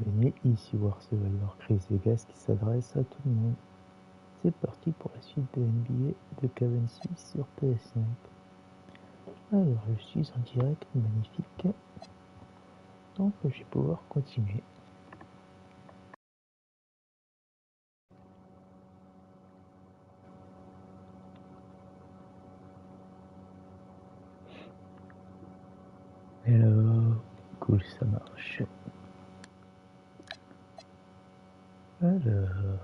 Venez ici voir ce valeur Chris Vegas qui s'adresse à tout le monde. C'est parti pour la suite de NBA de Kevin Smith sur PS5. Alors je suis en direct, magnifique. Donc je vais pouvoir continuer. Hello, cool, ça marche. Alors...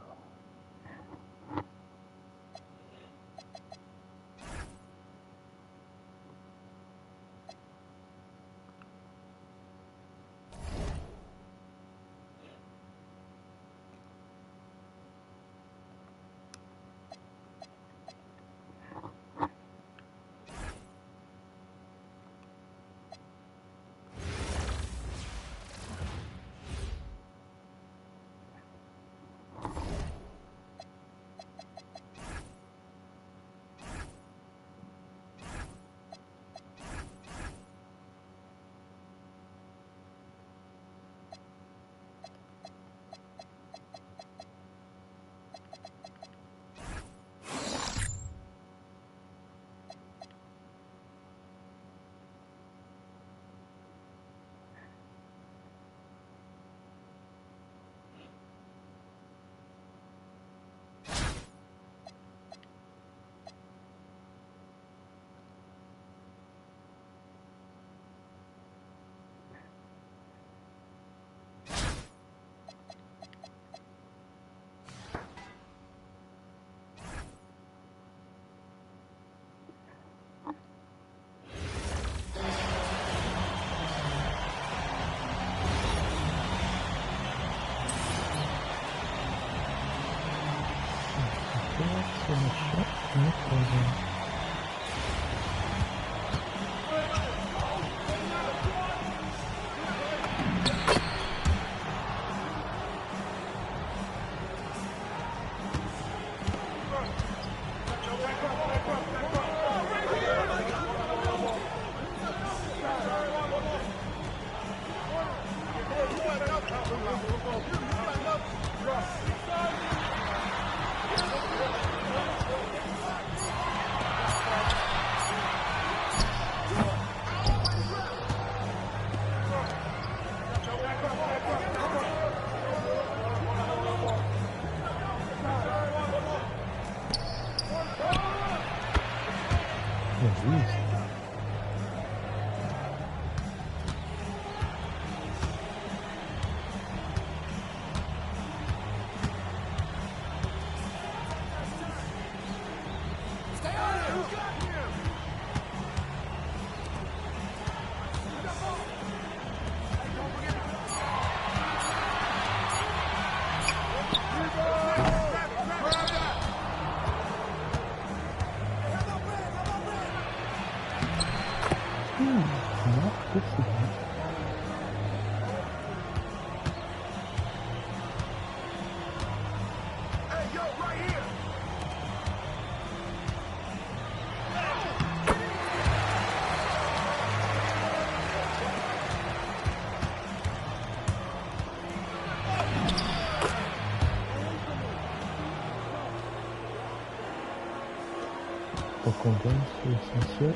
Pour qu'on gagne, c'est essentiel.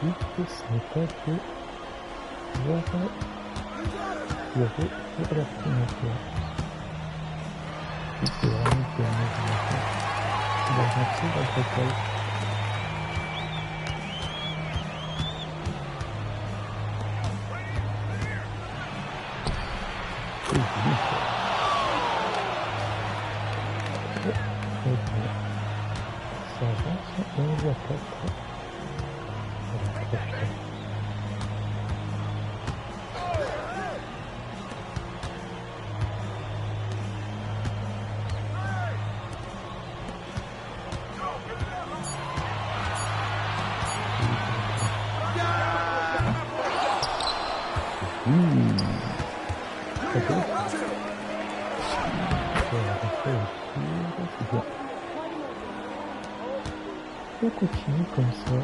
Oui, ce n'est pas que voir tirer sur la fenêtre. Oui, c'est vraiment le dernier de la fin. Il a lancé la bataille. C'est joli ça. Très bien. Ça avance 11 à 4. On continue comme ça.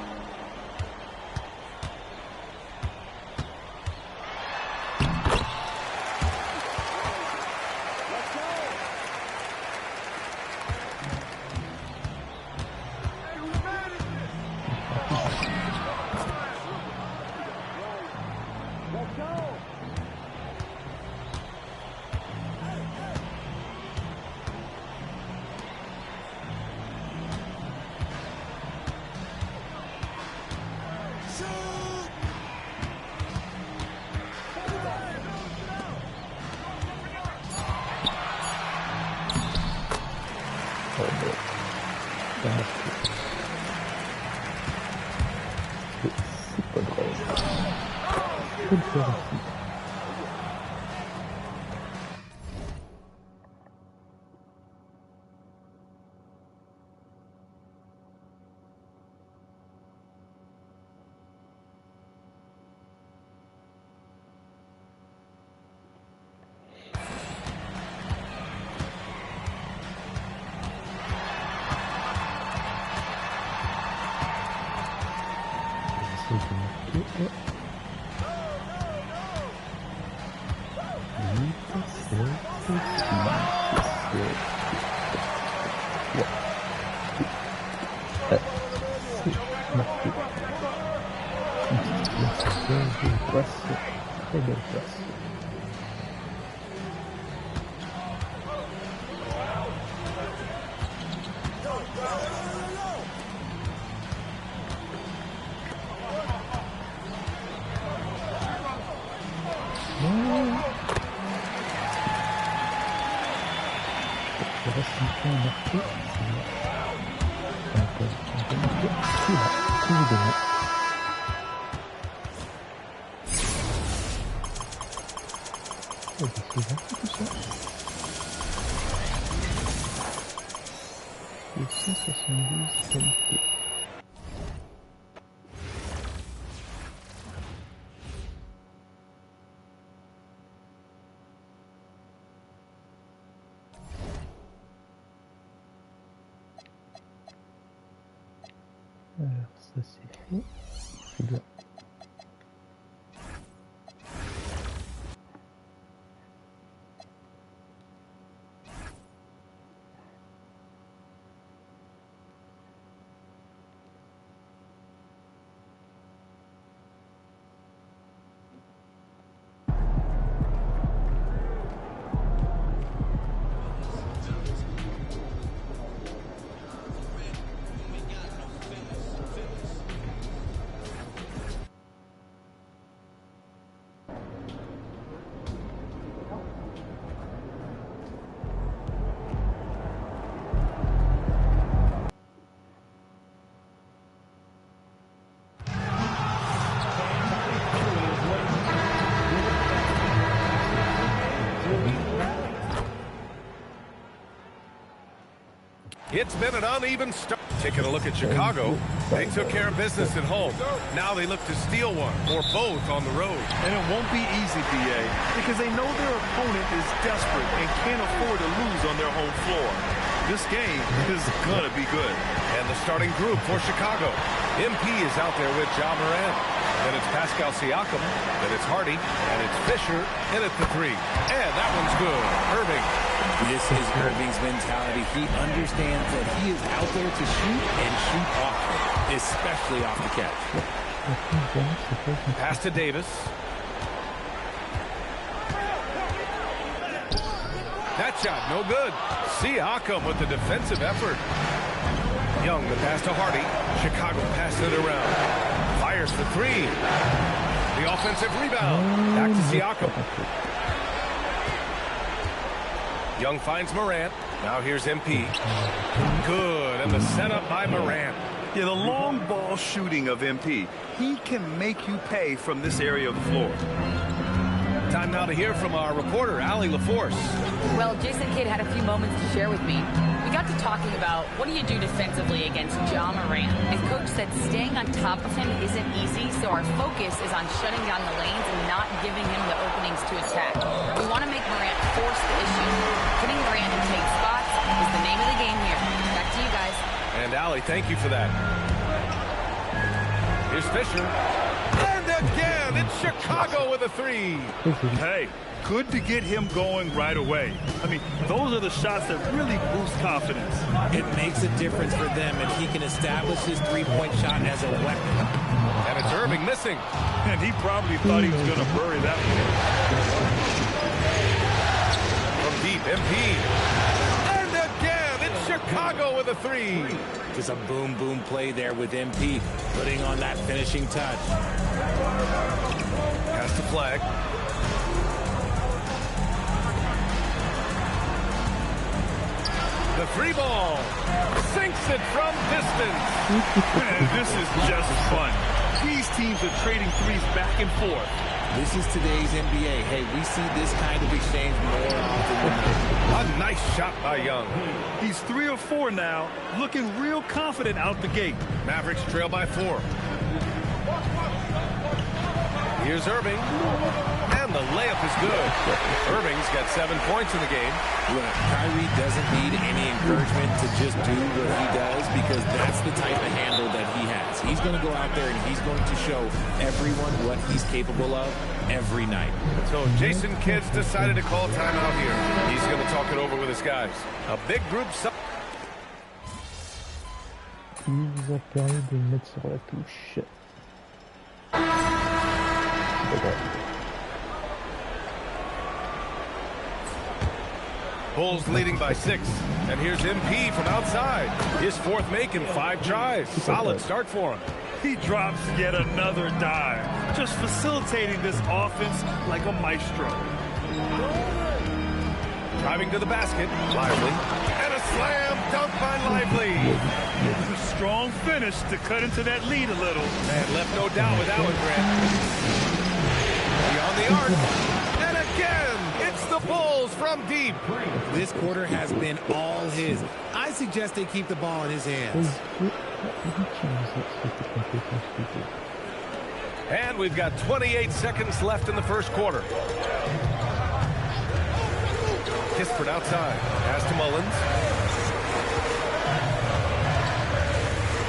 Très belle passe. Il reste un point à marquer. On peut marquer tout là, évidemment. C'est gentil tout ça. Et 172 qualités. Alors ça c'est fait. C'est bien. It's been an uneven start. Taking a look at Chicago, they took care of business at home. Now they look to steal one or both on the road. And it won't be easy, BA, because they know their opponent is desperate and can't afford to lose on their home floor. This game is gonna be good. And the starting group for Chicago. MP is out there with Ja Morant. Then it's Pascal Siakam. Then it's Hardy. And it's Fisher in at the three. And that one's good. Irving. This is Irving's mentality. He understands that he is out there to shoot and shoot often, especially off the catch. Pass to Davis. That shot, no good. Siakam with the defensive effort. Young, the pass to Hardy. Chicago passing it around. Fires for three. The offensive rebound. Back to Siakam. Young finds Morant. Now here's MP. Good, and the setup by Morant. Yeah, the long ball shooting of MP. He can make you pay from this area of the floor. Time now to hear from our reporter, Allie LaForce. Well, Jason Kidd had a few moments to share with me. We got to talking about what do you do defensively against Ja Morant. And Coach said staying on top of him isn't easy, so our focus is on shutting down the lanes and not giving him the openings to attack. We want to make Morant force the issue. Putting Morant in tight spots is the name of the game here. Back to you guys. And Allie, thank you for that. Here's Fisher. And again, it's Chicago with a three. Hey, good to get him going right away. I mean, those are the shots that really boost confidence. It makes a difference for them, and he can establish his three-point shot as a weapon. And it's Irving missing. And he probably thought he was going to bury that one. From deep, MP. And again, it's Chicago with a three. Just a boom play there with MP, putting on that finishing touch. Pass to Flag. The three ball sinks it from distance. Man, this is just fun. These teams are trading threes back and forth. This is today's NBA. Hey, we see this kind of exchange more often than not. A nice shot by Young. He's 3 or 4 now, looking real confident out the gate. Mavericks trail by 4. Here's Irving. And the layup is good. Irving's got 7 points in the game. Look, Kyrie doesn't need any encouragement to just do what he does because that's the type of handle that he has. He's going to go out there and he's going to show everyone what he's capable of every night. So Jason Kidd's decided to call timeout here. He's going to talk it over with his guys. A big group. Il nous a permis de le mettre sur la touche. Bulls leading by 6. And here's MP from outside. His 4th make in 5 tries. Solid start for him. He drops yet another dive, just facilitating this offense like a maestro. Driving to the basket. Lively. And a slam dunk by Lively. A strong finish to cut into that lead a little. And left no doubt with that one, Grant. Beyond the arc. And again, it's the Bulls from deep. This quarter has been all his. I suggest they keep the ball in his hands. And we've got 28 seconds left in the first quarter. Kispert outside. Pass to Mullins.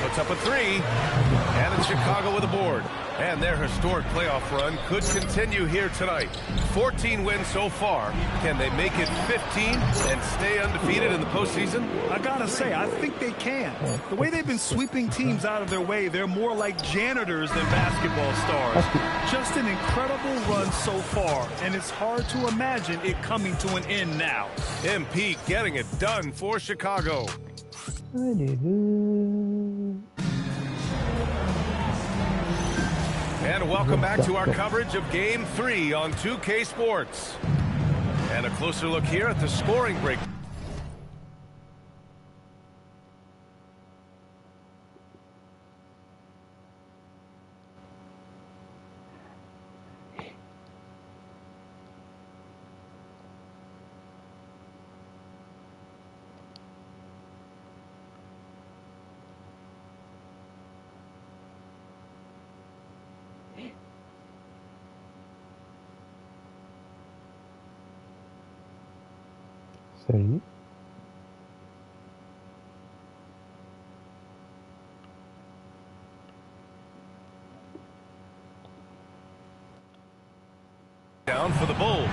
Puts up a 3. And it's Chicago with a board. And their historic playoff run could continue here tonight. 14 wins so far. Can they make it 15 and stay undefeated in the postseason? I gotta say, I think they can. The way they've been sweeping teams out of their way, they're more like janitors than basketball stars. Just an incredible run so far, and it's hard to imagine it coming to an end now. MP getting it done for Chicago. And welcome back to our coverage of Game 3 on 2K Sports. And a closer look here at the scoring break. Salut. Down for the Bulls.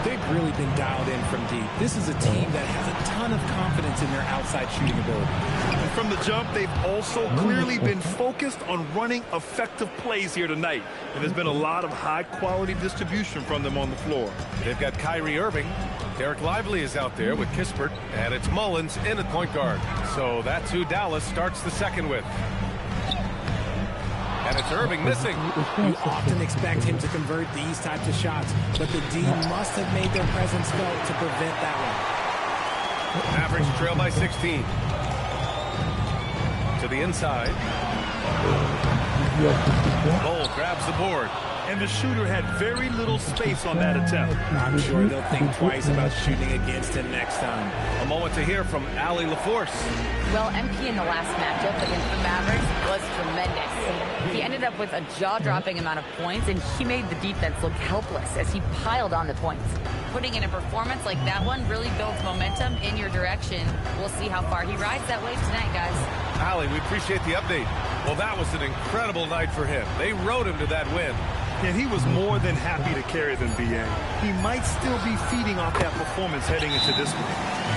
They've really been dialed in from deep. This is a team that has a ton of confidence in their outside shooting ability. And from the jump, they've also clearly been focused on running effective plays here tonight. And there's been a lot of high-quality distribution from them on the floor. They've got Kyrie Irving. Derek Lively is out there with Kispert. And it's Mullins in at point guard. So that's who Dallas starts the second with. And it's Irving missing. You often expect him to convert these types of shots, but the D must have made their presence felt to prevent that one. Mavericks trail by 16. To the inside. Bull grabs the board. and the shooter had very little space on that attempt. I'm sure they'll think twice about shooting against him next time. A moment to hear from Ali LaForce. Well, MP in the last matchup against the Mavericks was tremendous. He ended up with a jaw-dropping amount of points, and he made the defense look helpless as he piled on the points. Putting in a performance like that one really builds momentum in your direction. We'll see how far he rides that wave tonight, guys. Ali, we appreciate the update. Well, that was an incredible night for him. They rode him to that win. And he was more than happy to carry them, BA. He might still be feeding off that performance heading into this one.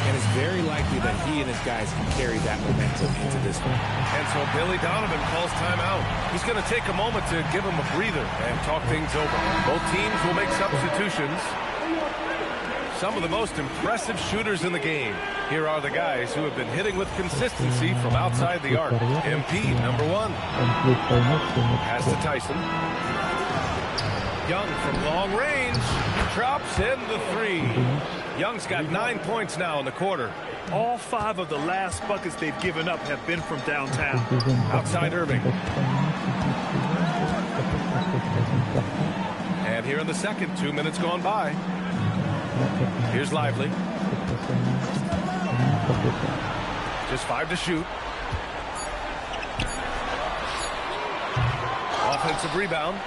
And it's very likely that he and his guys can carry that momentum into this one. And so Billy Donovan calls timeout. He's going to take a moment to give him a breather and talk things over. Both teams will make substitutions. Some of the most impressive shooters in the game. Here are the guys who have been hitting with consistency from outside the arc. MP, number 1. Pass to Tyson. Young from long range. Drops in the 3. Young's got 9 points now in the quarter. All 5 of the last buckets they've given up have been from downtown. Outside Irving. And here in the second, 2 minutes gone by. Here's Lively. Just 5 to shoot. Offensive rebound.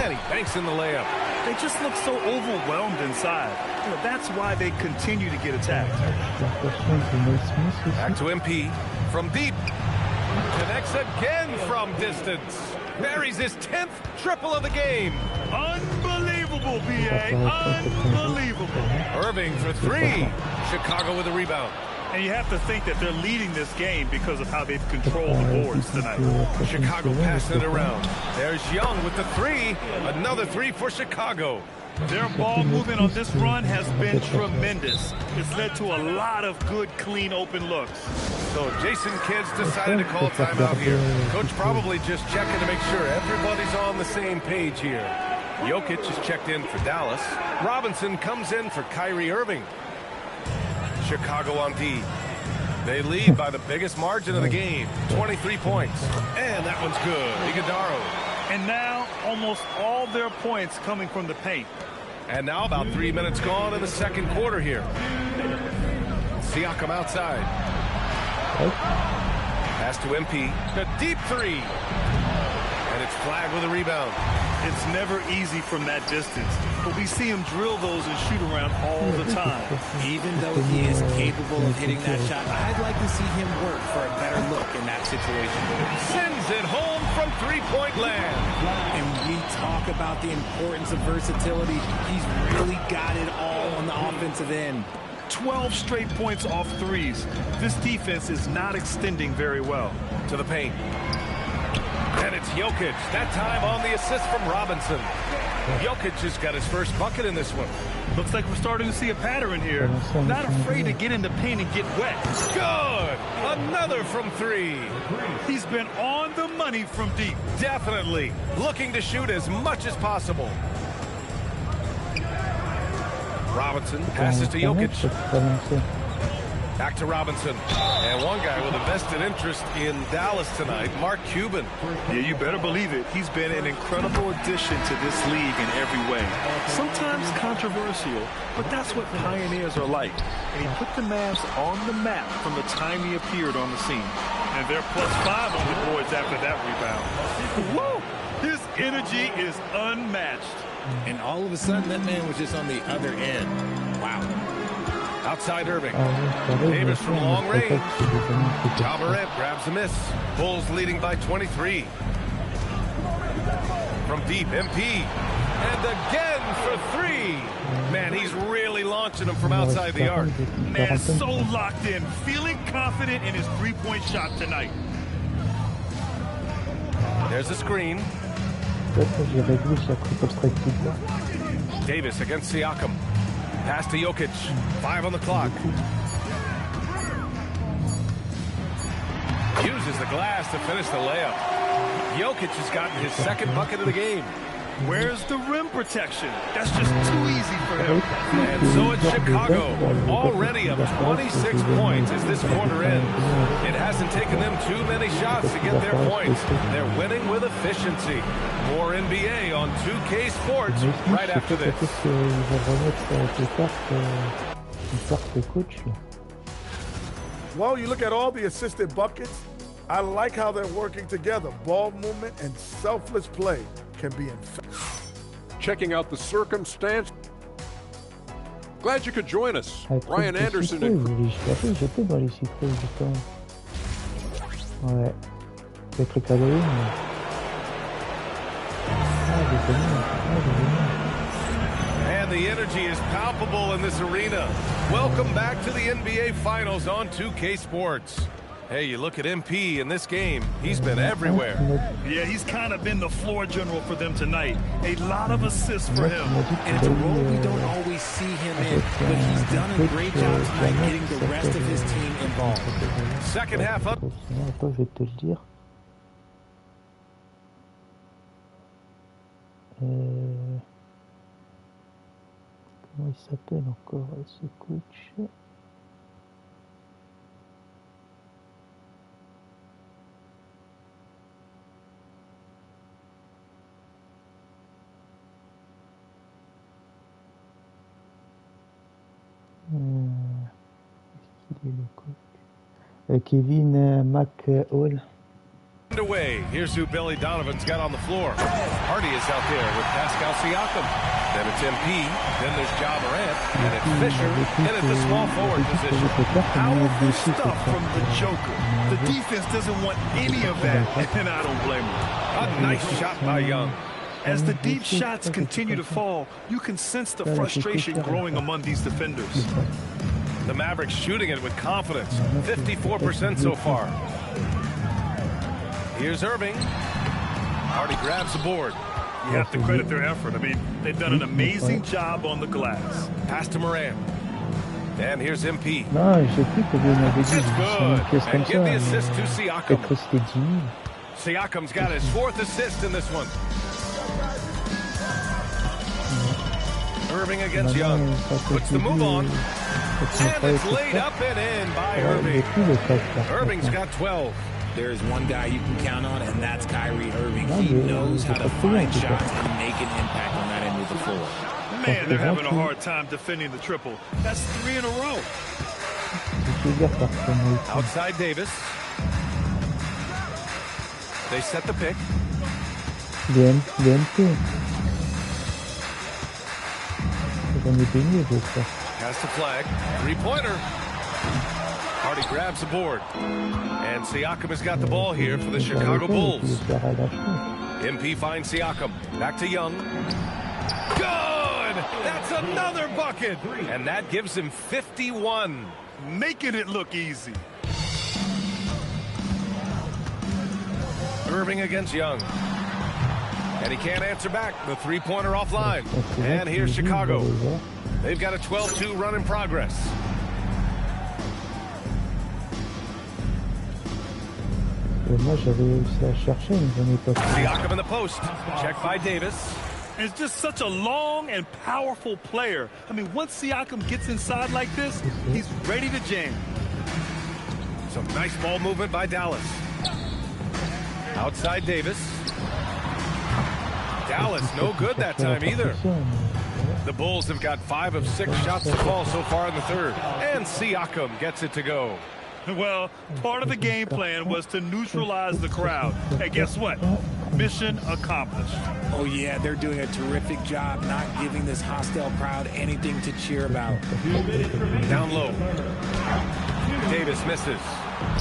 And he banks in the layup. They just look so overwhelmed inside. You know, that's why they continue to get attacked. Back to MP. From deep. Connects again from distance. Buries his 10th triple of the game. Unbelievable, BA. Unbelievable. Irving for 3. Chicago with a rebound. And you have to think that they're leading this game because of how they've controlled the boards tonight. Chicago passing it around. There's Young with the 3. Another 3 for Chicago. Their ball movement on this run has been tremendous. It's led to a lot of good, clean, open looks. So Jason Kidd's decided to call timeout here. Coach probably just checking to make sure everybody's on the same page here. Jokic is checked in for Dallas. Robinson comes in for Kyrie Irving. Chicago on D. They lead by the biggest margin of the game, 23 points. And that one's good. Iguodaro. And now almost all their points coming from the paint. And now about 3 minutes gone in the second quarter here. Siakam outside. Pass to MP. The deep 3. And it's flagged with a rebound. It's never easy from that distance, but we see him drill those and shoot around all the time. Even though he is capable of hitting that shot, I'd like to see him work for a better look in that situation. Sends it home from three-point land. And we talk about the importance of versatility. He's really got it all on the offensive end. 12 straight points off threes. This defense is not extending very well. To the paint. And it's Jokic, that time on the assist from Robinson. Jokic has got his first bucket in this one. Looks like we're starting to see a pattern here. Not afraid to get in the paint and get wet. Good! Another from 3. He's been on the money from deep. Definitely. Looking to shoot as much as possible. Robinson passes to Jokic. Back to Robinson. And one guy with a vested interest in Dallas tonight, Mark Cuban. Yeah, you better believe it. He's been an incredible addition to this league in every way. Sometimes controversial, but that's what pioneers are like. And he put the Mavs on the map from the time he appeared on the scene. And they're +5 on the boards after that rebound. Woo! His energy is unmatched. And all of a sudden, that man was just on the other end. Wow. Outside Irving. Davis from long range. Daba Ray grabs a miss. Bulls leading by 23. From deep, MP. And again for 3. Man, he's really launching them from outside the arc. Man, so locked in. Feeling confident in his three-point shot tonight. There's a screen. Davis against Siakam. Pass to Jokic. 5 on the clock. Uses the glass to finish the layup. Jokic has gotten his second bucket of the game. Where's the rim protection? That's just too easy for him. And so it's Chicago, already up 26 points as this quarter ends. It hasn't taken them too many shots to get their points. They're winning with efficiency. More NBA on 2K Sports right after this. Well, you look at all the assisted buckets, I like how they're working together. Ball movement and selfless play can be checking out the circumstance. Glad you could join us. Ryan Anderson and... J'étais dans les sucrés, justement. Ouais. Les trucs à la ligne. And the energy is palpable in this arena. Welcome back to the NBA Finals on 2K Sports. Hey, you look at MP in this game, he's been everywhere. Yeah, he's kind of been the floor general for them tonight. A lot of assists for him. And it's a role we don't always see him in, but he's done a great job tonight getting the rest of his team involved. Second half up. Attends, je vais te le dire. Comment il s'appelle encore ce coach? Est-ce qu'il est le coach? Kevin McHall. Underway. Here's who Billy Donovan's got on the floor. Hardy is out there with Pascal Siakam. Then it's MP. Then there's Ja Morant. And it's Fisher. And at the small forward position. Powerful stuff from the Joker. The defense doesn't want any of that, and I don't blame him. A nice shot by Young. As the deep shots continue to fall, you can sense the frustration growing among these defenders. The Mavericks shooting it with confidence. 54% so far. Here's Irving. Hardy grabs the board. You have to credit their effort. I mean, they've done an amazing job on the glass. Pass to Morant. And here's MP. Non, je sais plus combien on avait dit. It's good. And give the assist to Siakam. Peut-être c'était 10 000. Siakam's got his 4th assist in this one. Irving against Young. Puts the move on. And it's laid up and in by Irving. Irving's got 12. There's one guy you can count on, and that's Kyrie Irving. He knows how to find shots and make an impact on that end of the floor. Man, they're having a hard time defending the triple. That's 3 in a row. Outside Davis. They set the pick. Pass the flag. 3-pointer. Hardy grabs the board. And Siakam has got the ball here for the Chicago Bulls. MP finds Siakam. Back to Young. Good! That's another bucket! And that gives him 51. Making it look easy. Irving against Young. And he can't answer back. The 3-pointer offline. And here's Chicago. They've got a 12-2 run in progress. Moi j'avais réussi à chercher, mais j'en ai pas trouvé. Siakam in the post. Checked by Davis. And it's just such a long and powerful player. I mean, once Siakam gets inside like this, he's ready to jam. Some nice ball movement by Dallas. Outside Davis. Dallas no good that time either. The Bulls have got 5 of 6 shots to fall so far in the third. And Siakam gets it to go. Well, part of the game plan was to neutralize the crowd. Hey, guess what? Mission accomplished. Oh, yeah, they're doing a terrific job not giving this hostile crowd anything to cheer about. Down low. Davis misses.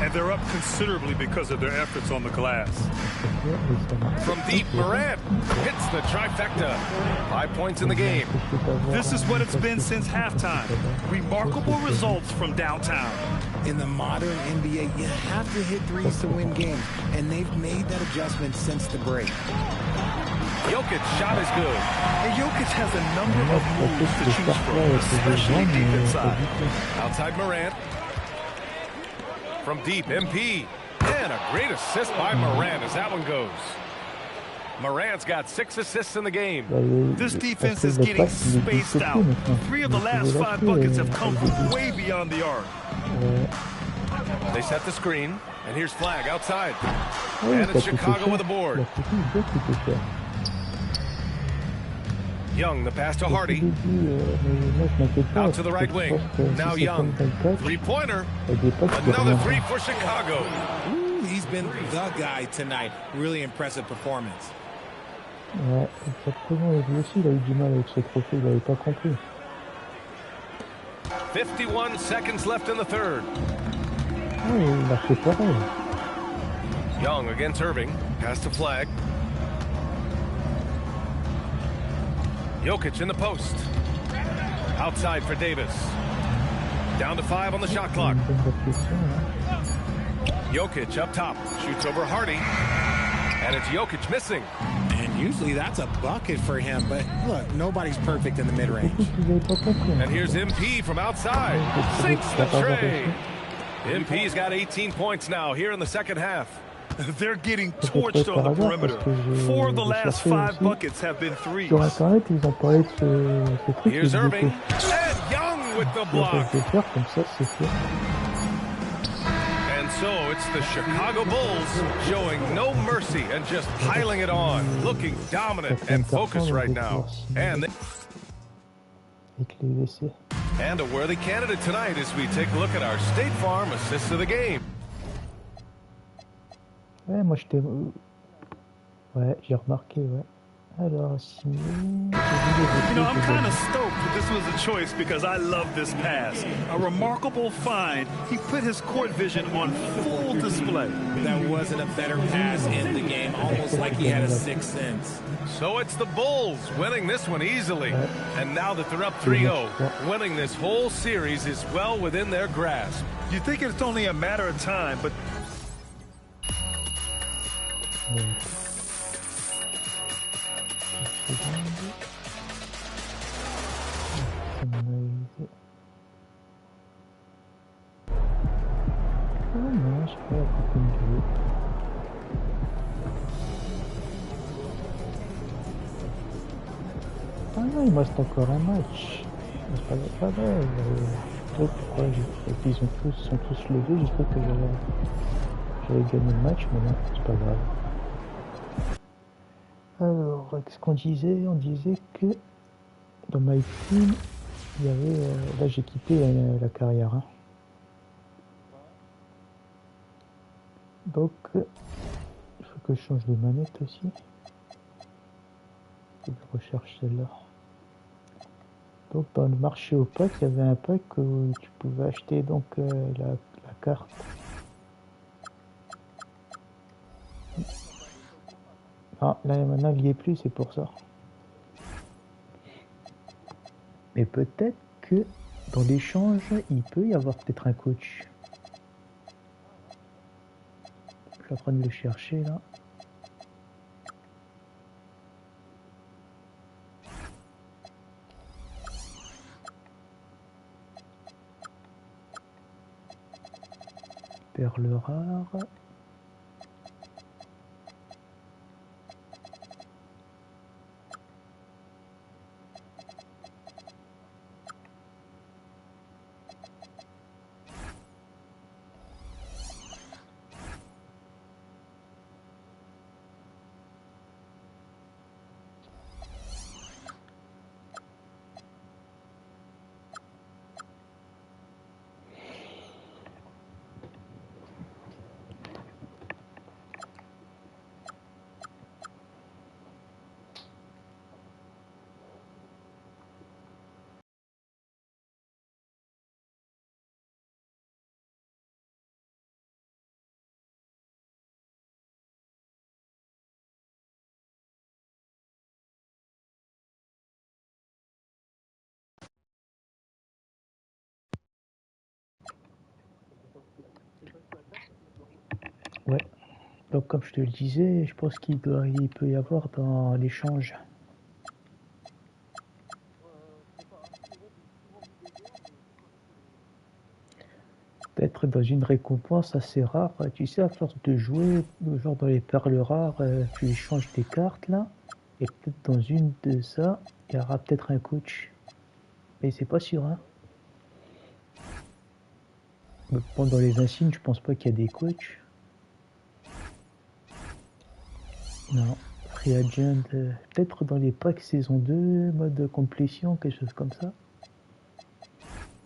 And they're up considerably because of their efforts on the glass. From deep, Morant hits the trifecta. 5 points in the game. This is what it's been since halftime. Remarkable results from downtown. In the modern NBA, you have to hit threes to win games, and they've made that adjustment since the break. Jokic shot is good. And Jokic has a number of moves to choose from, especially deep inside. Outside Morant. From deep, MP. And a great assist by Morant as that one goes. Morant's got 6 assists in the game. This defense is getting spaced out. 3 of the last 5 buckets have come from way beyond the arc. They set the screen, and here's Flag outside. And it's Chicago with a board. Young, the pass to Hardy. Out to the right wing. Now Young. 3-pointer. Another 3 for Chicago. Ooh, he's been the guy tonight. Really impressive performance. Ouais, exactement. Et lui aussi, il a eu du mal avec ce trophée. Il n'avait pas compris. 51 seconds left in the third. Oh, il a fait pareil. Young against Irving. Pass to Flag. Jokic in the post. Outside for Davis. Down to 5 on the shot clock. Jokic up top. Shoots over Hardy. And it's Jokic missing. And usually that's a bucket for him. But look, nobody's perfect in the mid-range. And here's MP from outside. Sinks the tray. MP's got 18 points now here in the second half. They're getting torched on the perimeter. 4 of the last 5 buckets have been threes. Here's Irving. And Young with the block. And so it's the Chicago Bulls showing no mercy and just piling it on. Looking dominant and focused right now. And a worthy candidate tonight as we take a look at our State Farm assists of the game. Ouais, moi j'étais... Ouais, j'ai remarqué, ouais. Alors, Simon... You know, I'm kind of stoked that this was a choice because I love this pass. A remarkable find. He put his court vision on full display. That wasn't a better pass in the game, almost like he had a sixth sense. So it's the Bulls winning this one easily. And now that they're up 3-0, winning this whole series is well within their grasp. You think it's only a matter of time, but... Ah non, il me reste encore un match. C'est pas grave. Pourquoi ils sont tous levés, j'ai cru que j'avais gagné le match, mais non, c'est pas grave. Alors, ce qu'on disait, on disait que dans My Team, il y avait... là, j'ai quitté la carrière. Hein. Donc, il faut que je change de manette aussi. Je recherche celle-là. Donc, dans le marché au pack, il y avait un pack où tu pouvais acheter donc la carte. Ah, là maintenant il n'y est plus, c'est pour ça. Mais peut-être que dans l'échange, il peut y avoir peut-être un coach. Je suis en train de le chercher là. Perle rare. Ouais. Donc comme je te le disais, je pense qu'il peut y avoir dans l'échange. Peut-être être dans une récompense assez rare. Tu sais, à force de jouer, genre dans les perles rares, tu échanges tes cartes là, et peut-être dans une de ça, il y aura peut-être un coach. Mais c'est pas sûr, hein. Bon, dans les insignes, je pense pas qu'il y a des coachs. Non. Free Agent, peut-être dans les packs saison 2, mode complétion, quelque chose comme ça.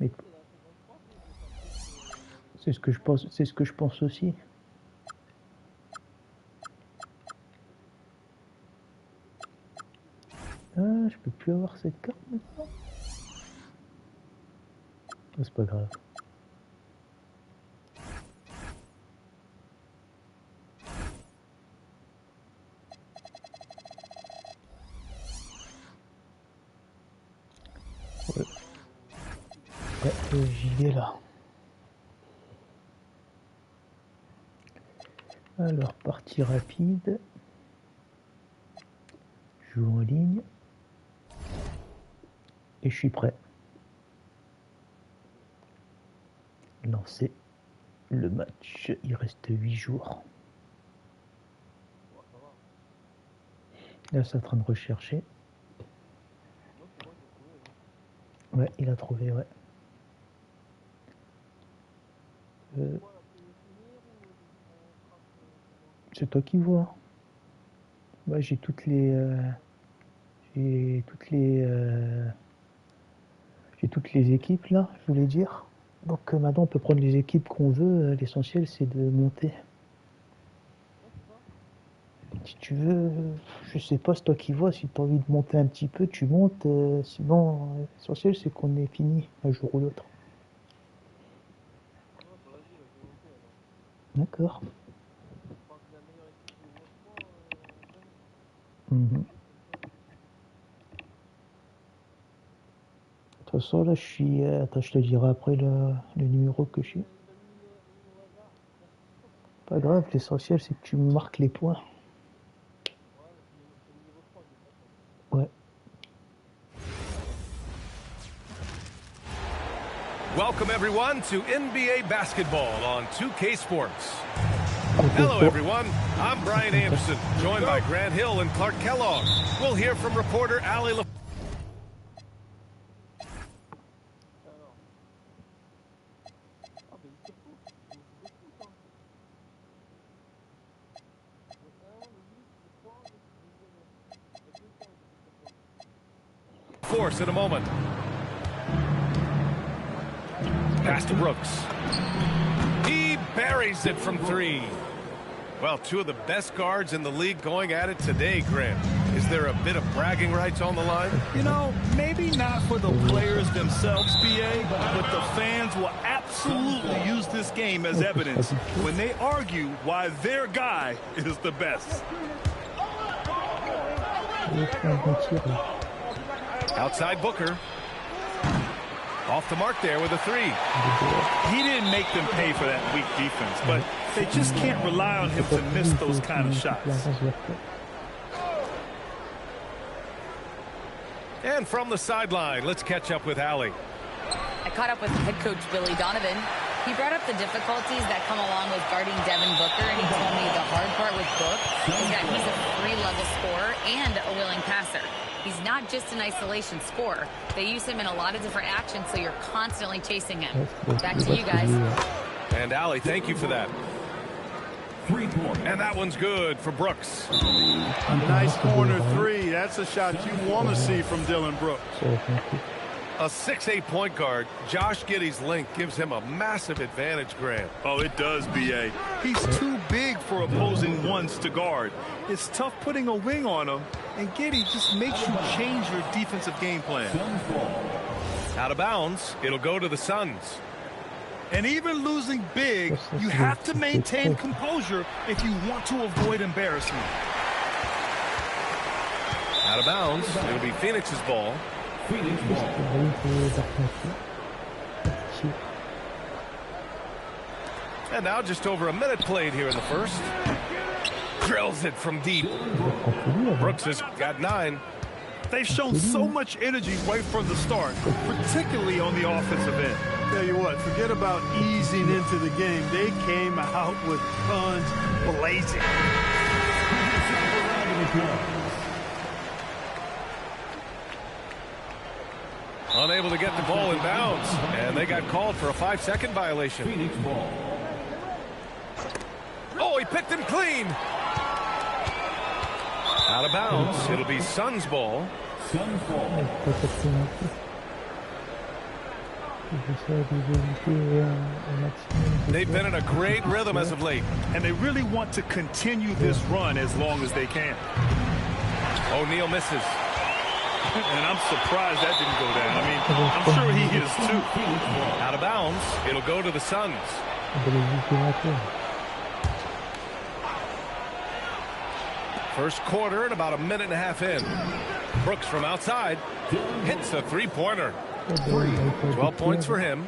Mais c'est ce que je pense aussi. Ah, je peux plus avoir cette carte maintenant. Oh, c'est pas grave. Ouais, j'y vais là. Alors, partie rapide. Joue en ligne. Et je suis prêt. Lancer le match. Il reste 8 jours. Là, c'est en train de rechercher. Ouais, il a trouvé, ouais. C'est toi qui vois. Ouais, j'ai toutes les équipes là, je voulais dire. Donc maintenant on peut prendre les équipes qu'on veut. L'essentiel c'est de monter. Si tu veux, je sais pas, c'est toi qui vois. Si tu as envie de monter un petit peu, tu montes. Sinon, l'essentiel c'est qu'on ait fini un jour ou l'autre. D'accord. De toute façon, là, je suis... attends, je te dirai après le numéro que je suis. Pas grave, l'essentiel, c'est que tu marques les points. Ouais. Welcome, everyone, to NBA basketball on 2K Sports. Hello, everyone. I'm Brian Anderson, joined by Grant Hill and Clark Kellogg. We'll hear from reporter Allie LaFleur. Force in a moment. Pass to Brooks. He buries it from three. Well, two of the best guards in the league going at it today, Grant. Is there a bit of bragging rights on the line? You know, maybe not for the players themselves, BA, but the fans will absolutely use this game as evidence when they argue why their guy is the best. Outside Booker. Off the mark there with a three. He didn't make them pay for that weak defense, but they just can't rely on him to miss those kind of shots. And from the sideline, let's catch up with Allie. I caught up with head coach Billy Donovan. He brought up the difficulties that come along with guarding Devin Booker, and he told me the hard part with Book is that he's a three-level scorer and a willing passer. He's not just an isolation scorer. They use him in a lot of different actions, so you're constantly chasing him. Back to you guys. And Allie, thank you for that. And that one's good for Brooks. Nice corner three. That's a shot you want to see from Dylan Brooks. A 6'8" point guard, Josh Giddey's length gives him a massive advantage, Grant. Oh, it does, B.A. He's too big for opposing ones to guard. It's tough putting a wing on him, and Giddey just makes you change your defensive game plan. Out of bounds, it'll go to the Suns. And even losing big, you have to maintain composure if you want to avoid embarrassment. Out of bounds, it'll be Phoenix's ball. And now just over a minute played here in the first. Drills it from deep. Brooks has got 9. They've shown so much energy right from the start, particularly on the offensive end. Tell you what, forget about easing into the game. They came out with guns blazing. Unable to get the ball in bounds, and they got called for a 5-second violation. Oh, he picked him clean. Out of bounds. It'll be Suns ball. They've been in a great rhythm as of late. And they really want to continue this run as long as they can. O'Neal misses. And I'm surprised that didn't go down. I mean, I'm sure he is too. Out of bounds. It'll go to the Suns. First quarter and about a minute and a half in. Brooks from outside hits a three-pointer. 12 points for him.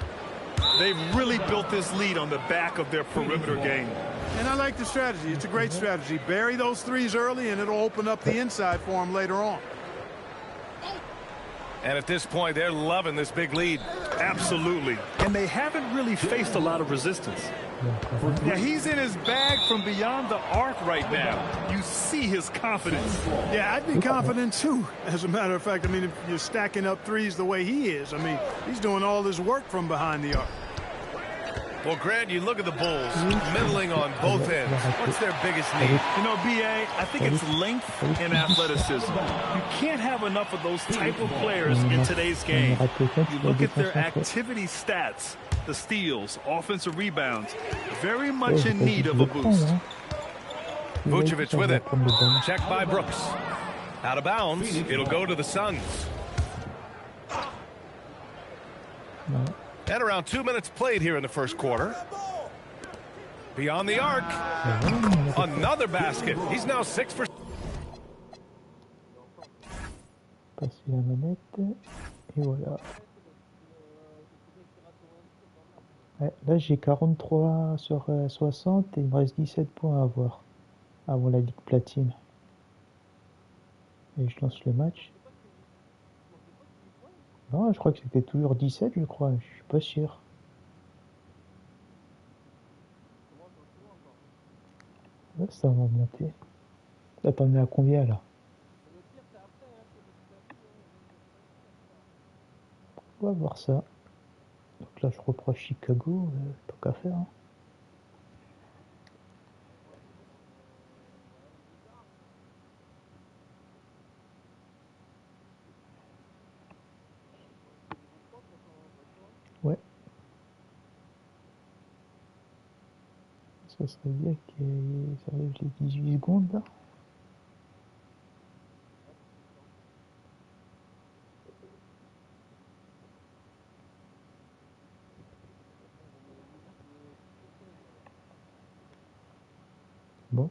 They've really built this lead on the back of their perimeter game. And I like the strategy. It's a great strategy. Bury those threes early, and it'll open up the inside for them later on. And at this point, they're loving this big lead. Absolutely. And they haven't really faced a lot of resistance. Yeah, he's in his bag from beyond the arc right now. You see his confidence. Yeah, I'd be confident too. As a matter of fact, I mean, if you're stacking up threes the way he is, I mean, he's doing all his work from behind the arc. Well, Grant, you look at the Bulls, middling on both ends. What's their biggest need? You know, B.A., I think it's length and athleticism. You can't have enough of those type of players in today's game. You look at their activity stats, the steals, offensive rebounds, very much in need of a boost. Vucevic with it. Checked by Brooks. Out of bounds. It'll go to the Suns. And around 2 minutes played here in the first quarter. Beyond the arc. Another basket. He's now 6 for... Passer la manette. Et voilà. Ouais, là j'ai 43 sur 60 et il me reste 17 points à avoir avant la Ligue Platine. Et je lance le match. Non, je crois que c'était toujours 17, je crois. Je suis pas sûr. Là, ça va monter. Ça t'en est à combien là? On va voir ça. Donc là, je reprends Chicago, tant qu'à faire. Hein. Ouais. Ça serait bien que ça arrive les 18 secondes là. Bon.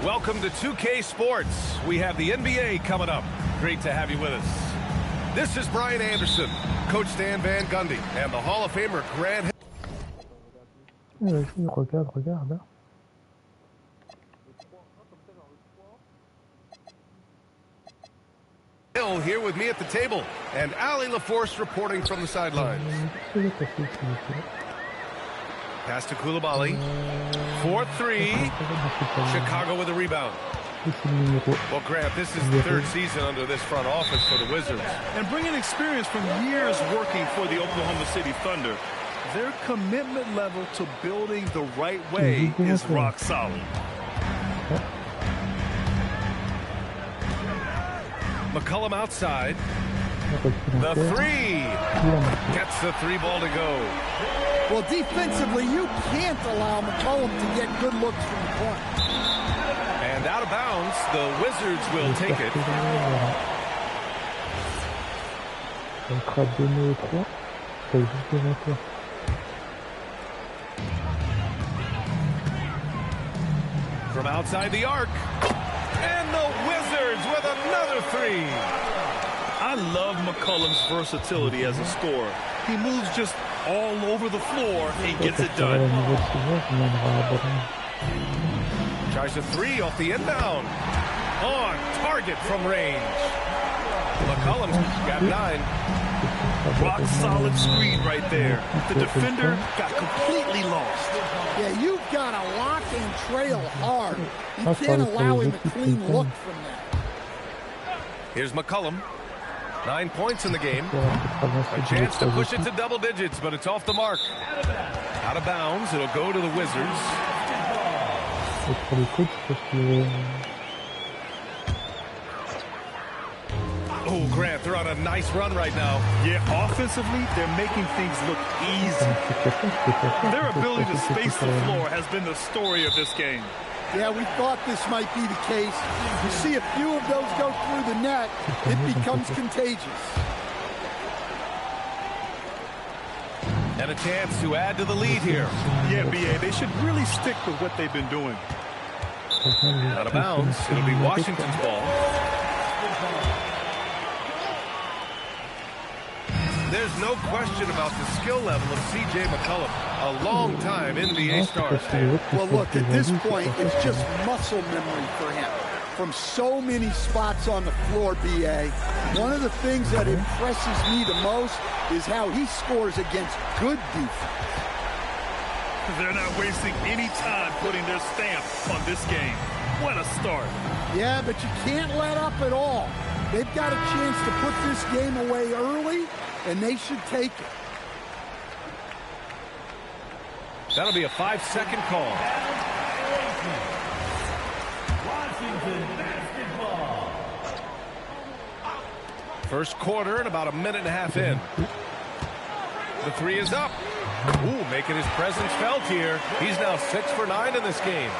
Welcome to 2K Sports. We have the NBA coming up. Great to have you with us. This is Brian Anderson, Coach Dan Van Gundy, and the Hall of Famer Grant. Vas-y, regarde. Hein. Hill here with me at the table, and Ali LaForce reporting from the sidelines. Pass to Koulibaly. 4-3. Chicago with a rebound. Well, Grant, this is the third season under this front office for the Wizards. And bringing experience from years working for the Oklahoma City Thunder, their commitment level to building the right way is rock solid. McCollum outside. The three. Gets the three ball to go. Well, defensively, you can't allow McCollum to get good looks from the corner. And out of bounds, the Wizards will take it. From outside the arc. And the Wizards with a Another three. I love McCollum's versatility as a scorer. He moves just all over the floor and gets it done. Tries a three off the inbound. On target from range. McCollum's got 9. Rock solid screen right there. The defender got completely lost. Yeah, you've got to lock and trail hard. You can't allow him a clean look from that. Here's McCollum. 9 points in the game. A chance to push it to double digits, but it's off the mark. Out of bounds. It'll go to the Wizards. Oh, Grant, they're on a nice run right now. Yeah, offensively, they're making things look easy. Their ability to space the floor has been the story of this game. Yeah, we thought this might be the case. You see a few of those go through the net, it becomes contagious. And a chance to add to the lead here. Yeah, BA, they should really stick with what they've been doing. Out of bounds. It'll be Washington's ball. There's no question about the skill level of C.J. McCollum. A long-time NBA star. Well, look, at this point, it's just muscle memory for him. From so many spots on the floor, BA, one of the things that impresses me the most is how he scores against good defense. They're not wasting any time putting their stamp on this game. What a start. Yeah, but you can't let up at all. They've got a chance to put this game away early, and they should take it. That'll be a 5-second call. First quarter and about a minute and a half in. The three is up. Ooh, making his presence felt here. He's now 6 for 9 in this game.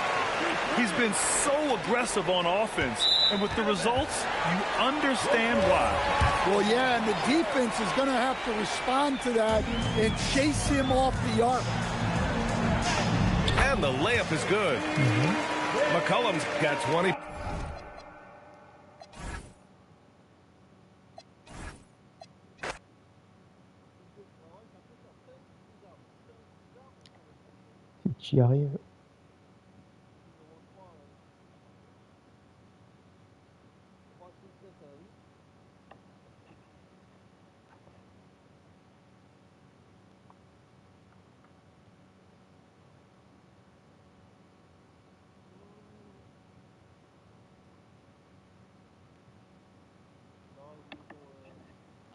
He's been so aggressive on offense, and with the results, you understand why. Well, yeah, and the defense is going to have to respond to that and chase him off the arc. And the layup is good. McCollum's got 20. Si tu y arrives.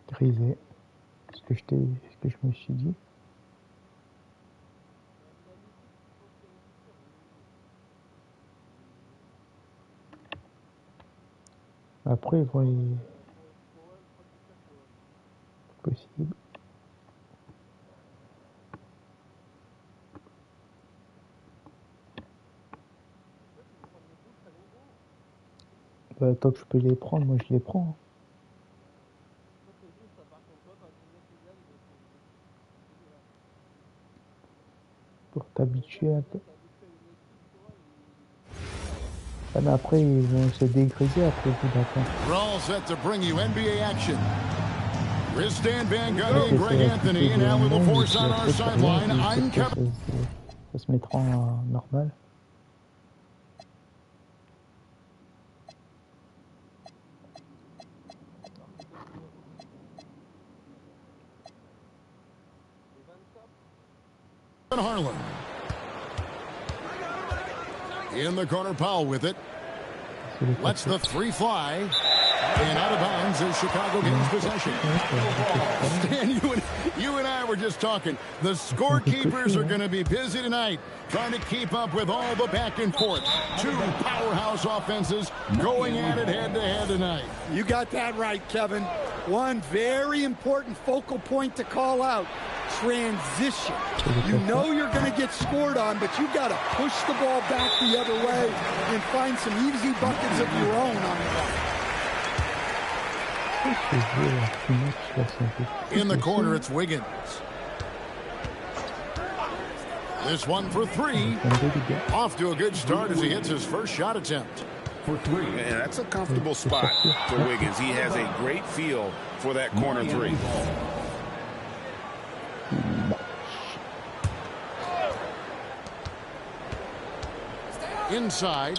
Grisé. Ce que je me suis dit. Après, ils vont y... possible. Bah, tant que je peux les prendre, moi je les prends. Pour t'habituer un peu. Ah, mais après, ils vont se dégriser après le coup d'attente. We're all set to bring you NBA action. With Stan Van Gundy and Greg Anthony, and now with the force on our sideline, I'm Kevin. Ça se mettra en normal. Harlan. In the corner, Powell with it. Lets the three fly. And out of bounds as Chicago gains possession. Stan, you and I were just talking. The scorekeepers are going to be busy tonight trying to keep up with all the back and forth. Two powerhouse offenses going at it head-to-head tonight. You got that right, Kevin. One very important focal point to call out. Transition. You know you're going to get scored on, but you've got to push the ball back the other way and find some easy buckets of your own on the run. In the corner, it's Wiggins. This one for three. Off to a good start as he hits his first shot attempt. for 3. And that's a comfortable spot for Wiggins. He has a great feel for that corner 3. Inside.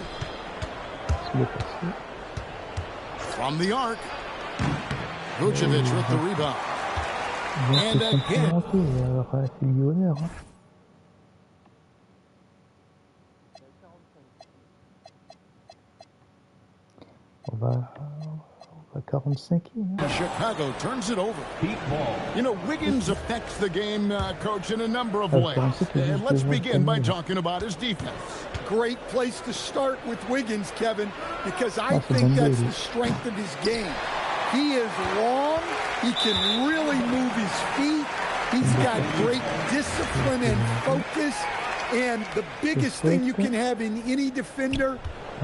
From the arc. Vucevic with the rebound. And again. On va 45. Chicago turns it over. You know, Wiggins affects the game, Coach, in a number of ways. And let's begin by talking about his defense. Great place to start with Wiggins, Kevin, because I think that's the strength of his game. He is long. He can really move his feet. He's got great discipline and focus. And the biggest thing you can have in any defender,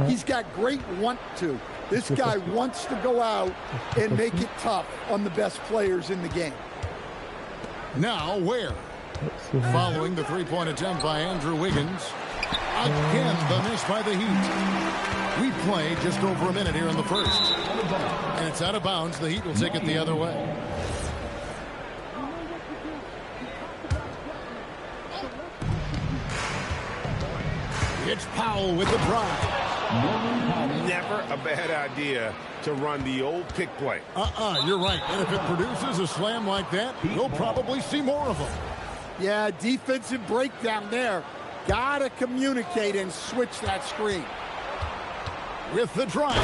he's got great want to. This guy wants to go out and make it tough on the best players in the game. Now where? Following the three-point attempt by Andrew Wiggins. Again, the miss by the Heat. We play just over a minute here in the first. And it's out of bounds. The Heat will take it the other way. It's Powell with the drive. Never a bad idea to run the old pick play. You're right. And if it produces a slam like that, we'll probably see more of them. Yeah, defensive breakdown there. Gotta communicate and switch that screen. With the drive.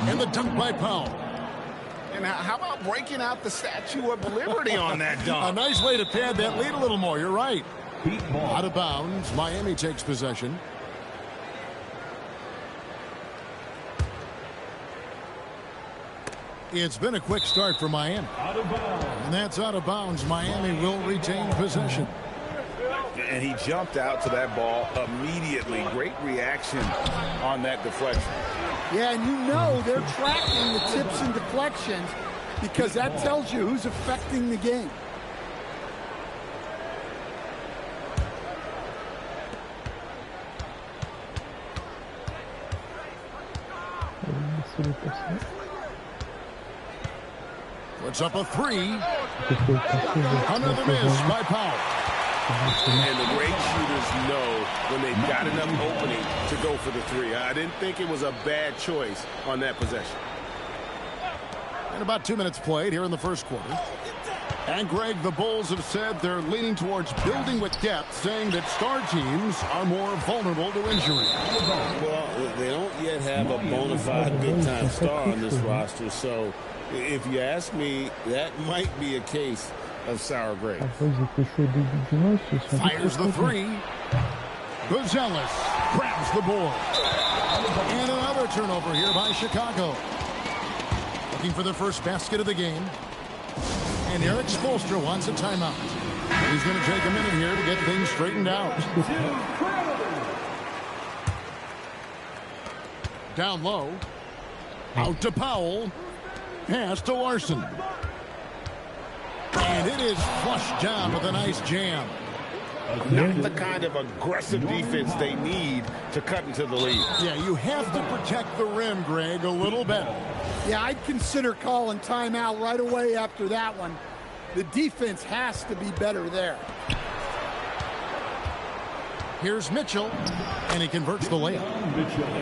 And the dunk by Powell. And how about breaking out the Statue of Liberty on that dunk? A nice way to pad that lead a little more. You're right. Out of bounds. Miami takes possession. It's been a quick start for Miami. And that's out of bounds. Miami will retain possession. And he jumped out to that ball immediately. Great reaction on that deflection. Yeah, and you know they're tracking the tips and deflections because that tells you who's affecting the game. Puts up a three. Another miss by Powell. And the great shooters know when they've got enough opening to go for the three. I didn't think it was a bad choice on that possession. And about 2 minutes played here in the first quarter. And Greg, the Bulls have said they're leaning towards building with depth, saying that star teams are more vulnerable to injury. Well, they don't yet have a bona fide big-time star on this roster, so if you ask me, that might be a case of sour grapes. Fires the three. Buzelis grabs the board. And another turnover here by Chicago. Looking for their first basket of the game. And Eric Spoelstra wants a timeout. He's going to take a minute here to get things straightened out. Down low. Out to Powell. Pass to Larson. And it is flushed down with a nice jam. Not the kind of aggressive defense they need to cut into the lead. Yeah, you have to protect the rim, Greg, a little better. Yeah, I'd consider calling timeout right away after that one. The defense has to be better there. Here's Mitchell, and he converts the layup.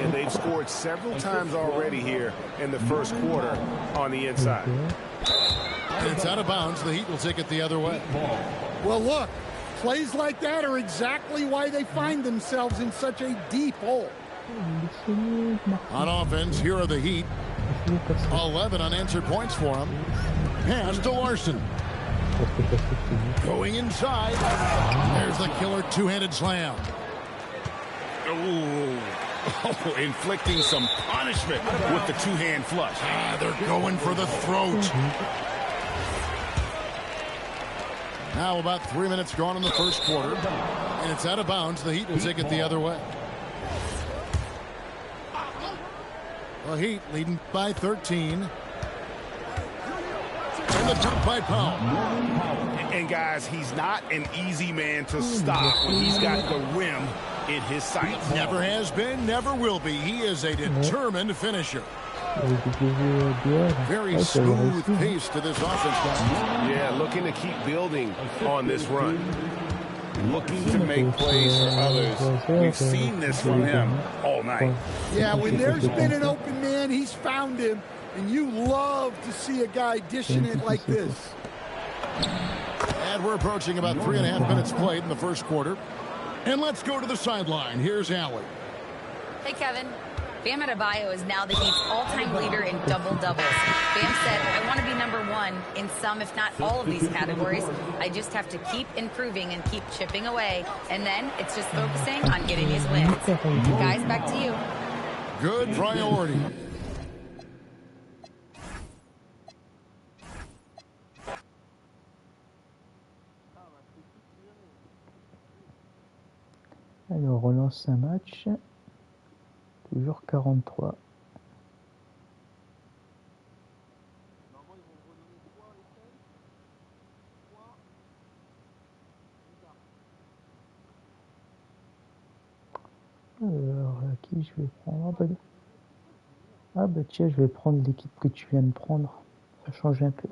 And they've scored several times already here in the first quarter on the inside. And it's out of bounds. The Heat will take it the other way. Well, look, plays like that are exactly why they find themselves in such a deep hole. On offense, here are the Heat. 11 unanswered points for them. Pass to Larson. Going inside. There's the killer two-handed slam. Oh, inflicting some punishment with the two-hand flush. They're going for the throat. Now about 3 minutes gone in the first quarter. And it's out of bounds. The Heat will take it the other way. The Heat leading by 13. And the dunk by Powell. And guys, he's not an easy man to stop when he's got the rim in his sights. Never has been, never will be. He is a determined finisher. Very smooth pace to this offense, guys. Yeah, looking to keep building on this run. Looking to make plays for others. We've seen this from him all night. Yeah, when there's been an open man, he's found him. And you love to see a guy dishing it like this. And we're approaching about 3.5 minutes played in the first quarter. And let's go to the sideline. Here's Allie. Hey, Kevin. Bam Adebayo is now the Heat's all-time leader in double-doubles. Bam said, I want to be #1 in some, if not all of these categories. I just have to keep improving and keep chipping away. And then it's just focusing on getting these wins. Guys, back to you. Good priority. Alors, on lance un match. Toujours 43. Alors, qui je vais prendre? Ah bah tiens, je vais prendre l'équipe que tu viens de prendre. Ça change un peu.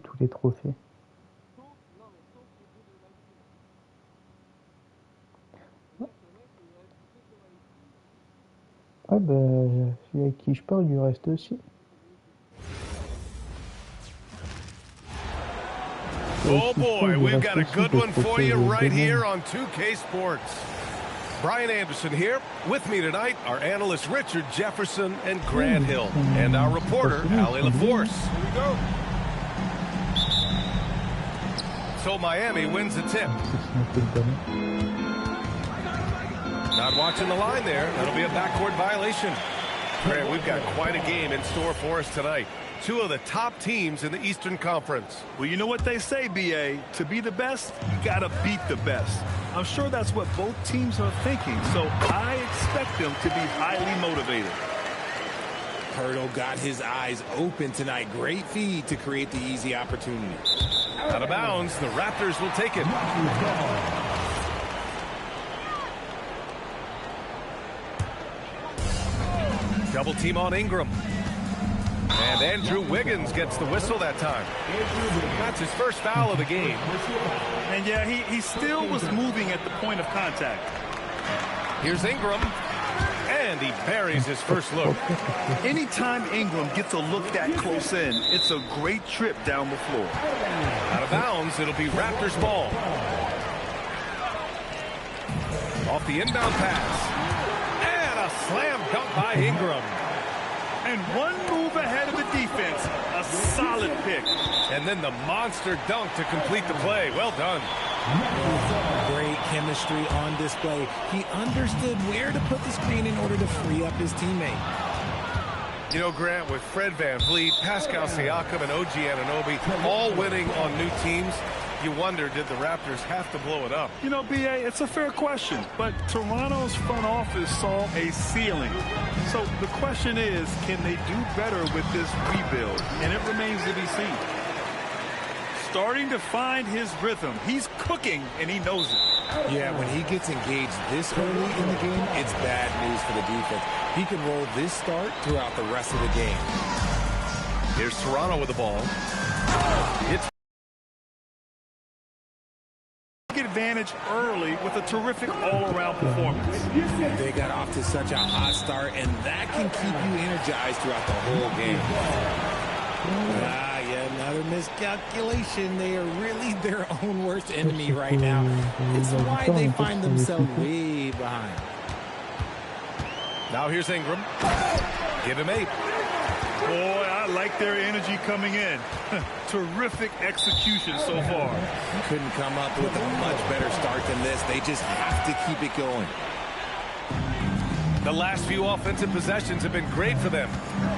Tous les trophées. Ah ben, celui avec qui je parle, il reste aussi. Oh boy, we've got a good one for you right here on 2K Sports. Brian Anderson here. With me tonight, our analysts Richard Jefferson and Grant Hill, and our reporter, Ali LaForce. Here we go. So Miami wins the tip. Not watching the line there. That'll be a backcourt violation. Grant, we've got quite a game in store for us tonight. Two of the top teams in the Eastern Conference. Well, you know what they say, B.A. To be the best, you got to beat the best. I'm sure that's what both teams are thinking, so I expect them to be highly motivated. Hurdle got his eyes open tonight. Great feed to create the easy opportunity. Out of bounds, the Raptors will take it. Double team on Ingram. And Andrew Wiggins gets the whistle that time. That's his first foul of the game. And yeah, he still was moving at the point of contact. Here's Ingram. And he buries his first look. Anytime Ingram gets a look that close in, it's a great trip down the floor. Out of bounds, it'll be Raptors ball. Off the inbound pass. And a slam dunk by Ingram. And one move ahead of the defense. A solid pick. And then the monster dunk to complete the play. Well done. Great chemistry on display. He understood where to put the screen in order to free up his teammate. You know, Grant, with Fred VanVleet, Pascal Siakam, and OG Anunoby all winning on new teams, you wonder, did the Raptors have to blow it up? You know, B.A., it's a fair question, but Toronto's front office saw a ceiling. So the question is, can they do better with this rebuild? And it remains to be seen. Starting to find his rhythm. He's cooking, and he knows it. Yeah, when he gets engaged this early in the game, it's bad news for the defense. He can roll this start throughout the rest of the game. Here's Toronto with the ball. It's advantage early with a terrific all-around performance. They got off to such a hot start, and that can keep you energized throughout the whole game. Yeah, another miscalculation. They are really their own worst enemy right now. It's why they find themselves way behind. Now here's Ingram. Give him 8. Boy, I like their energy coming in. Terrific execution so far. Couldn't come up with a much better start than this. They just have to keep it going. The last few offensive possessions have been great for them.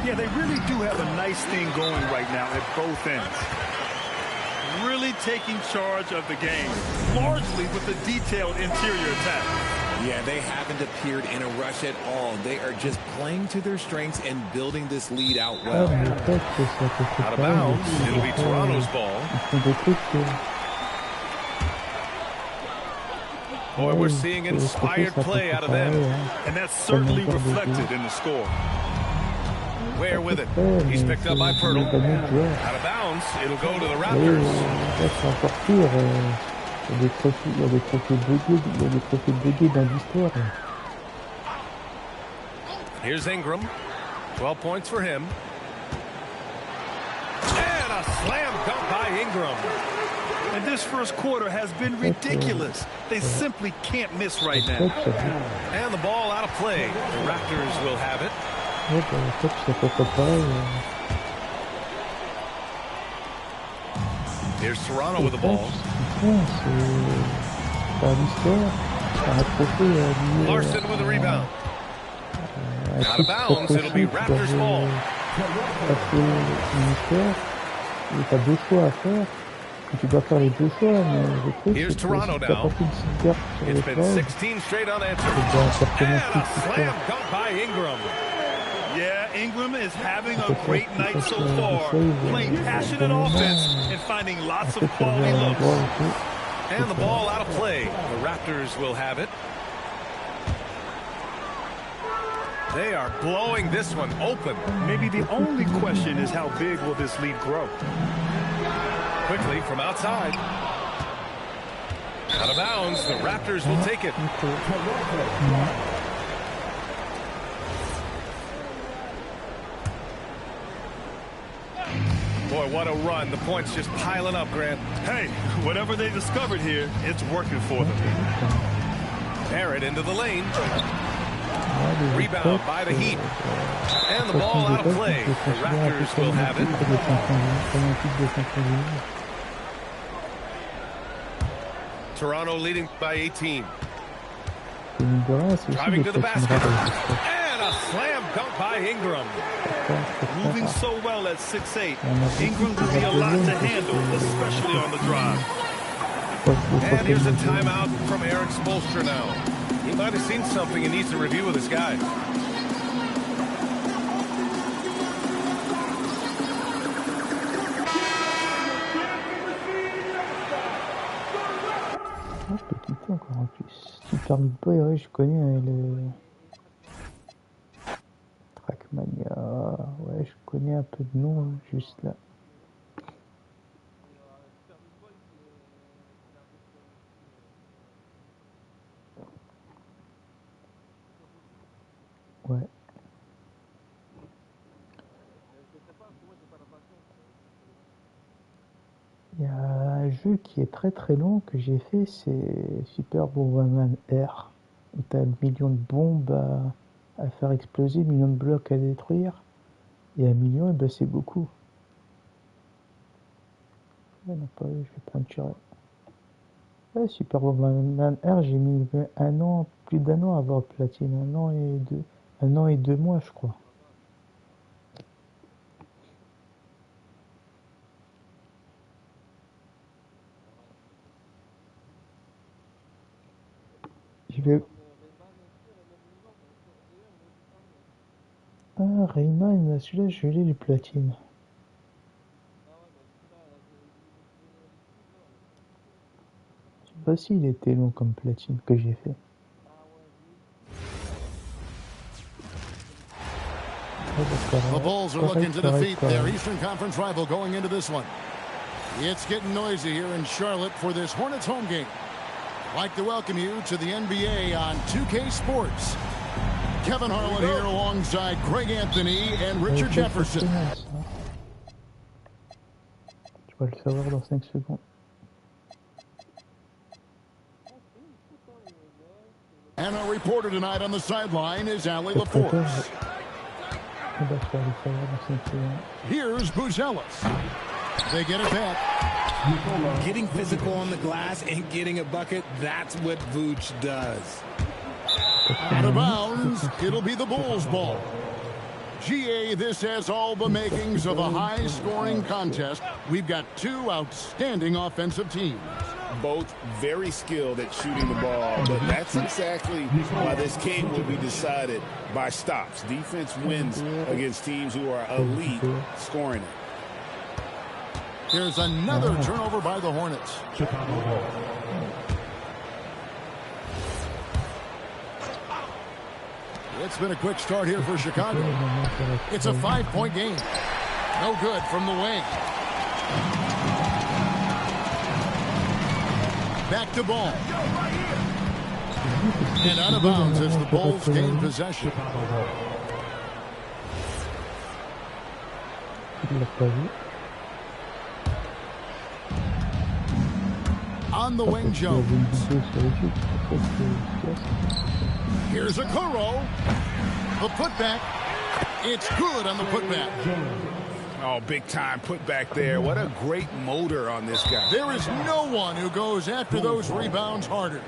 Yeah, they really do have a nice thing going right now at both ends. Really taking charge of the game, largely with the detailed interior attack. Yeah, they haven't appeared in a rush at all. They are just playing to their strengths and building this lead out well. Out of bounds, it'll be Toronto's ball. Boy, we're seeing inspired play out of them. And that's certainly reflected in the score. Ware with it. He's picked up by Pirtle. Out of bounds, it'll go to the Raptors. Il y a des trophées buggés dans l'histoire. Here's Ingram. 12 points for him. And a slam dunk by Ingram. And this first quarter has been ridiculous. They simply can't miss right now. And the ball out of play. The Raptors will have it. Here's Toronto with the ball. Larson with the rebound. Out of bounds, it'll be Raptors ball. Here's Toronto now. It's been 16 straight unanswered. And a slam dunk by Ingram. Yeah, Ingram is having a great night so far, playing passionate offense and finding lots of quality looks. And the ball out of play. The Raptors will have it. They are blowing this one open. Maybe the only question is how big will this lead grow? Quickly from outside. Out of bounds, the Raptors will take it. Boy, what a run. The points just piling up, Grant. Hey, whatever they discovered here, it's working for them. Barrett into the lane. Rebound by the Heat. And the ball out of play. The Raptors will have it. Toronto leading by 18. Driving to the basket. And a slam dunk by Ingram. Moving so well at 6'8". Ingram will be a lot to handle, especially on the drive. And here's a timeout from Eric Spoelstra now. He might have seen something and needs to review with his guys. Je peux quitter encore en plus. Super Meat Boy, ouais, je connais le Trackmania. Ouais, je connais un peu de nom, juste là. Ouais. Il y a un jeu qui est très très long que j'ai fait, c'est Super Bomberman R. Où t'as un million de bombes à faire exploser, 1 million de blocs à détruire. Et 1 million, ben c'est beaucoup. Ouais, non, pas, je vais prendre sur... Ouais, Super Bomberman R, j'ai mis un an, plus d'1 an à avoir platine. 1 an et 2 mois, je crois. Je vais... Ah, Rayman, celui-là, je l'ai les platines. Je sais pas s'il était long comme platine que j'ai fait. The Bulls are looking to defeat their Eastern Conference rival going into this one. It's getting noisy here in Charlotte for this Hornets home game. I'd like to welcome you to the NBA on 2K Sports. Kevin Harlan here alongside Greg Anthony and Richard Jefferson. Tu vas le savoir dans 5 secondes. And our reporter tonight on the sideline is Ali LaForce. Here's Buzelis. They get it back. Getting physical on the glass and getting a bucket, that's what Vooch does. Out of bounds, it'll be the Bulls' ball. GA, this has all the makings of a high-scoring contest. We've got two outstanding offensive teams. Both very skilled at shooting the ball, but that's exactly why this game will be decided by stops. Defense wins against teams who are elite scoring it. There's another turnover by the Hornets. It's been a quick start here for Chicago. It's a 5-point game. No good from the wing. Back to ball. And out of bounds as the Bulls gain possession. On the wing, Jones. Here's a Kuro. The putback. It's good on the putback. Oh, big time putback there. What a great motor on this guy. There is no one who goes after those rebounds harder.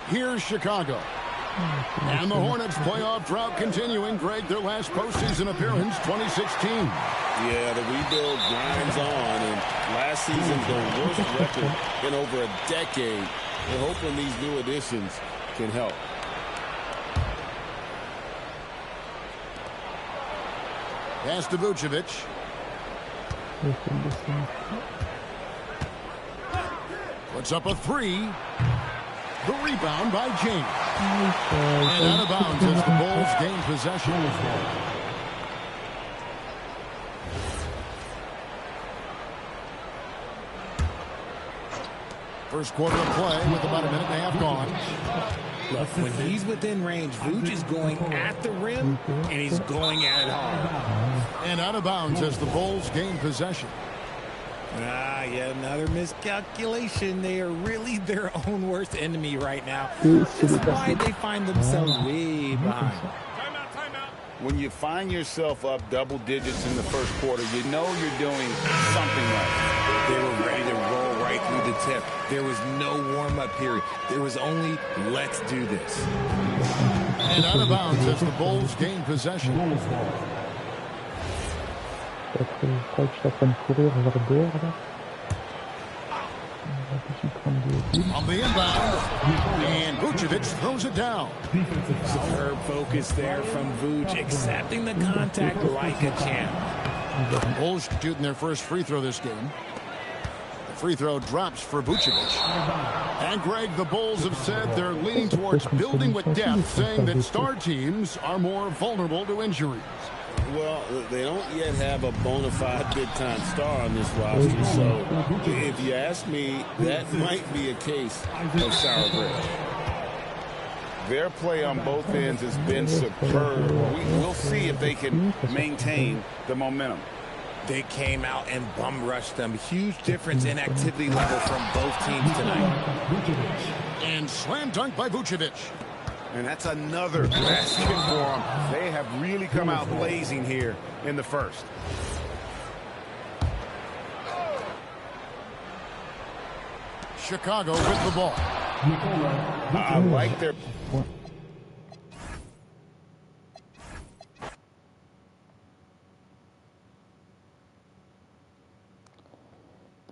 Here's Chicago. And the Hornets' playoff drought continuing. Greg, their last postseason appearance, 2016. Yeah, the rebuild grinds on, and last season the worst record in over a decade. We're hoping these new additions can help. Pass to Vucevic. Puts up a three. The rebound by James. And out of bounds as the Bulls gain possession. First quarter of play with about a minute and a half gone. Look, when he's within range, Vooch is going at the rim, and he's going at it hard. And out of bounds as the Bulls gain possession. Yet another miscalculation. They are really their own worst enemy right now. This is why they find themselves way behind. When you find yourself up double digits in the first quarter, you know you're doing something right. They were ready to roll right through the tip. There was no warm-up period. There was only, let's do this. And out of bounds as the Bulls gain possession. Je crois que je suis en train de courir vers dehors là. On the inbound, and Vucevic throws it down. Superb focus there from Vooch, accepting the contact like a champ. Bulls shooting their first free throw this game. The free throw drops for Vucevic. And Greg, the Bulls have said they're leaning towards building with depth, saying that star teams are more vulnerable to injuries. Well, they don't yet have a bona fide big-time star on this roster, so if you ask me, that might be a case of sour grapes. Their play on both ends has been superb. We'll see if they can maintain the momentum. They came out and bum rushed them. Huge difference in activity level from both teams tonight. And slam dunk by Vucevic. And that's another basket for them. They have really come out blazing here in the first. Chicago with the ball. I like their...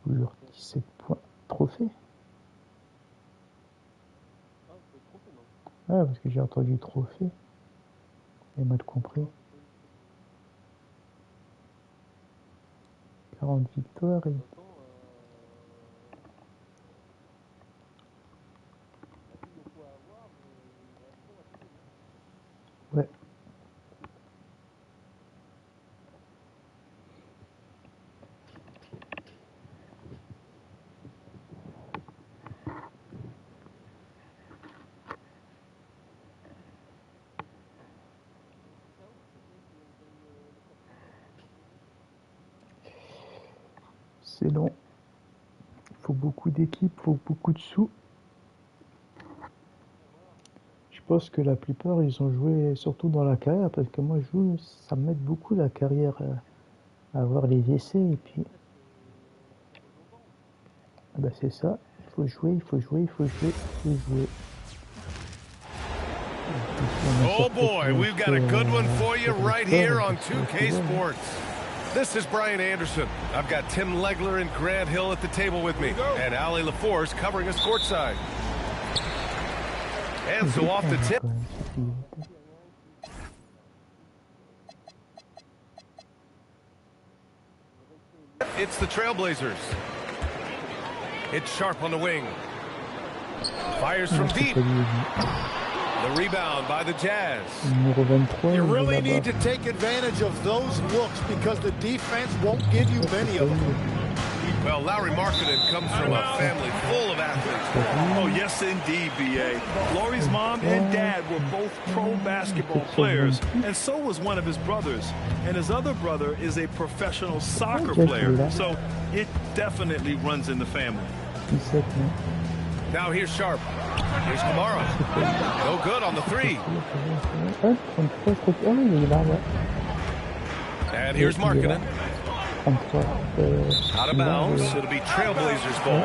Toujours 17 points. Trophée. Ah, parce que j'ai entendu trophée. Et mal compris. 40 victoires et... Ouais. C'est long. Il faut beaucoup d'équipes, il faut beaucoup de sous. Je pense que la plupart, ils ont joué surtout dans la carrière, parce que moi, je joue, ça m'aide beaucoup la carrière à avoir les essais, et puis Bah c'est ça, il faut jouer, il faut jouer, il faut jouer, il faut jouer. Oh boy, we've got a good one for you right here on 2K Sports. This is Brian Anderson. I've got Tim Legler and Grant Hill at the table with me, and Ali LaForce covering us courtside. And so off the tip. It's the Trailblazers. It's Sharp on the wing. Fires from deep. The rebound by the Jazz. You really need to take advantage of those looks because the defense won't give you many of them. Well, Larry Markkinen comes from a family full of athletes. Oh, yes, indeed, B.A. Laurie's mom and dad were both pro basketball players, and so was one of his brothers. And his other brother is a professional soccer player, so it definitely runs in the family. Now here's Sharp. Here's Kamara. No good on the three. And here's Markkinen. Out of bounds. It'll be Trailblazers ball.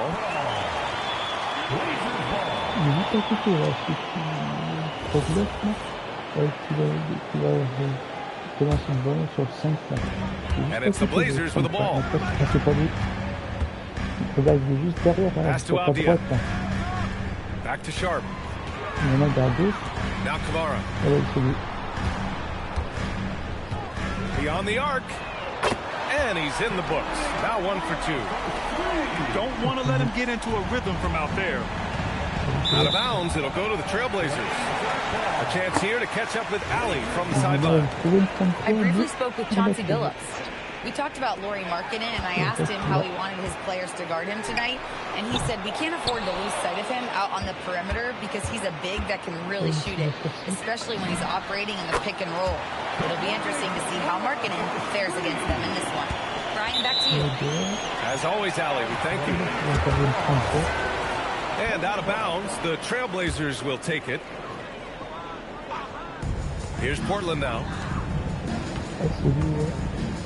And it's the Blazers with the ball. Pass to Avdia. Back to Sharp. Now Kamara. Beyond the arc. And he's in the books. Now 1 for 2. You don't want to let him get into a rhythm from out there. Out of bounds, it'll go to the Trailblazers. A chance here to catch up with Ali from the sideline. I briefly spoke with Chauncey Billups. We talked about Lauri Markkinen, and I asked him how he wanted his players to guard him tonight. And he said we can't afford to lose sight of him out on the perimeter because he's a big that can really shoot it, especially when he's operating in the pick and roll. It'll be interesting to see how Markkinen fares against them in this one. Brian, back to you. As always, Ali, we thank you. And out of bounds, the Trailblazers will take it. Here's Portland now.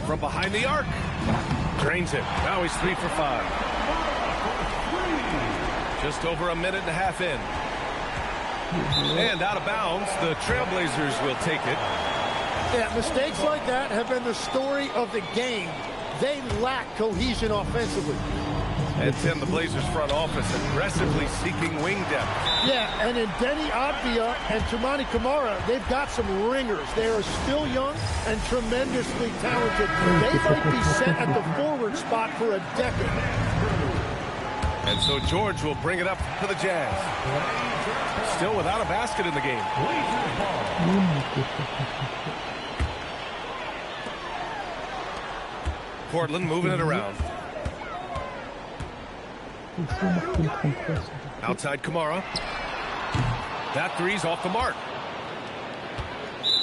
From behind the arc. Drains it. Now he's 3 for 5. Just over a minute and a half in. And out of bounds, the Trailblazers will take it. Yeah, mistakes like that have been the story of the game. They lack cohesion offensively. And Tim, the Blazers front office aggressively seeking wing depth. Yeah, and in Denny Avdia and Toumani Camara, they've got some ringers. They are still young and tremendously talented. They might be set at the forward spot for a decade. And so George will bring it up for the Jazz. Still without a basket in the game. Portland moving it around. Outside Kamara. That three's off the mark.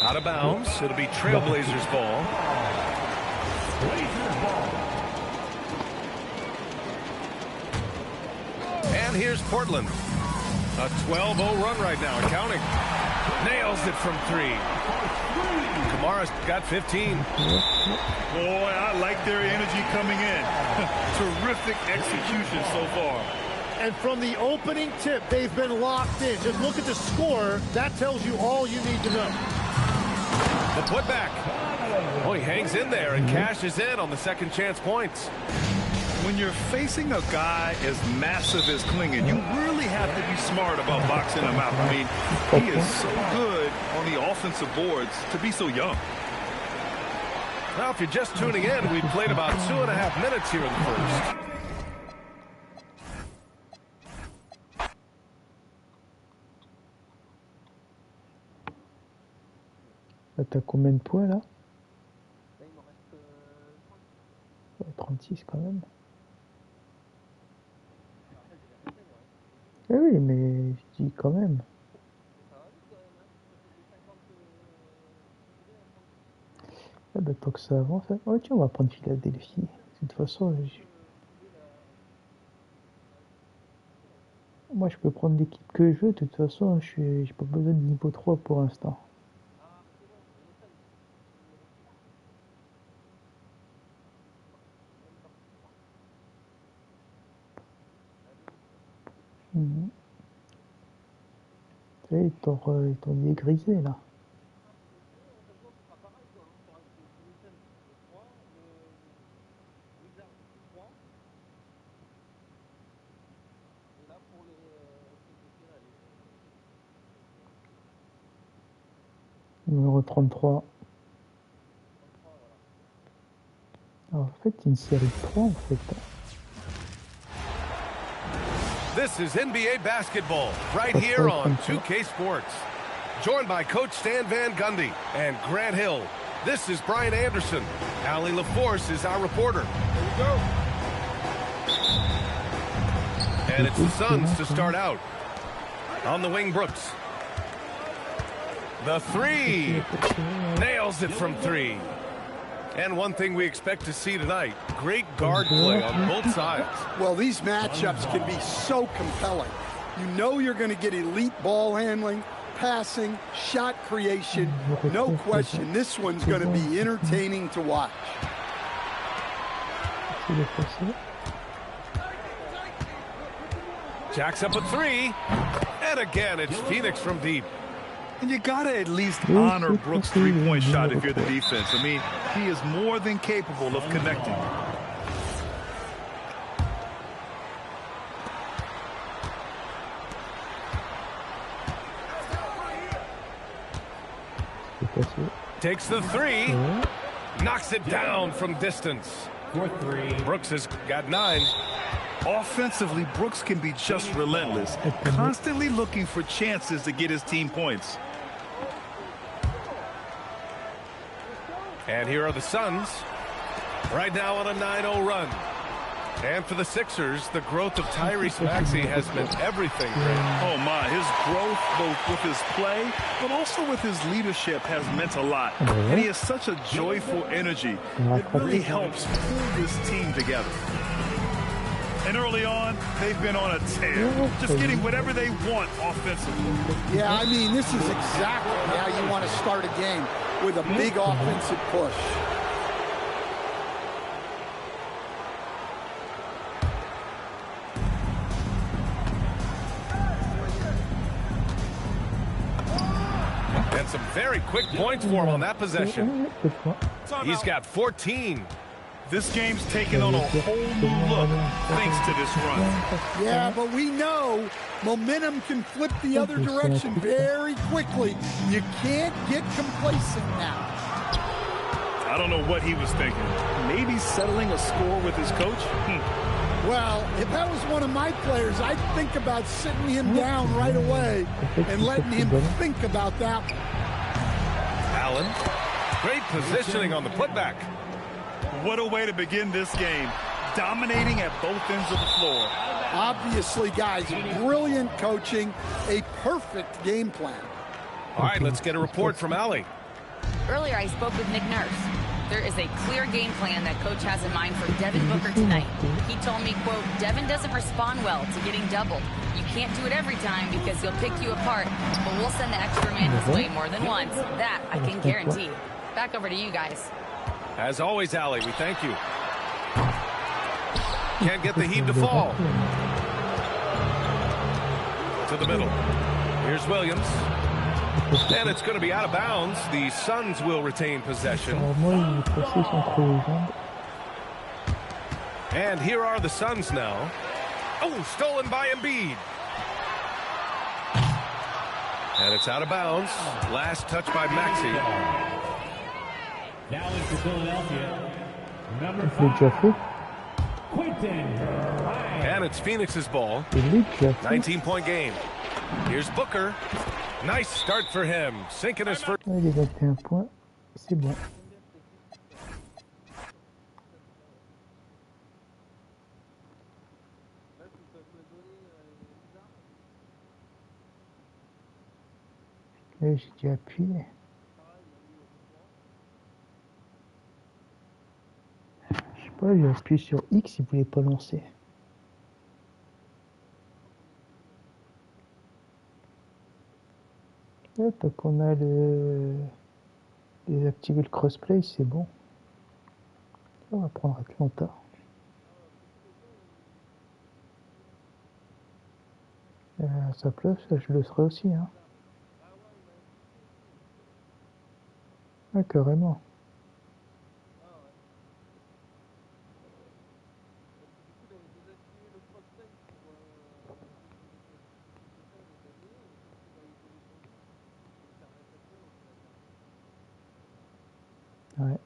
Out of bounds. It'll be Trailblazers ball. And here's Portland. A 12-0 run right now, and counting. Nails it from 3. Kamara's got 15. Boy, I like their energy coming in. Terrific execution so far. And from the opening tip, they've been locked in. Just look at the score. That tells you all you need to know. The putback. Oh, he hangs in there and cashes in on the second chance points. When you're facing a guy as massive as Klingen, you really have to be smart about boxing him out. I mean, he is so good on the offensive boards to be so young. Now, if you're just tuning in, we've played about 2.5 minutes here in the first. T'as combien de points là? 36 quand même. Eh oui, mais je dis quand même. Ah bah tant que ça avance. Oh tiens, on va prendre Philadelphie. De toute façon, moi je peux prendre l'équipe que je veux. De toute façon, j'ai pas besoin de niveau 3 pour l'instant. Ils t'ont dégrisé là. Numéro 33. Alors, en fait, une série de 3 en fait. This is NBA basketball right here on 2K Sports. Joined by Coach Stan Van Gundy and Grant Hill. This is Brian Anderson. Allie LaForce is our reporter. Here we go. And it's the Suns to start out. On the wing, Brooks. The three. Nails it from three. And one thing we expect to see tonight, great guard play on both sides. Well, these matchups can be so compelling. You know you're going to get elite ball handling, passing, shot creation. No question, this one's going to be entertaining to watch. Jacks up a three. And again, it's Phoenix from deep. And you got to at least honor Brooks' three-point shot if you're the defense. I mean, he is more than capable of connecting. Takes the three. Knocks it down from distance. Brooks has got 9. Offensively, Brooks can be just relentless, constantly looking for chances to get his team points. And here are the Suns, right now on a 9-0 run. And for the Sixers, the growth of Tyrese Maxey has meant everything. Oh my, his growth both with his play, but also with his leadership has meant a lot. And he has such a joyful energy. It really helps pull this team together. And early on, they've been on a tear, just getting whatever they want offensively. Yeah, I mean, this is exactly how you want to start a game, with a big offensive push. And some very quick points for him on that possession. He's got 14. This game's taken on a whole new look thanks to this run. Yeah, but we know momentum can flip the other direction very quickly. You can't get complacent now. I don't know what he was thinking. Maybe settling a score with his coach? Well, if that was one of my players, I'd think about sitting him down right away and letting him think about that one. Allen, great positioning on the putback. What a way to begin this game, dominating at both ends of the floor. Obviously, guys, brilliant coaching, a perfect game plan. All right, let's get a report from Allie. Earlier, I spoke with Nick Nurse. There is a clear game plan that Coach has in mind for Devin Booker tonight. He told me, quote, Devin doesn't respond well to getting doubled. You can't do it every time because he'll pick you apart, but we'll send the extra man his way more than once. That I can guarantee. Back over to you guys. As always, Allie, we thank you. Can't get the heave to fall. To the middle. Here's Williams. And it's going to be out of bounds. The Suns will retain possession. And here are the Suns now. Oh, stolen by Embiid. And it's out of bounds. Last touch by Maxey. Now into Philadelphia, number 5, Quentin. And it's Phoenix's ball. 19-point game. Here's Booker. Nice start for him. Sinking his first. Il est 21 points. C'est bon. J'ai dû appuyer. Je sais pas, j'ai appuyé sur X, il voulait pas lancer. Ouais, tant qu'on a désactivé le crossplay, c'est bon. On va prendre Atlanta. ça pleuve, ça je le serai aussi, hein. Ah, carrément. Ouais.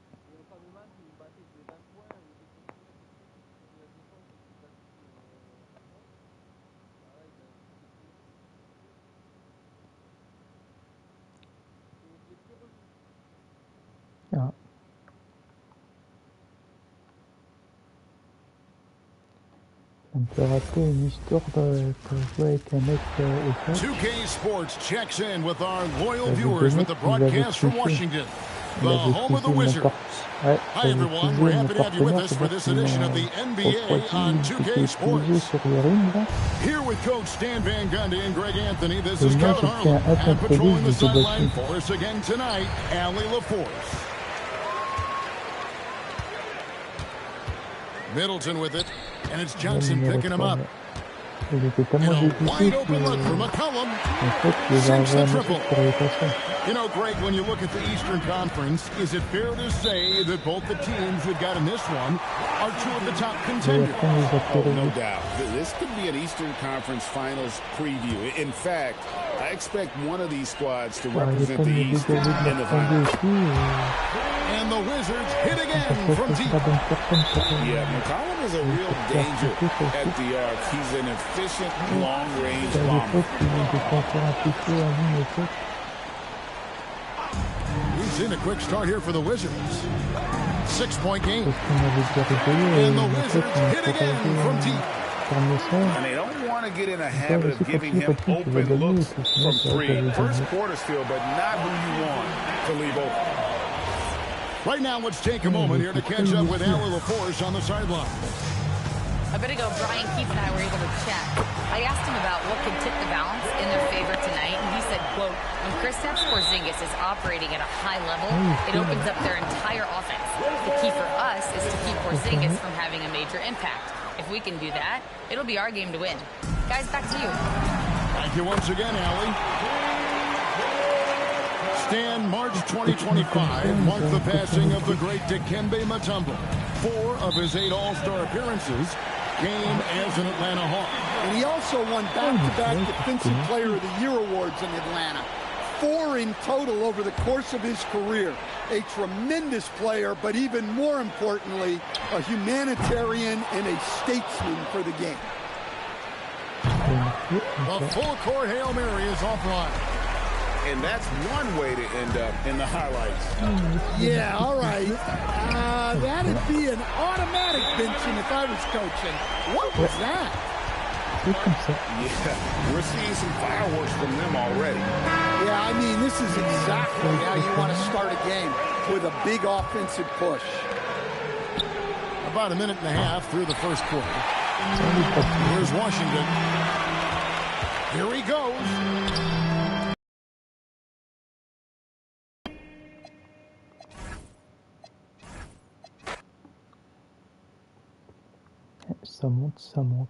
Ah. Ça me fait rappeler une histoire de jouer avec un mec au coach. 2K Sports checks in with our loyal viewers with the broadcast from Washington, the home of the Wizards. Hi everyone, we're happy to have you with us for this edition of the NBA on 2K Sports. Here with Coach Stan Van Gundy and Greg Anthony, this is Kevin Harlan. And patrolling the sideline for us again tonight, Allie LaForce. Middleton with it, and it's Johnson picking him up. And a wide open look for McCollum. Sinks the triple. You know, Greg, when you look at the Eastern Conference, is it fair to say that both the teams we've got in this one are two of the top contenders? Oh, no doubt. This could be an Eastern Conference Finals preview. In fact, I expect one of these squads to represent the East in the finals. And the Wizards hit again from deep. Yeah, McCollum is a real danger at the arc. He's an efficient long-range bomber. We've seen a quick start here for the Wizards. 6-point game. And the Wizards hit again from deep. And they don't want to get in a habit of giving him open looks from three. First quarter still, but not who you want to leave open. Right now, let's take a moment here to catch up with Allie LaForce on the sideline. A bit ago, Brian Keith and I were able to chat. I asked him about what could tip the balance in their favor tonight, and he said, quote, when Kristaps Porzingis is operating at a high level, it opens up their entire offense. The key for us is to keep Porzingis from having a major impact. If we can do that, it'll be our game to win. Guys, back to you. Thank you once again, Allie. Stan, March 2025 marked the passing of the great Dikembe Mutombo. 4 of his 8 All-Star appearances came as an Atlanta Hawk. And he also won back-to-back Defensive Player of the Year awards in Atlanta. 4 in total over the course of his career. A tremendous player, but even more importantly, a humanitarian and a statesman for the game. The full-court Hail Mary is offline. And that's one way to end up in the highlights. Yeah, all right. That'd be an automatic benching if I was coaching. What was that? Yeah, we're seeing some fireworks from them already. Yeah, I mean, this is exactly how you want to start a game, with a big offensive push. About a minute and a half through the first quarter. Here's Washington. Here he goes. Ça monte, ça monte.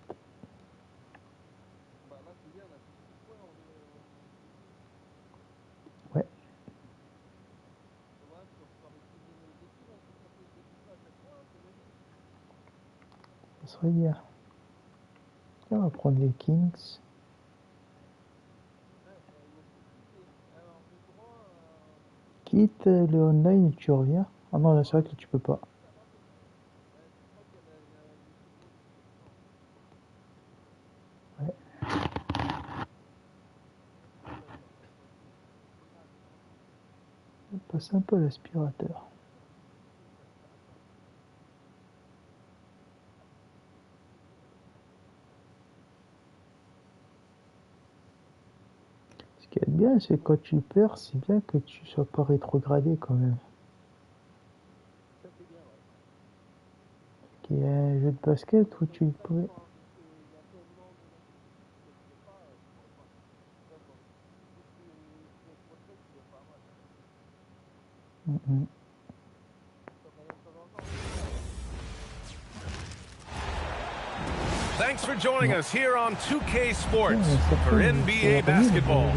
Ouais. Ça serait bien. On va prendre les Kings. Quitte le online et tu reviens. Ah non, là c'est vrai que tu peux pas. Passe un peu l'aspirateur. Ce qui est bien, c'est que quand tu perds, c'est bien que tu sois pas rétrogradé quand même. Il y a un jeu de basket où tu pourrais... Thanks for joining us here on 2K Sports for NBA basketball.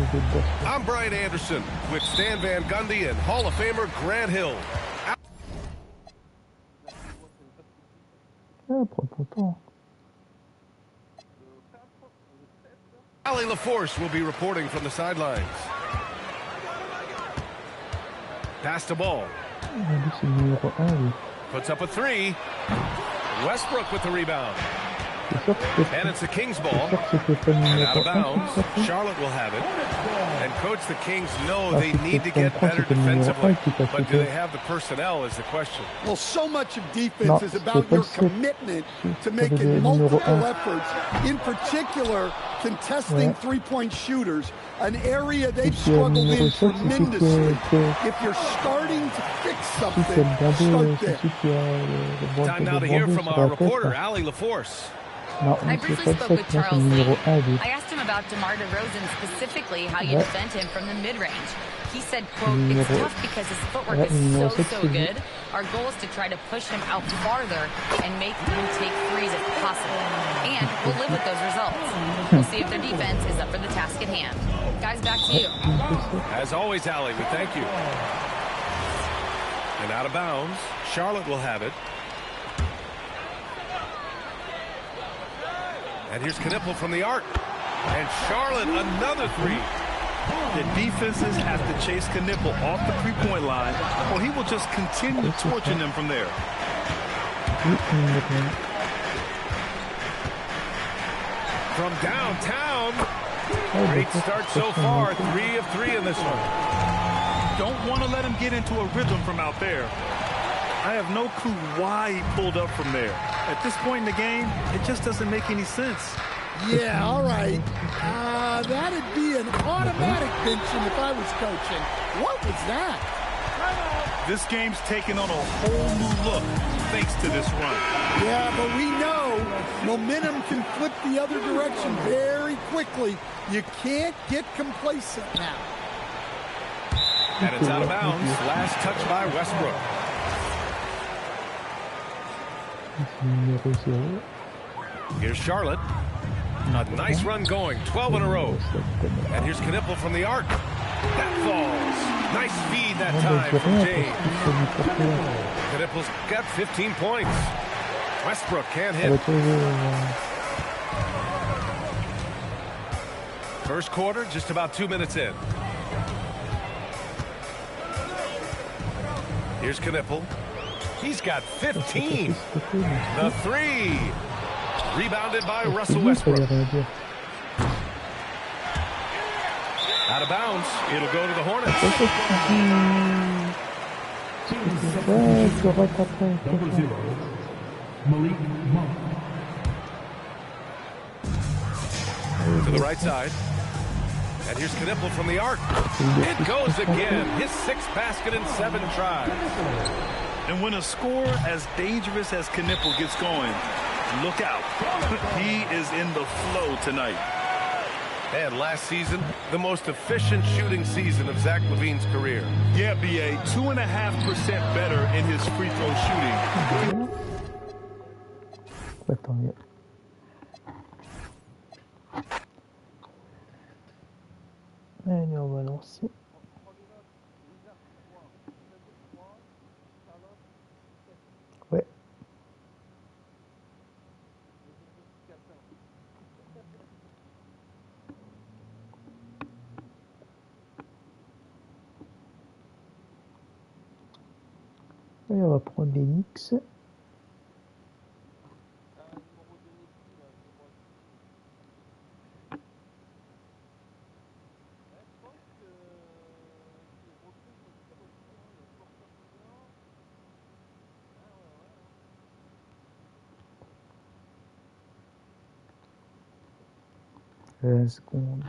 I'm Brian Anderson with Stan Van Gundy and Hall of Famer Grant Hill. Ali LaForce will be reporting from the sidelines. Pass the ball. Puts up a three. Westbrook with the rebound. And it's the Kings ball. And out of bounds. Charlotte will have it. And coach, the Kings know they need to get better defensively. But do they have the personnel is the question. Well, so much of defense is about your commitment to making multiple efforts. In particular, contesting three-point shooters, an area they've struggled in tremendously. If you're starting to fix something, start there. Time now to hear from our reporter, Ali LaForce. I briefly spoke with Charles Lee. I asked him about DeMar DeRozan, specifically how you defend him from the mid-range. He said, quote, it's tough because his footwork is so good. Our goal is to try to push him out farther and make him take threes if possible. And we'll live with those results. We'll see if their defense is up for the task at hand. Guys, back to you. As always, Ali, we thank you. And out of bounds, Charlotte will have it. And here's Knipple from the arc. And Charlotte, another three. The defenses have to chase Knipple off the three-point line, or he will just continue torching them from there. From downtown. Great start so far. 3 of 3 in this one. Don't want to let him get into a rhythm from out there. I have no clue why he pulled up from there. At this point in the game, it just doesn't make any sense. Yeah, all right. That'd be an automatic benching if I was coaching. What was that? This game's taken on a whole new look thanks to this run. Yeah, but we know momentum can flip the other direction very quickly. You can't get complacent now. And it's out of bounds. Last touch by Westbrook. Here's Charlotte. A nice run going. 12 in a row. And here's Knipple from the arc. That falls. Nice feed that time from James. Knipple's got 15 points. Westbrook can't hit. First quarter, just about 2 minutes in. Here's Knipple. He's got 15. The three. Rebounded by Russell Westbrook. Out of bounds. It'll go to the Hornets. Number 0, Malik Monk. To the right side. And here's Knipple from the arc. It goes again. His 6th basket in 7 tries. And when a scorer as dangerous as Knipple gets going, look out. He is in the flow tonight. And last season, the most efficient shooting season of Zach LaVine's career. Yeah, BA, 2.5% better in his free throw shooting. Allez, on va lancer. Ouais. Et on va prendre les Knicks. Seconde.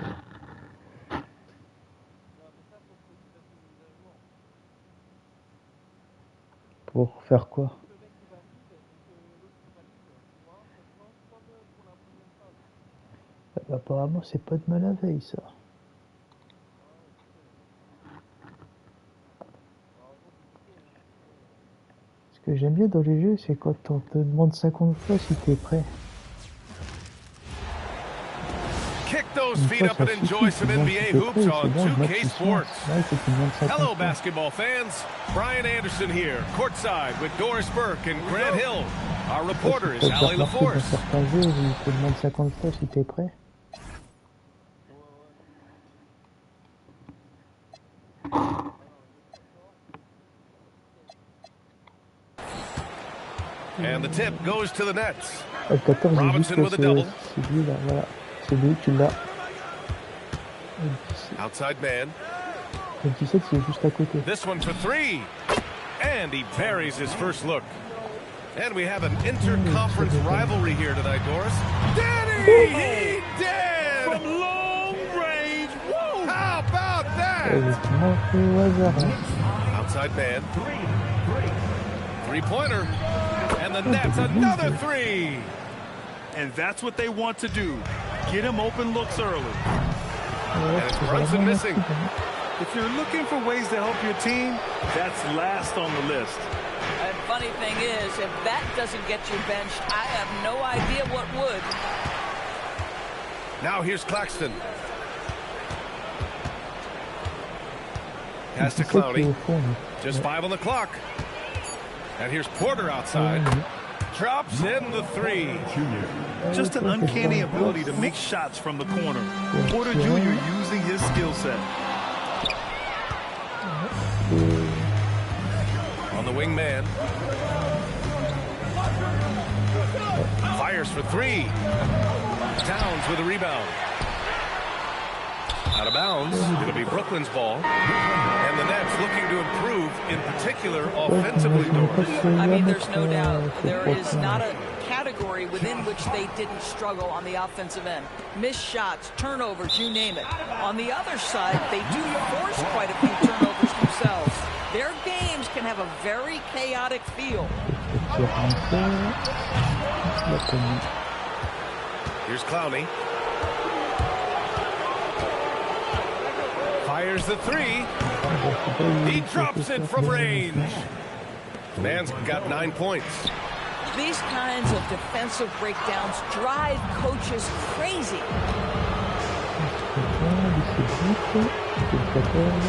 Pour faire quoi? Apparemment c'est pas de mal à veille ça. Ce que j'aime bien dans les jeux, c'est quand on te demande 50 fois si t'es prêt. those feet up and enjoy some NBA hoops on 2K Sports. Hello, basketball fans. Brian Anderson here, courtside with Doris Burke and Grant Hill. Our reporter is Ali LaForce. And the tip goes to the Nets. Robinson with a double. Outside man. This one for three. And he buries his first look. And we have an interconference rivalry here tonight, Doris. Danny! He did! From long range. Whoa! How about that? Outside man. Three-pointer. And the Nets, another three. And that's what they want to do. Get him open looks early. And it's Brunson missing. If you're looking for ways to help your team, that's last on the list. And funny thing is, if that doesn't get you benched, I have no idea what would. Now here's Claxton. Pass to Clowney. Just 5 on the clock. And here's Porter outside. Drops in the three. Just an uncanny ability to make shots from the corner. Porter Jr. using his skill set. On the wing man. Fires for three. Towns with a rebound. Out of bounds. It'll be Brooklyn's ball. And the Nets looking to improve, in particular, offensively. I mean, there's no doubt there is not a category within which they didn't struggle on the offensive end. Missed shots, turnovers, you name it. On the other side, they do force quite a few turnovers themselves. Their games can have a very chaotic feel. Here's Clowney. Fires the three. He drops it from range. Man's got 9 points. These kinds of defensive breakdowns drive coaches crazy.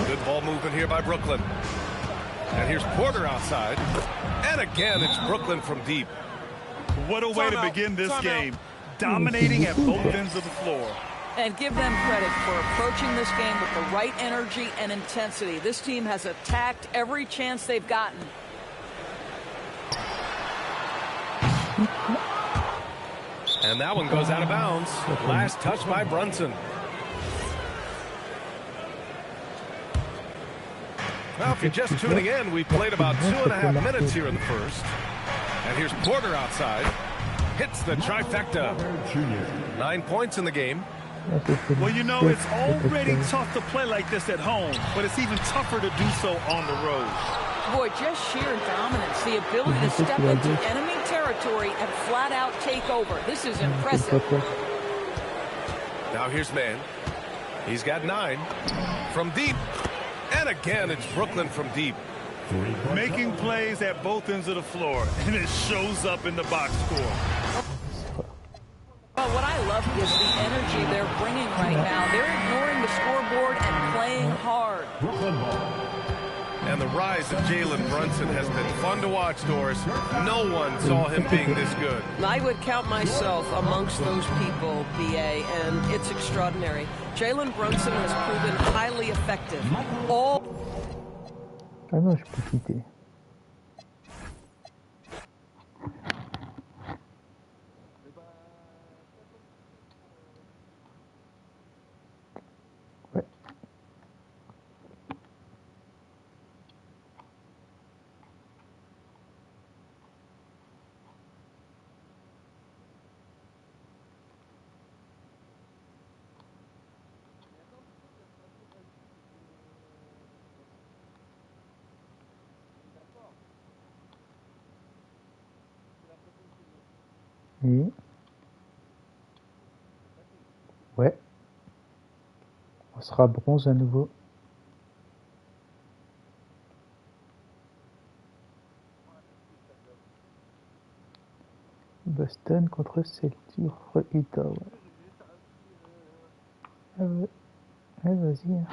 Good ball movement here by Brooklyn. And here's Porter outside. And again, it's Brooklyn from deep. What a way to begin this game. Dominating at both ends of the floor. And give them credit for approaching this game with the right energy and intensity. This team has attacked every chance they've gotten. And that one goes out of bounds. Last touch by Brunson. Well, if you're just tuning in, we played about 2.5 minutes here in the first. And here's Porter outside. Hits the trifecta. 9 points in the game. Well, you know, it's already tough to play like this at home, but it's even tougher to do so on the road. Boy, just sheer dominance, the ability to step into enemy territory and flat out take over. This is impressive. Now here's Man. He's got 9 from deep. And again, it's Brooklyn from deep. Making plays at both ends of the floor, and it shows up in the box score. Well, what I love is the energy they're bringing right now. They're ignoring the scoreboard and playing hard. And the rise of Jalen Brunson has been fun to watch, Doris. No one saw him being this good. I would count myself amongst those people, BA, and it's extraordinary. Jalen Brunson has proven highly effective. Ah non, je peux quitter. Et... ouais. On sera bronze à nouveau. Boston contre Celtic Utah. Ouais. Ouais, vas-y.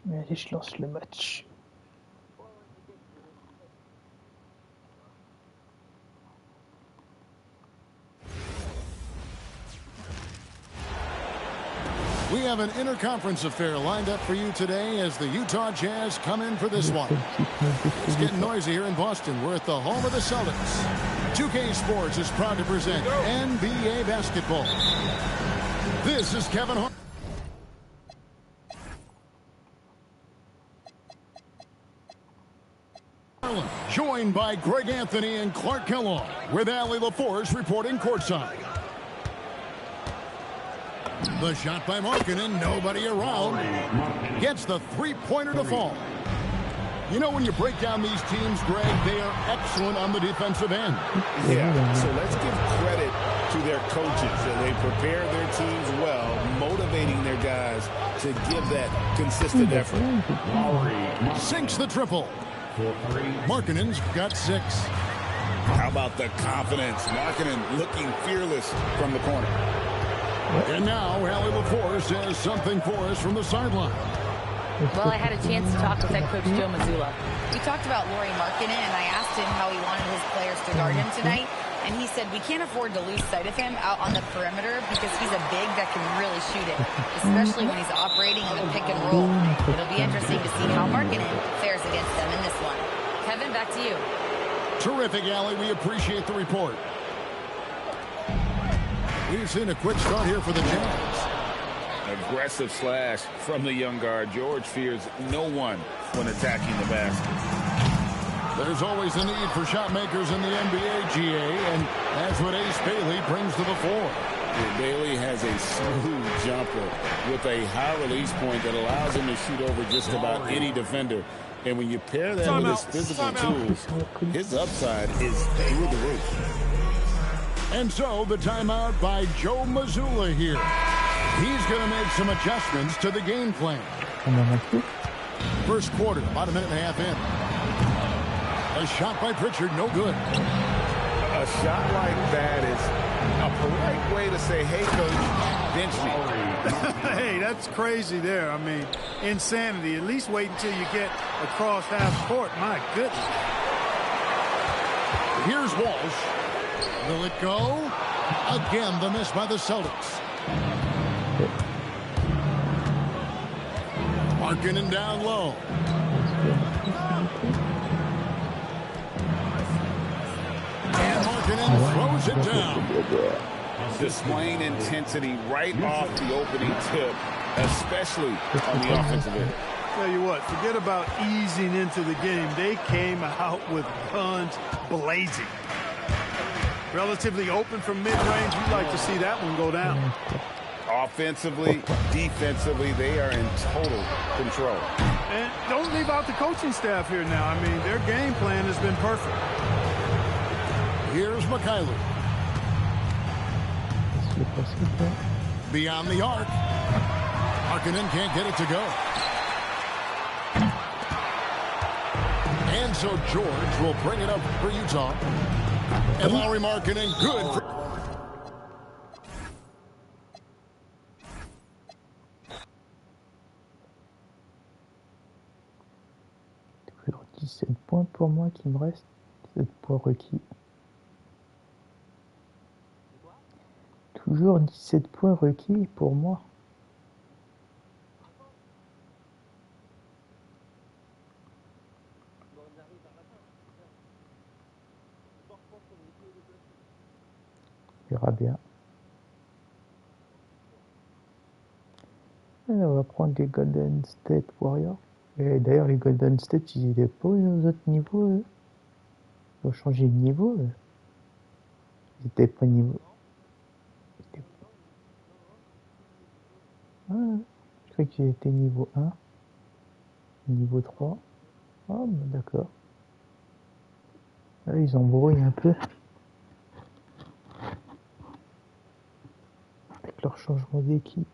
Allez, je lance le match. We have an interconference affair lined up for you today as the Utah Jazz come in for this one. It's getting noisy here in Boston. We're at the home of the Celtics. 2K Sports is proud to present NBA basketball. This is Kevin Hart. Joined by Greg Anthony and Clark Kellogg, with Allie LaForce reporting courtside. The shot by Markkanen, nobody around. Gets the three-pointer to fall. You know, when you break down these teams, Greg, they are excellent on the defensive end. Yeah, so let's give credit to their coaches. They prepare their teams well, motivating their guys to give that consistent effort. Sinks the triple. Markkanen's got 6. How about the confidence? Markkanen looking fearless from the corner. And now, Allie LaForce has something for us from the sideline. Well, I had a chance to talk with head coach Joe Mazzulla. We talked about Lauri Markkanen, and I asked him how he wanted his players to guard him tonight. And he said, we can't afford to lose sight of him out on the perimeter because he's a big that can really shoot it, especially when he's operating in the pick and roll. It'll be interesting to see how Markkanen fares against them in this one. Kevin, back to you. Terrific, Allie. We appreciate the report. We've seen a quick start here for the Jazz. Aggressive slash from the young guard. George fears no one when attacking the basket. There's always a need for shot makers in the NBA, GA, and that's what Ace Bailey brings to the fore. Bailey has a smooth jumper with a high release point that allows him to shoot over just about any defender. And when you pair that with his physical tools, his upside is through the roof. And so the timeout by Joe Mazzulla here. He's going to make some adjustments to the game plan. First quarter, about a minute and a half in. A shot by Pritchard, no good. A shot like that is a polite way to say, hey, coach, bench me. Hey, that's crazy there. I mean, insanity. At least wait until you get across half court. My goodness. Here's Walsh. Will it go? Again, the miss by the Celtics. Markkanen down low. And Markkanen throws it down. Displaying intensity right off the opening tip, especially on the offensive end. Tell you what, forget about easing into the game. They came out with guns blazing. Relatively open from mid-range. You'd like to see that one go down. Offensively, defensively, they are in total control. And don't leave out the coaching staff here now. I mean, their game plan has been perfect. Here's Mikhailuk. Beyond the arc. Markkanen can't get it to go. And so George will bring it up for Utah. And Lauri Markkanen, good for... Toujours 17 points pour moi qui me reste. 17 points requis. Toujours 17 points requis pour moi. On verra bien. Et on va prendre les Golden State Warriors. Et d'ailleurs, les Golden State, ils étaient pas aux autres niveaux. Ils ont changé de niveau. Ils étaient pas niveau. Ah, je croyais qu'ils étaient niveau 1. Niveau 3. Ah, bah, d'accord. Là, ils embrouillent un peu. Avec leur changement d'équipe.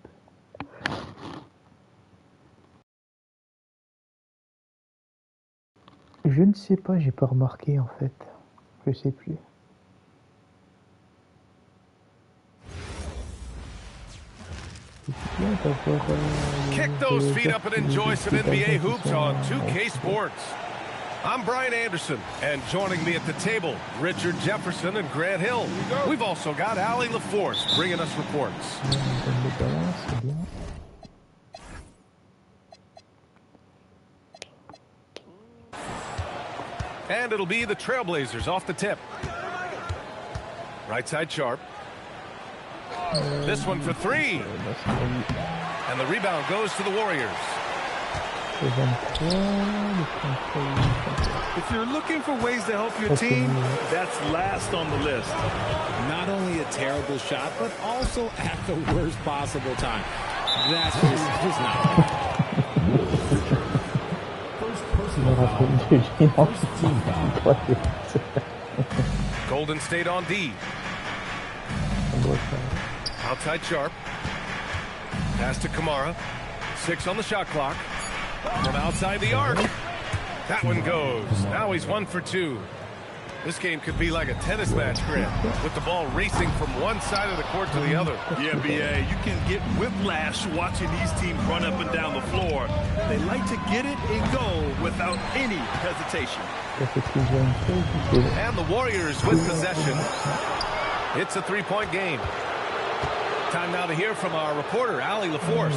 Je ne sais pas, j'ai pas remarqué en fait. Je sais plus. Kick those feet up and enjoy some NBA hoops on 2K Sports. I'm Brian Anderson, and joining me at the table, Richard Jefferson and Grant Hill. We've also got Allie LaForce bringing us reports. And it'll be the Trailblazers off the tip. Right side sharp. This one for three. And the rebound goes to the Warriors. If you're looking for ways to help your team, that's last on the list. Not only a terrible shot, but also at the worst possible time. That's just not Golden State on D. Outside sharp. Pass to Kamara. 6 on the shot clock. From outside the arc. That one goes. Now he's 1 for 2. This game could be like a tennis match, Grant, with the ball racing from one side of the court to the other. Yeah, BA, you can get whiplash watching these teams run up and down the floor. They like to get it and go without any hesitation. And the Warriors with possession. It's a three-point game. Time now to hear from our reporter, Allie LaForce.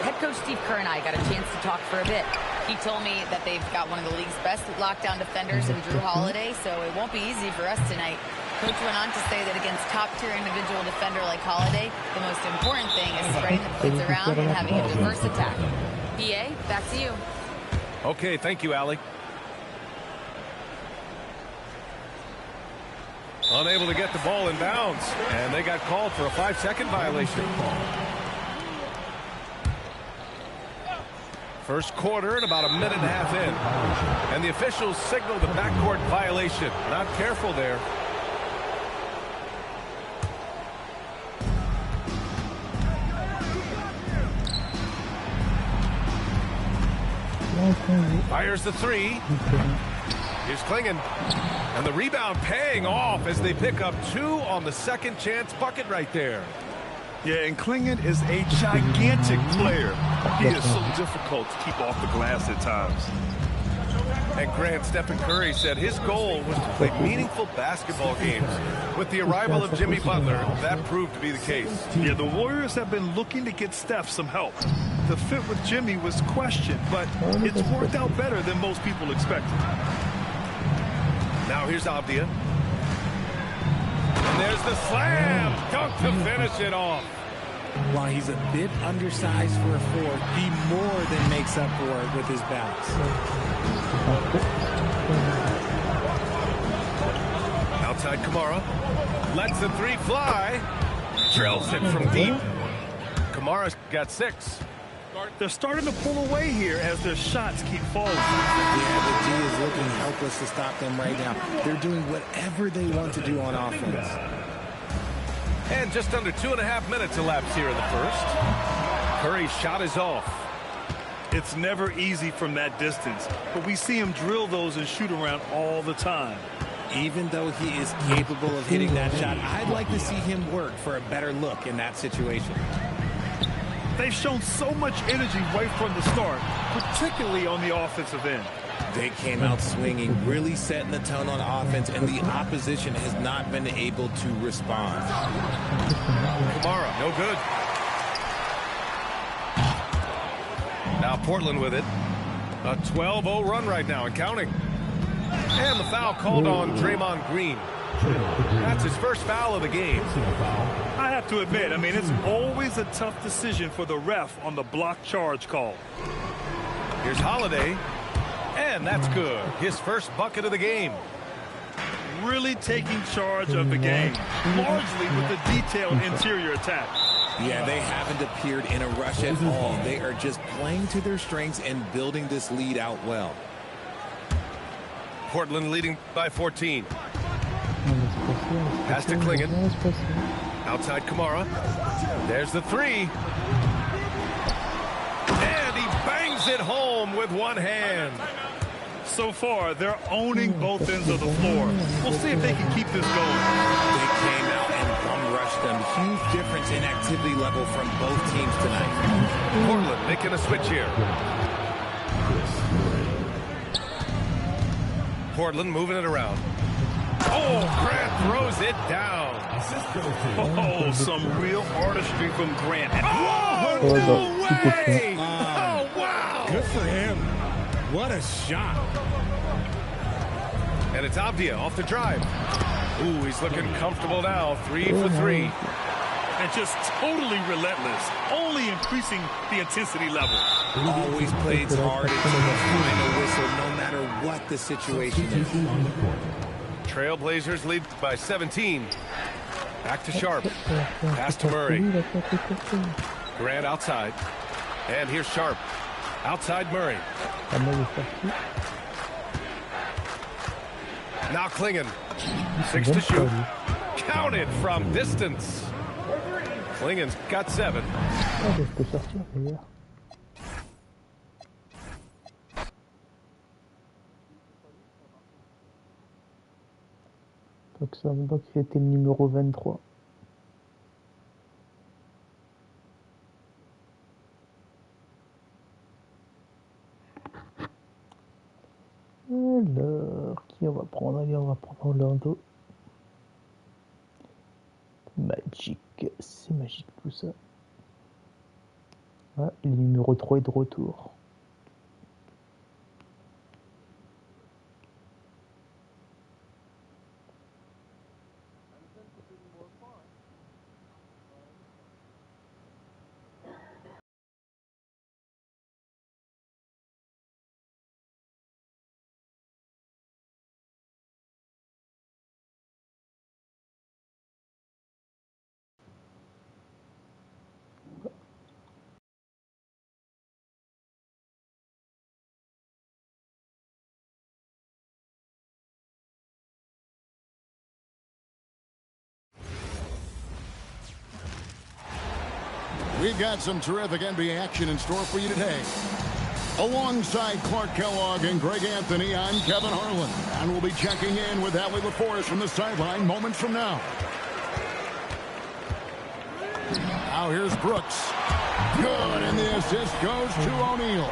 Head coach Steve Kerr and I got a chance to talk for a bit. He told me that they've got one of the league's best lockdown defenders in Drew Holiday, so it won't be easy for us tonight. Coach went on to say that against top-tier individual defender like Holiday, the most important thing is spreading the points around and having a diverse attack. PA, back to you. Okay, thank you, Allie. Unable to get the ball in bounds, and they got called for a 5-second violation. First quarter and about a minute and a half in. And the officials signal the backcourt violation. Not careful there. Fires the three. Here's Klingen. And the rebound paying off as they pick up 2 on the second chance bucket right there. Yeah, and Klingen is a gigantic player. He is so difficult to keep off the glass at times. And Grant, Stephen Curry said his goal was to play meaningful basketball games. With the arrival of Jimmy Butler, that proved to be the case. Yeah, the Warriors have been looking to get Steph some help. The fit with Jimmy was questioned, but it's worked out better than most people expected. Now here's Avdia. And there's the slam dunk to finish it off. While he's a bit undersized for a 4, he more than makes up for it with his bounce. Outside Kamara. Lets the 3 fly. Drills it from deep. Kamara's got 6. They're starting to pull away here as their shots keep falling. Yeah, the D is looking helpless to stop them right now. They're doing whatever they want to do on offense. And just under 2.5 minutes elapsed here in the first. Curry's shot is off. It's never easy from that distance, but we see him drill those and shoot around all the time. Even though he is capable of hitting that shot, I'd like to see him work for a better look in that situation. They've shown so much energy right from the start, particularly on the offensive end. They came out swinging, really setting the tone on offense, and the opposition has not been able to respond. Kamara, no good. Now Portland with it. A 12-0 run right now and counting. And the foul called on Draymond Green. That's his first foul of the game. I have to admit, I mean, it's always a tough decision for the ref on the block charge call. Here's Holiday. And that's good. His first bucket of the game. Really taking charge of the game, largely with the detailed interior attack. Yeah, they haven't appeared in a rush at all. They are just playing to their strengths and building this lead out well. Portland leading by 14. Pass to Klingon. Outside Kamara. There's the three. And he bangs it home with one hand. So far, they're owning both ends of the floor. We'll see if they can keep this going. They came out and bum-rushed them. Huge difference in activity level from both teams tonight. Portland making a switch here. Portland moving it around. Oh, Grant throws it down. Oh, some real artistry from Grant. Oh, no way! Oh, wow! Good for him. What a shot. And it's Avdia off the drive. Ooh, he's looking comfortable now. 3 for 3. And just totally relentless, only increasing the intensity level. Always plays hard until the final whistle, no matter what the situation is. Trailblazers lead by 17. Back to Sharp. Pass to Murray. Grant outside. And here's Sharp. Outside Murray. Now Klingon. 6 to shoot. Counted from distance. Klingon's got 7. Donc c'était le numéro 23. Alors, qui on va prendre? Allez, on va prendre Orlando. Magic, c'est magique tout ça. Ah, le numéro 3 est de retour. We've got some terrific NBA action in store for you today. Alongside Clark Kellogg and Greg Anthony, I'm Kevin Harlan. And we'll be checking in with Allie LaForest from the sideline moments from now. Now here's Brooks. Good, and the assist goes to O'Neal.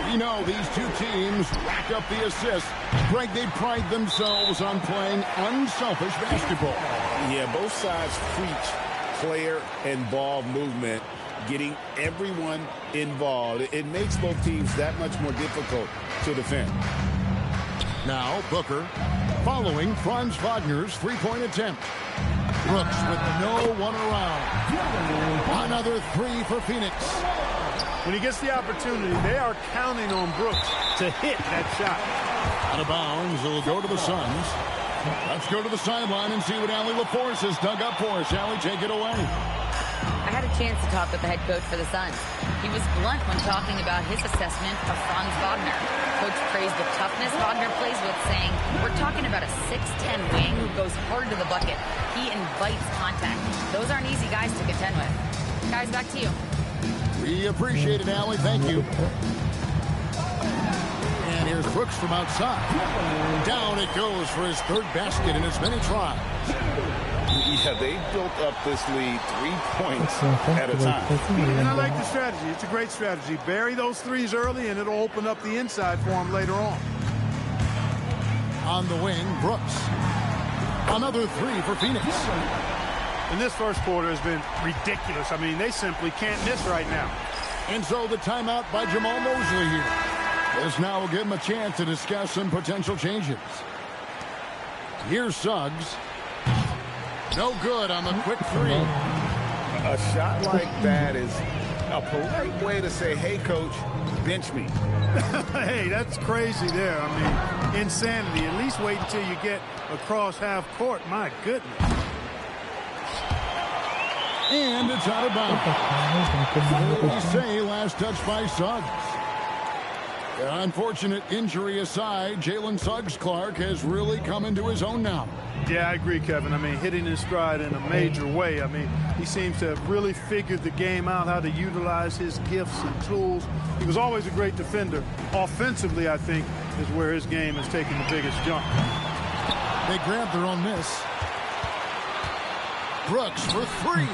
We know these two teams rack up the assists. Greg, they pride themselves on playing unselfish basketball. Yeah, both sides preach player and ball movement, getting everyone involved. It makes both teams that much more difficult to defend. Now Booker following Franz Wagner's three-point attempt. Brooks with no one around. Another three for Phoenix. When he gets the opportunity, they are counting on Brooks to hit that shot. Out of bounds, it'll go to the Suns. Let's go to the sideline and see what Allie LaForest has dug up for us. Allie, take it away. I had a chance to talk with the head coach for the Suns. He was blunt when talking about his assessment of Franz Wagner. Coach praised the toughness Wagner plays with, saying, we're talking about a 6'10 wing who goes hard to the bucket. He invites contact. Those aren't easy guys to contend with. Guys, back to you. We appreciate it, Allie. Thank you. And here's Brooks from outside. Down it goes for his third basket in as many tries. Yeah, they built up this lead 3 points at a time. And I like the strategy. It's a great strategy. Bury those threes early, and it'll open up the inside for him later on. On the wing, Brooks. Another three for Phoenix. And this first quarter has been ridiculous. I mean, they simply can't miss right now. And so the timeout by Jamal Mosley here. This now will give him a chance to discuss some potential changes. Here's Suggs. No good on the quick three. A shot like that is A polite way to say, hey, coach, bench me. Hey, that's crazy there. I mean, insanity. At least wait until you get across half court. My goodness. And it's out of bounds. What do you say, last touch by Suggs? Unfortunate injury aside, Jalen Suggs-Clark has really come into his own now. Yeah, I agree, Kevin. I mean, hitting his stride in a major way. I mean, he seems to have really figured the game out, how to utilize his gifts and tools. He was always a great defender. Offensively, I think, is where his game has taken the biggest jump. They grabbed their own miss. Brooks for three.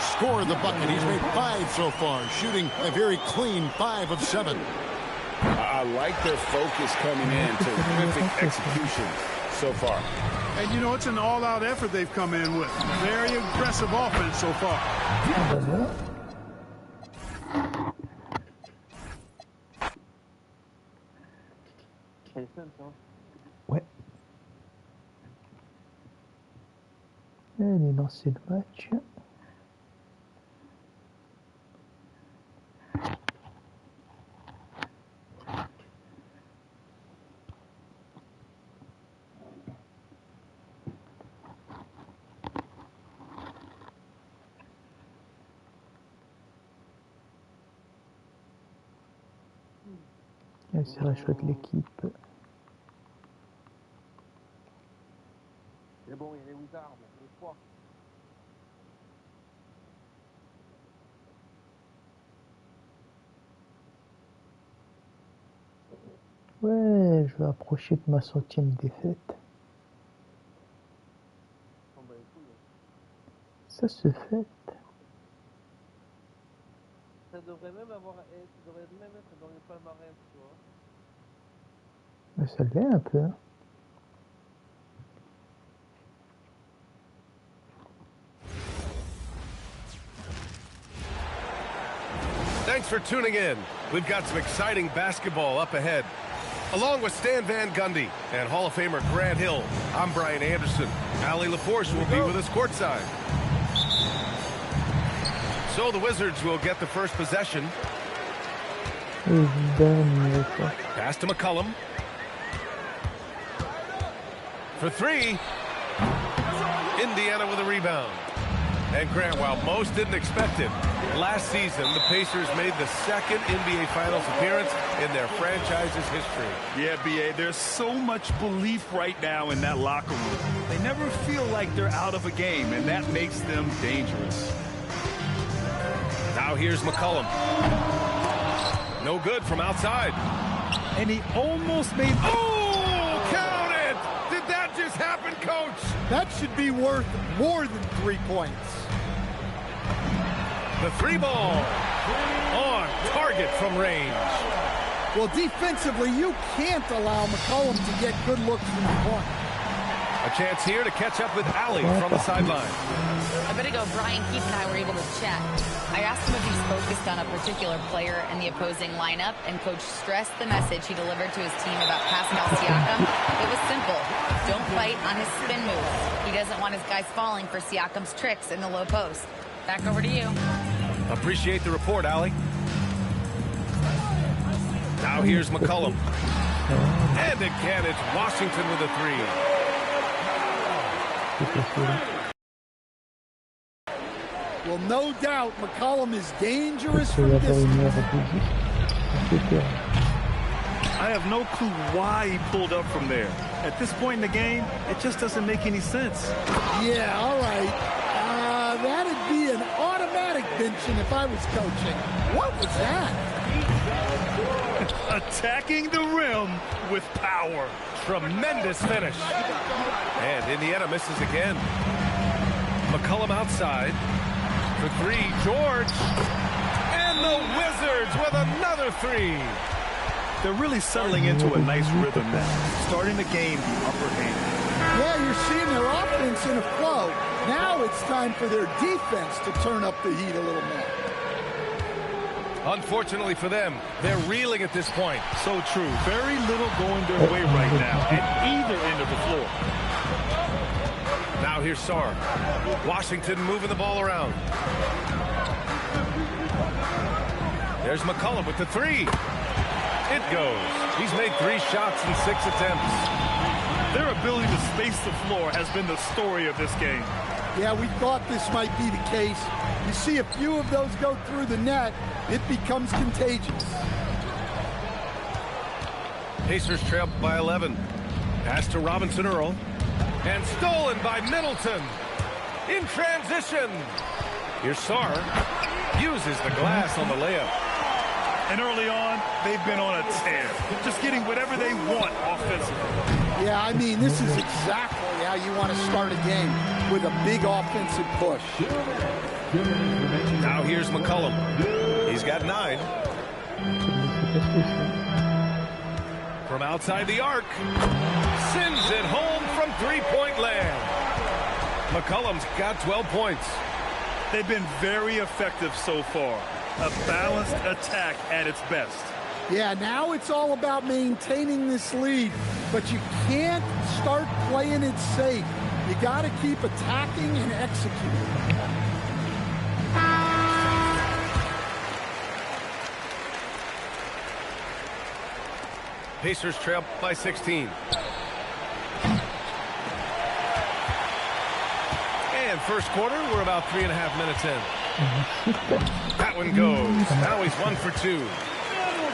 Score the bucket. He's made 5 so far, shooting a very clean 5 of 7. I like their focus coming in to terrific execution so far. And, you know, it's an all-out effort they've come in with. Very aggressive offense so far. Ouais. Elle est lancée le match. C'est la chouette l'équipe. C'est bon, il y a les Wizards, les 3. Ouais, je vais approcher de ma 100e défaite. Ça se fait. Ça devrait même avoir, ça devrait même être dans le palmarès, tu vois. Mais ça l'est un peu. Hein. Thanks for tuning in. We've got some exciting basketball up ahead. Along with Stan Van Gundy and Hall of Famer Grant Hill, I'm Brian Anderson. Allie LaForce will be with us courtside. So the Wizards will get the first possession. Pass to McCollum. For 3. Indiana with a rebound. And Grant, while most didn't expect it, last season the Pacers made the second NBA Finals appearance in their franchise's history. Yeah, B.A., there's so much belief right now in that locker room. They never feel like they're out of a game, and that makes them dangerous. Now here's McCollum. No good from outside. And he almost made... Oh, count it! Did that just happen, Coach? That should be worth more than 3 points. The 3 ball on target from range. Well, defensively, you can't allow McCollum to get good looks from the corner. A chance here to catch up with Allie from the sideline. A bit ago, Brian Keith and I were able to chat. I asked him if he's focused on a particular player in the opposing lineup, and Coach stressed the message he delivered to his team about Pascal Siakam. It was simple. Don't fight on his spin moves. He doesn't want his guys falling for Siakam's tricks in the low post. Back over to you. Appreciate the report, Allie. Now here's McCollum. And again, it's Washington with a 3. Well, no doubt, McCollum is dangerous from distance. I have no clue why he pulled up from there. At this point in the game, it just doesn't make any sense. Yeah, all right. That'd be an automatic benching if I was coaching. What was that? Attacking the rim with power. Tremendous finish. And Indiana misses again. McCollum outside. For 3, George. And the Wizards with another 3. They're really settling into a nice rhythm now. Starting the game the upper hand. Yeah, you're seeing their offense in a flow. Now it's time for their defense to turn up the heat a little more. Unfortunately for them, they're reeling at this point. So true. Very little going their way right now at either end of the floor. Now here's Sarr. Washington moving the ball around. There's McCullum with the three. It goes. He's made 3 shots in 6 attempts. Their ability to space the floor has been the story of this game. Yeah, we thought this might be the case. You see a few of those go through the net, it becomes contagious. Pacers trail by 11. Pass to Robinson Earl. And stolen by Middleton. In transition. Here's Sarr. Uses the glass on the layup. And early on, they've been on a tear. Just getting whatever they want offensively. Yeah, I mean, this is exactly how you want to start a game, with a big offensive push. Now here's McCullum. He's got 9. From outside the arc. Sends it home from 3-point land. McCullum's got 12 points. They've been very effective so far. A balanced attack at its best. Yeah, now it's all about maintaining this lead, but you can't start playing it safe. You got to keep attacking and executing. Pacers trail by 16. And first quarter, we're about 3.5 minutes in. That one goes. Now he's 1 for 2.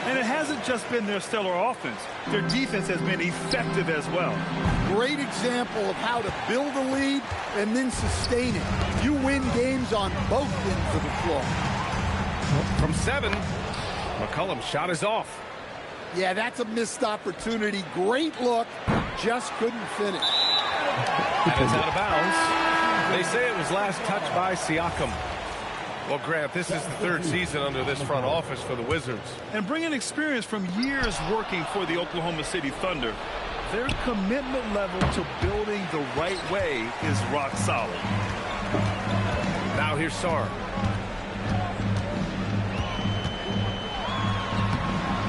And it hasn't just been their stellar offense. Their defense has been effective as well. Great example of how to build a lead and then sustain it. You win games on both ends of the floor. From 7, McCullum's shot is off. Yeah, that's a missed opportunity. Great look, just couldn't finish. And it's out of bounds. They say it was last touched by Siakam. Well, Grant, this is the 3rd season under this front office for the Wizards. And bringing experience from years working for the Oklahoma City Thunder, their commitment level to building the right way is rock solid. Now here's Sarr.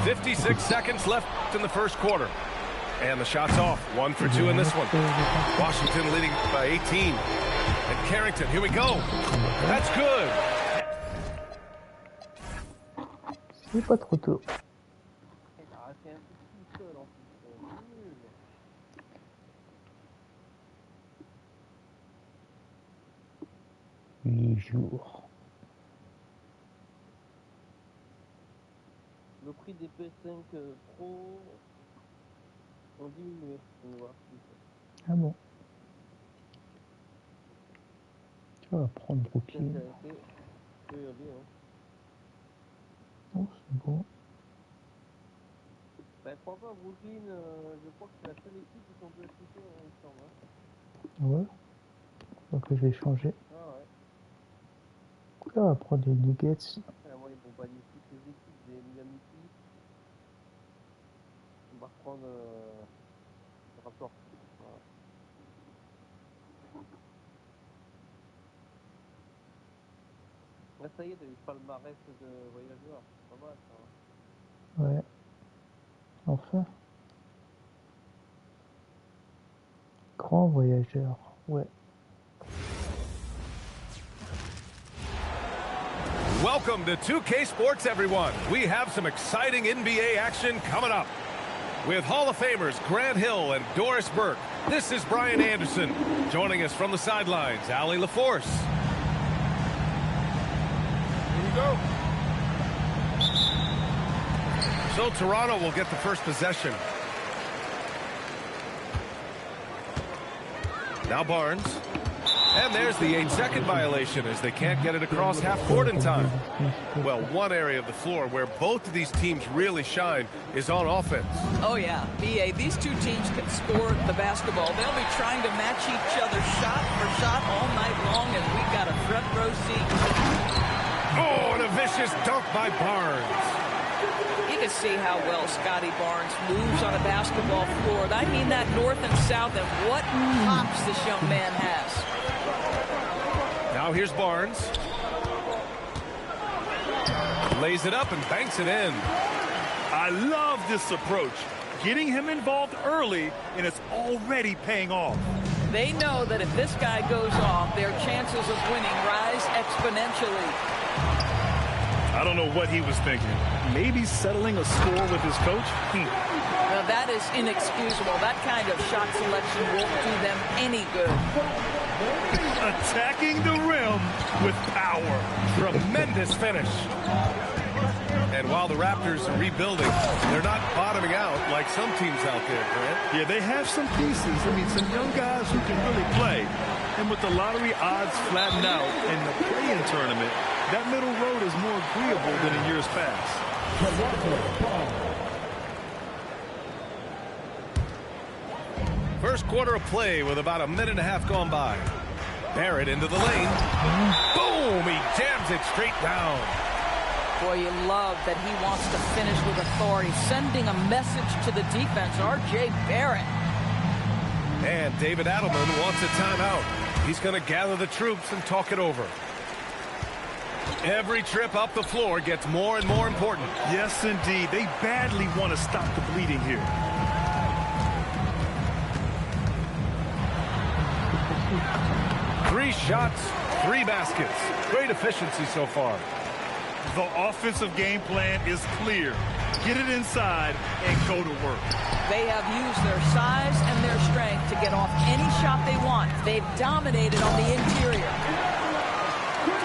56 seconds left in the first quarter. And the shot's off. 1 for 2 in this one. Washington leading by 18. And Carrington, here we go. That's good. C'est pas trop tôt. 8 jours. Le prix des PS5 Pro ont diminué. Ah bon. Tu vas prendre Brooklyn. Oh, c'est bon. Ben, franchement, Brooklyn, je crois que c'est la seule équipe qui sont deux équipes, il me semble. Ouais. Donc je vais changer. Ah ouais. Là, on va prendre des Nuggets. Moi, ils vont pas les toutes les équipes des Miami Heat. On va reprendre le rapport. Voilà. Ouais, ça y est, t'as eu le palmarès de voyageurs. C'est pas mal, ça. Ouais. Enfin. Grand voyageur. Ouais. Welcome to 2K Sports, everyone. We have some exciting NBA action coming up. With Hall of Famers Grant Hill and Doris Burke, this is Brian Anderson. Joining us from the sidelines, Allie LaForce. Here we go. So Toronto will get the first possession. Now Barnes. And there's the 8-second violation as they can't get it across half court in time. Well, one area of the floor where both of these teams really shine is on offense. Oh, yeah. BA, these two teams can score the basketball. They'll be trying to match each other shot for shot all night long, and we've got a front row seat. Oh, and a vicious dunk by Barnes. You can see how well Scotty Barnes moves on a basketball floor. I mean that north and south, and what hops this young man has. Now here's Barnes. Lays it up and banks it in. I love this approach. Getting him involved early, and it's already paying off. They know that if this guy goes off, their chances of winning rise exponentially. I don't know what he was thinking. Maybe settling a score with his coach? Now that is inexcusable. That kind of shot selection won't do them any good. Attacking the rim with power. Tremendous finish. And while the Raptors are rebuilding, they're not bottoming out like some teams out there, Grant. Yeah, they have some pieces. I mean, some young guys who can really play. And with the lottery odds flattened out in the play-in tournament, that middle road is more agreeable than in years past. First quarter of play with about a minute and a half gone by. Barrett into the lane. Boom! He jams it straight down. Boy, you love that he wants to finish with authority, sending a message to the defense. R.J. Barrett. And David Adelman wants a timeout. He's going to gather the troops and talk it over. Every trip up the floor gets more and more important. Yes, indeed. They badly want to stop the bleeding here. Three shots, 3 baskets. Great efficiency so far. The offensive game plan is clear. Get it inside and go to work. They have used their size and their strength to get off any shot they want. They've dominated on the interior.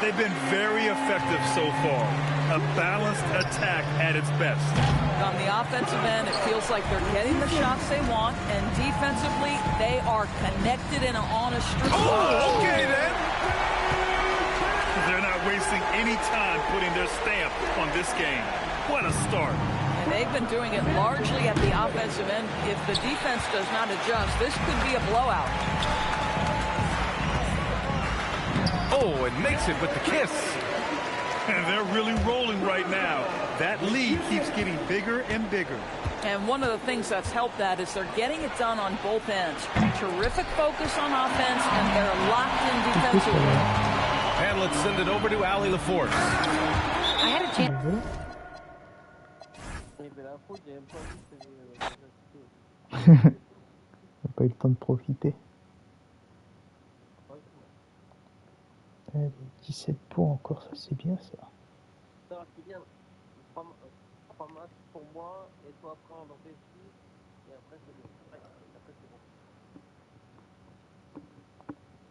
They've been very effective so far. A balanced attack at its best. On the offensive end, it feels like they're getting the shots they want, and defensively, they are connected and on a streak. Oh, okay then. They're not wasting any time putting their stamp on this game. What a start. And they've been doing it largely at the offensive end. If the defense does not adjust, this could be a blowout. Oh, and makes it with the kiss. And they're really rolling right now. That lead keeps getting bigger and bigger. And one of the things that's helped that is they're getting it done on both ends. Terrific focus on offense, and they're locked in defensively. And let's send it over to Allie LaForce. I had a chance. On n'a pas eu le temps de profiter. Allez, 17 points encore, ça c'est bien ça. Ça, c'est bien. 3 matchs pour moi, et toi après on en fait 6, et après c'est bon. Après c'est bon.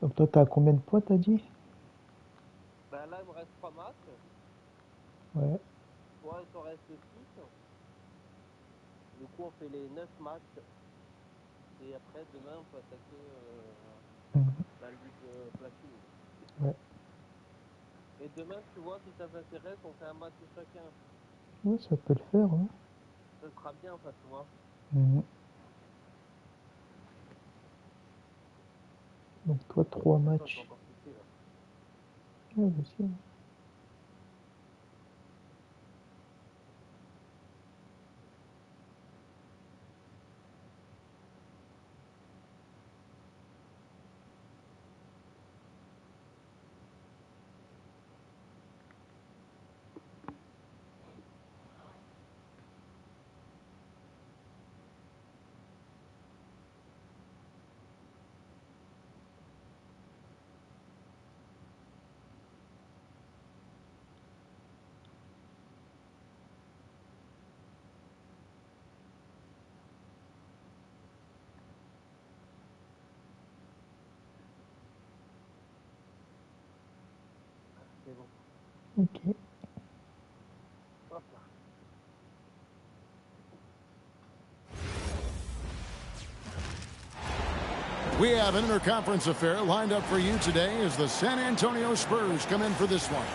Donc toi t'as combien de points t'as dit? Ben là il me reste 3 matchs. Ouais. Toi il t'en reste 6. Du coup on fait les 9 matchs. Et après demain on peut attaquer la Ligue Platine. Ouais. Et demain, tu vois, si ça t'intéresse, on fait un match chacun. Ouais, ça peut le faire, hein. Ça sera bien, ça, tu vois. Donc toi, 3 matchs. Ouais, vas-y. Ok. We have an interconference affair lined up for you today as the San Antonio Spurs come in for this one.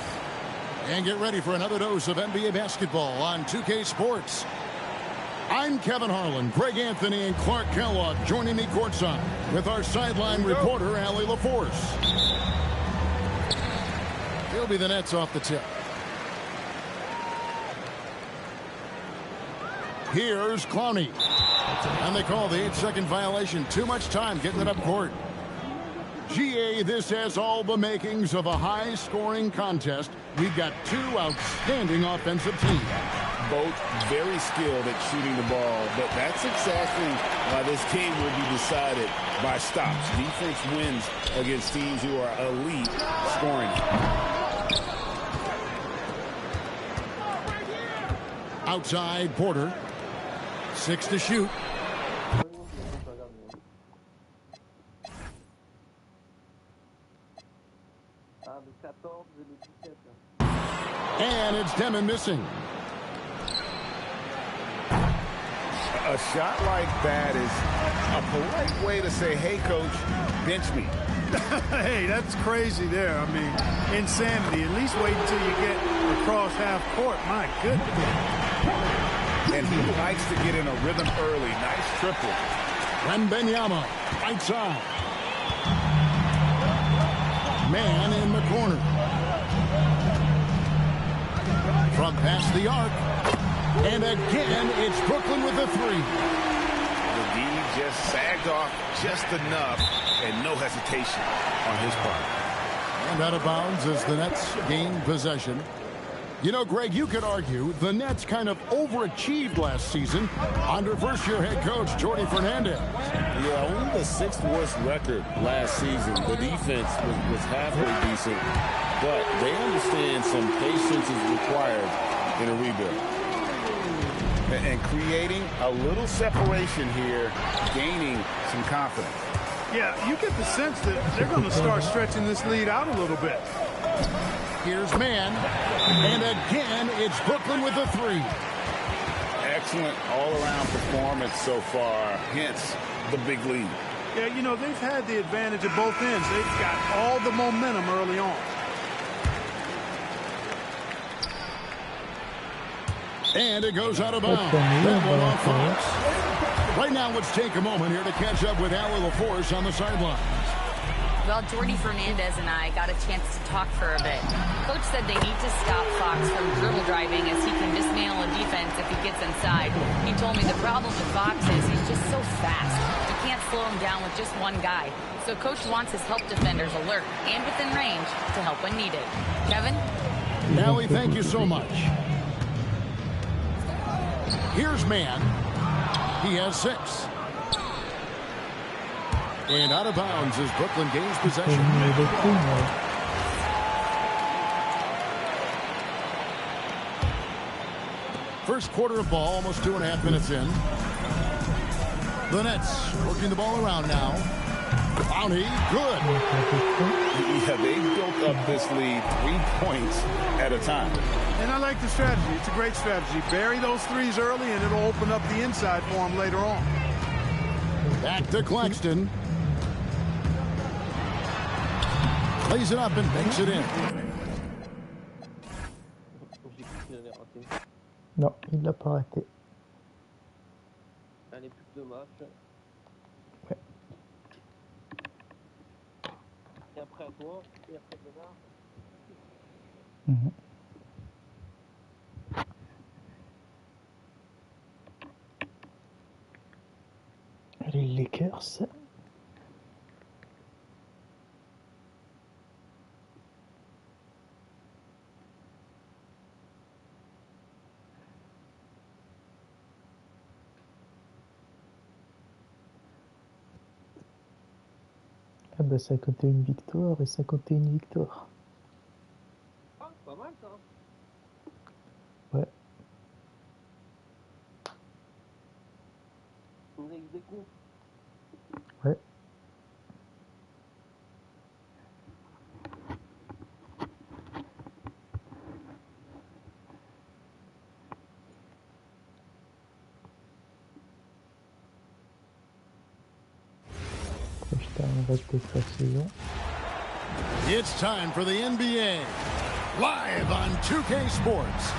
And get ready for another dose of NBA basketball on 2K Sports. I'm Kevin Harlan, Greg Anthony, and Clark Kellogg joining me courtside with our sideline reporter, Allie LaForce. He'll be the Nets off the tip. Here's Clowney. And they call the 8-second violation. Too much time getting it up court. GA, this has all the makings of a high-scoring contest. We've got two outstanding offensive teams. Both very skilled at shooting the ball, but that's exactly why this game will be decided by stops. Defense wins against teams who are elite scoring. Outside Porter. 6 to shoot. And it's Demon missing. A shot like that is a polite way to say, hey, coach, bench me. Hey, that's crazy there. I mean, insanity. At least wait until you get across half court. My goodness. And he likes to get in a rhythm early. Nice triple. Wembanyama, right side. Man in the corner. From past the arc. And again, it's Brooklyn with a 3. The D just sagged off just enough, and no hesitation on his part. And out of bounds as the Nets gain possession. You know, Greg, you could argue the Nets kind of overachieved last season under first-year head coach Jordy Fernandez. Yeah, only the 6th worst record last season. The defense was halfway decent, but they understand some patience is required in a rebuild. And creating a little separation here, gaining some confidence. Yeah, you get the sense that they're going to start stretching this lead out a little bit. Here's Man, and again, it's Brooklyn with a 3. Excellent all-around performance so far, hence the big lead. Yeah, you know, they've had the advantage at both ends. They've got all the momentum early on. And it goes out of bounds. That one off Fox. Right now, let's take a moment here to catch up with Allie LaForce on the sidelines. Well, Jordy Fernandez and I got a chance to talk for a bit. Coach said they need to stop Fox from dribble driving as he can dismantle a defense if he gets inside. He told me the problem with Fox is he's just so fast. You can't slow him down with just one guy. So Coach wants his help defenders alert and within range to help when needed. Kevin? Allie, thank you so much. Here's Man. He has 6. And out of bounds as Brooklyn gains possession. First quarter of ball, almost 2.5 minutes in. The Nets working the ball around now. Bounty, good. Yeah, they built up this lead 3 points at a time. And I like the strategy. It's a great strategy. Bury those threes early, and it'll open up the inside for them later on. Back to Claxton. Plays it up and banks it in. Non, il l'a pas raté. Allez, plus que 2 matchs. Ouais. Et après à toi, et après demain. Les Lakers. Ah bah 51 victoires et 51 victoires. Ah, pas mal ça. Ouais. On a eu des coups. Ouais. It's time for the NBA, live on 2K Sports.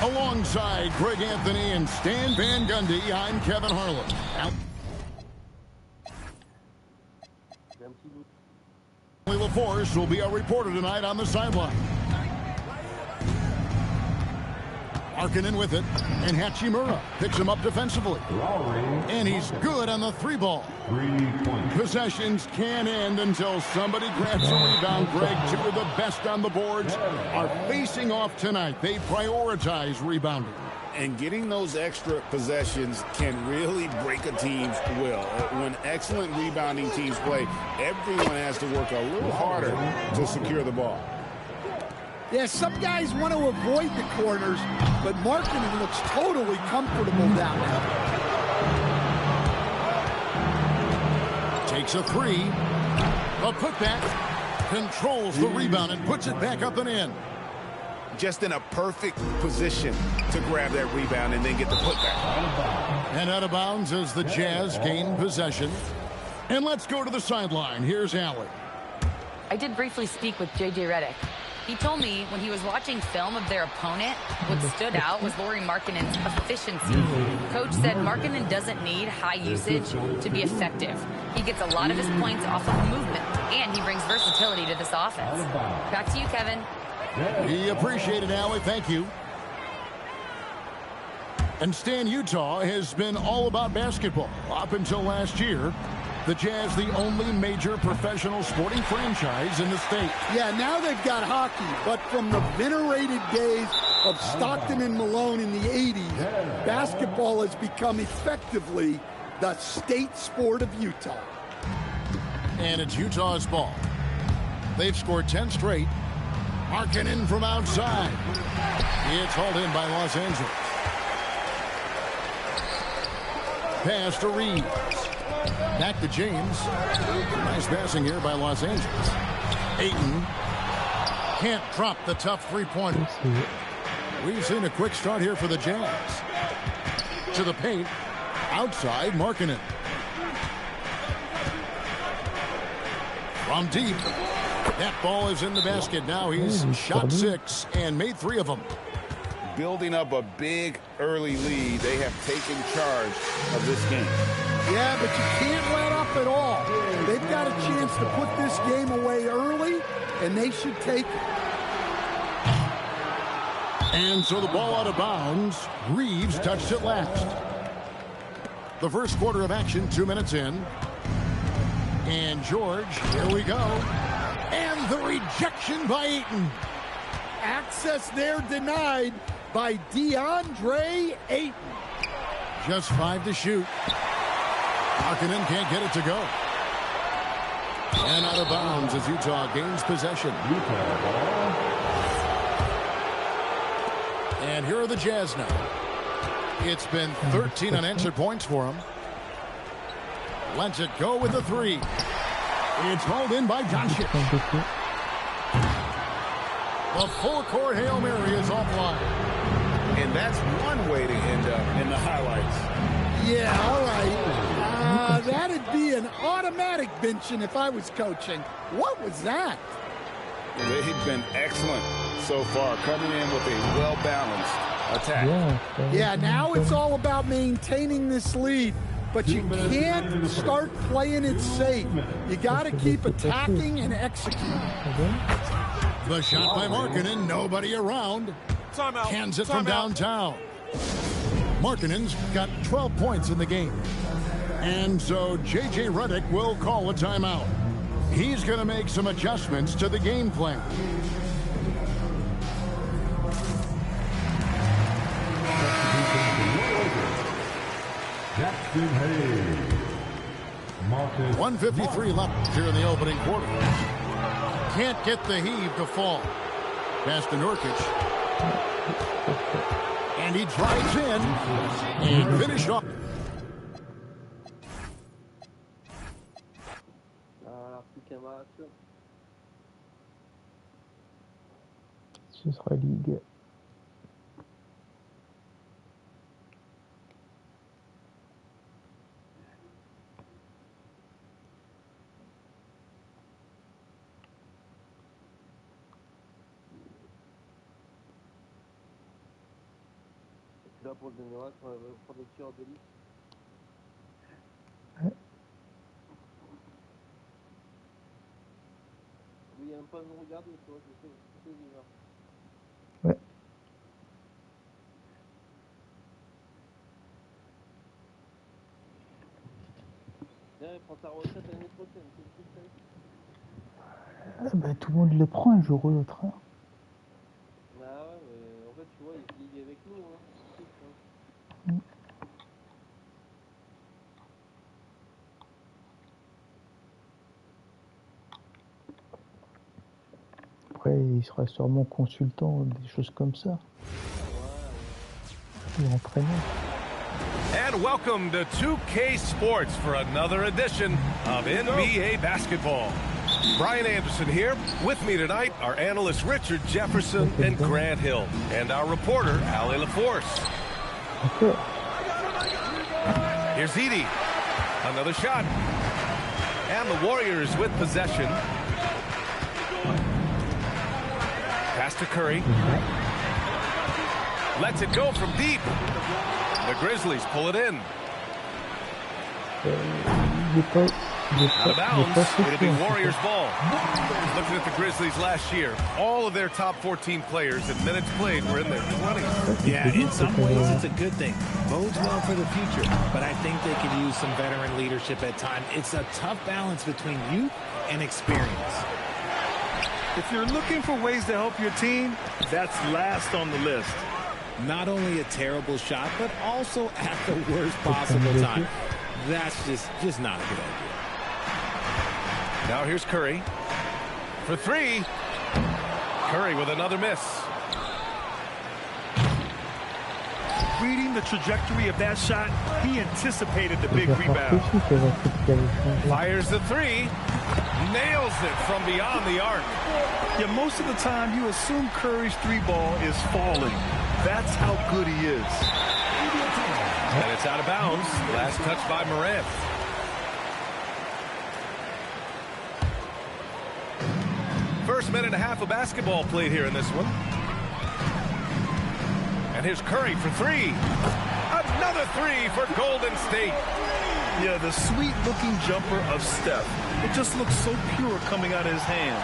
Alongside Greg Anthony and Stan Van Gundy, I'm Kevin Harlan. LaForce will be our reporter tonight on the sideline. Harkinen with it, and Hachimura picks him up defensively. And he's good on the 3-ball. Possessions can't end until somebody grabs a rebound. Greg, 2 of the best on the boards are facing off tonight. They prioritize rebounding. And getting those extra possessions can really break a team's will. When excellent rebounding teams play, everyone has to work a little harder to secure the ball. Yeah, some guys want to avoid the corners, but Markkinen looks totally comfortable down there. Takes a three. A putback. Controls the rebound and puts it back up and in. Just in a perfect position to grab that rebound and then get the putback. And out of bounds as the Jazz gain possession. And let's go to the sideline. Here's Allen. I did briefly speak with J.J. Redick. He told me when he was watching film of their opponent, what stood out was Lauri Markkanen's efficiency. Coach said Markkanen doesn't need high usage to be effective. He gets a lot of his points off of movement, and he brings versatility to this offense. Back to you, Kevin. We appreciate it, Allie. Thank you. And Stan, Utah has been all about basketball up until last year. The Jazz, the only major professional sporting franchise in the state. Yeah, now they've got hockey, but from the venerated days of Stockton and Malone in the 80s, basketball has become effectively the state sport of Utah. And it's Utah's ball. They've scored 10 straight. Markkanen from outside. It's hauled in by Los Angeles. Pass to Reeves. Back to James. Nice passing here by Los Angeles. Ayton can't drop the tough three-pointer. We've seen a quick start here for the Jazz. To the paint. Outside, Markkanen. From deep. That ball is in the basket. Now he's shot 6 and made 3 of them. Building up a big early lead, they have taken charge of this game. Yeah, but you can't let up at all. They've got a chance to put this game away early, and they should take it. And so the ball out of bounds. Reeves touched it last. The first quarter of action, 2 minutes in. And George, here we go. And the rejection by Ayton. Access there denied by DeAndre Ayton. Just 5 to shoot. Markkanen can't get it to go. And out of bounds as Utah gains possession. And here are the Jazz now. It's been 13 unanswered points for them. Lets it go with the 3. It's hauled in by Doncic. The full-court Hail Mary is offline. And that's one way to end up in the highlights. Yeah, all right. That'd be an automatic benching if I was coaching. What was that? They've been excellent so far, coming in with a well-balanced attack. Yeah, now it's all about maintaining this lead. But you can't start playing it safe. You got to keep attacking and executing. The shot by Markkanen, nobody around. Timeout. Hands it from downtown. Markkanen's got 12 points in the game. And so J.J. Redick will call a timeout. He's going to make some adjustments to the game plan. Jackson Hayes. 1:53 left here in the opening quarter. Can't get the heave to fall. Pass to Nurkic. And he drives in and finish off. Ce sera Ligue. Là pour le général, pour les tireurs d'élite. Oui, il n'y a même pas à nous regarder, tu vois, je sais déjà. Ouais. Viens, prends ta retraite l'année prochaine, c'est ce que tu fais. Ah bah, tout le monde le prend un jour ou l'autre. Hein. Bah ouais, mais en fait, tu vois, il ligue avec nous, hein. après, il sera sûrement consultant, des choses comme ça. Et entraîneur. And welcome to 2K Sports for another edition of NBA basketball. Brian Anderson here. With me tonight are analysts Richard Jefferson and Grant Hill, and our reporter, Ali LaForce. Here's Edie. Another shot. And the Warriors with possession. Pass to Curry. Lets it go from deep. The Grizzlies pull it in. Out of bounds. It'll be Warriors ball. Looking at the Grizzlies last year, all of their top 14 players in minutes played were in their 20s. Yeah, in some ways it's a good thing. Bodes well for the future, but I think they could use some veteran leadership at times. It's a tough balance between youth and experience. If you're looking for ways to help your team, that's last on the list. Not only a terrible shot, but also at the worst possible time. That's just not a good idea. Now here's Curry for three. Curry with another miss. Reading the trajectory of that shot, he anticipated the big rebound. Fires the three. Nails it from beyond the arc. Yeah, most of the time you assume Curry's three ball is falling. That's how good he is. And it's out of bounds. Last touch by Morant. First minute and a half of basketball played here in this one. And here's Curry for three. Another three for Golden State. Yeah, the sweet-looking jumper of Steph. It just looks so pure coming out of his hands.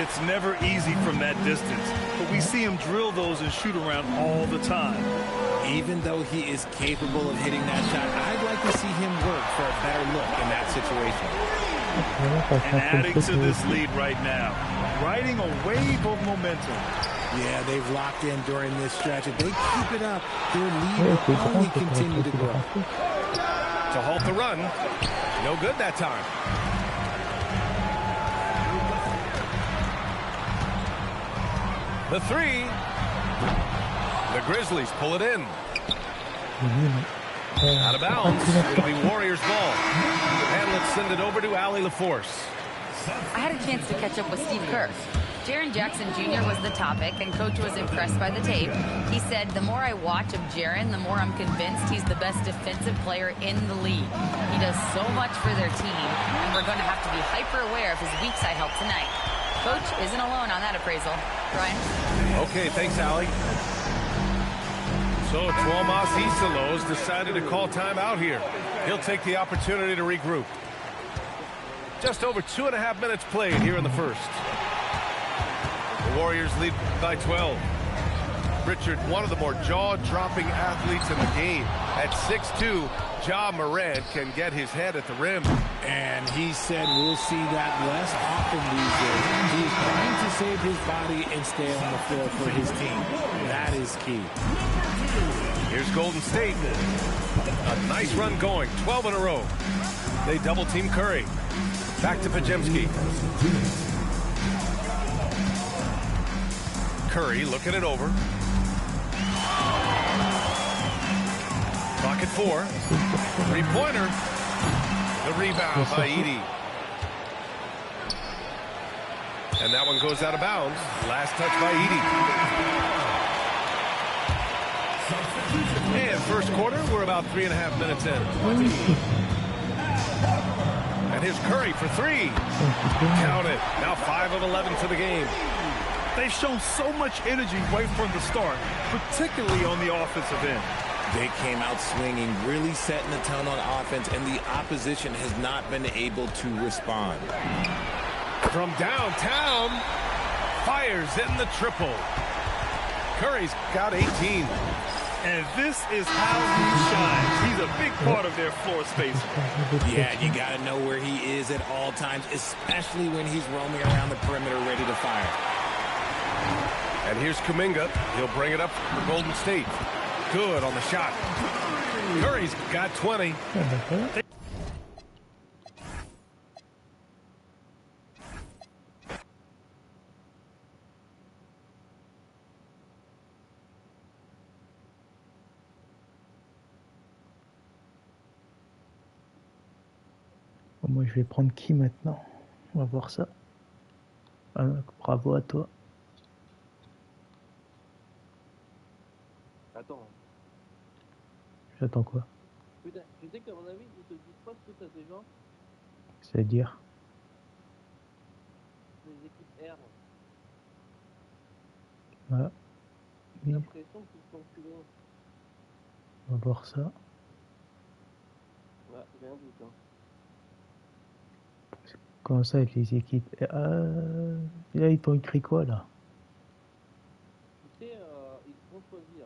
It's never easy from that distance, but we see him drill those and shoot around all the time. Even though he is capable of hitting that shot, I'd like to see him work for a better look in that situation. And adding to this lead right now, riding a wave of momentum. Yeah, they've locked in during this stretch. If they keep it up, their lead will only continue to grow. To halt the run. No good that time. The three. The Grizzlies pull it in. Out of bounds. It'll be Warriors ball. And let's send it over to Ali LaForce. I had a chance to catch up with Steve Kerr. Jaren Jackson Jr. was the topic, and Coach was impressed by the tape. He said, the more I watch of Jaren, the more I'm convinced he's the best defensive player in the league. He does so much for their team, and we're going to have to be hyper-aware of his weak side help tonight. Coach isn't alone on that appraisal. Brian? Okay, thanks, Allie. So Tuomas Isalos decided to call time out here. He'll take the opportunity to regroup. Just over 2.5 minutes played here in the first. The Warriors lead by 12. Richard, one of the more jaw-dropping athletes in the game. At 6'2", Ja Morant can get his head at the rim. And he said we'll see that less often these days. He's trying to save his body and stay on the floor for his team. That is key. Here's Golden State. A nice run going, 12 in a row. They double-team Curry. Back to Pajemski. Curry looking it over. Clock at 4. Three-pointer. The rebound by Edie. And that one goes out of bounds. Last touch by Edie. And first quarter, we're about 3.5 minutes in. And here's Curry for three. Count it. Now 5 of 11 to the game. They've shown so much energy right from the start, particularly on the offensive end. They came out swinging, really setting the tone on offense, and the opposition has not been able to respond. From downtown, fires in the triple. Curry's got 18. And this is how he shines. He's a big part of their floor space. Yeah, you got to know where he is at all times, especially when he's roaming around the perimeter ready to fire. And here's Kuminga. He'll bring it up for Golden State. Good on the shot. Curry's got 20. Moi, je vais prendre qui maintenant? On va voir ça. Ah, bravo à toi. Attends. J'attends quoi? Putain, tu sais qu'à mon avis, ils te disent pas ce que t'as déjà. C'est-à-dire? Les équipes R. Ah, J'ai oui. l'impression qu'ils sont plus loin. On va voir ça. Ouais, j'ai un doute. Hein. Comment ça avec les équipes? Là, ils t'ont écrit quoi, là? Tu sais, ils vont choisir.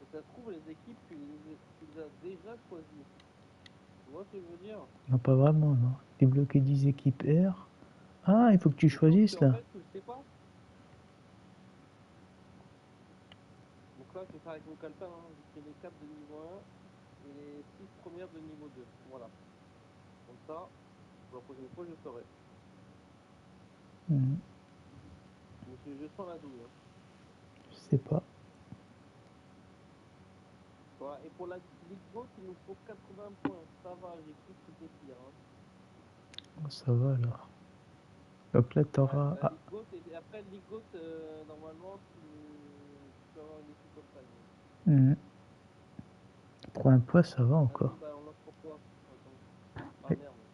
Et ça se trouve, les équipes, tu les as déjà choisies. Tu vois ce que je veux dire? Non, pas vraiment, non. Débloquer 10 équipes R. Ah, il faut que tu choisisses, là. En fait, tu le sais pas. Donc là, je vais faire avec mon calepin. Hein. J'ai pris les 4 de niveau 1 et les 6 premières de niveau 2. Voilà. Comme ça, la prochaine fois, je saurai. Monsieur, je sens la douille. Hein. Je sais pas. Voilà. Et pour la Ligue Go, il nous faut 80 points. Ça va, j'ai cru que c'était pire. Hein. Oh, ça va, alors. Donc là, t'auras... La Ligue Go, et après Ligue Go, normalement, tu peux avoir une équipe comme ça. Pour un point, ça va encore. Bah, on offre quoi?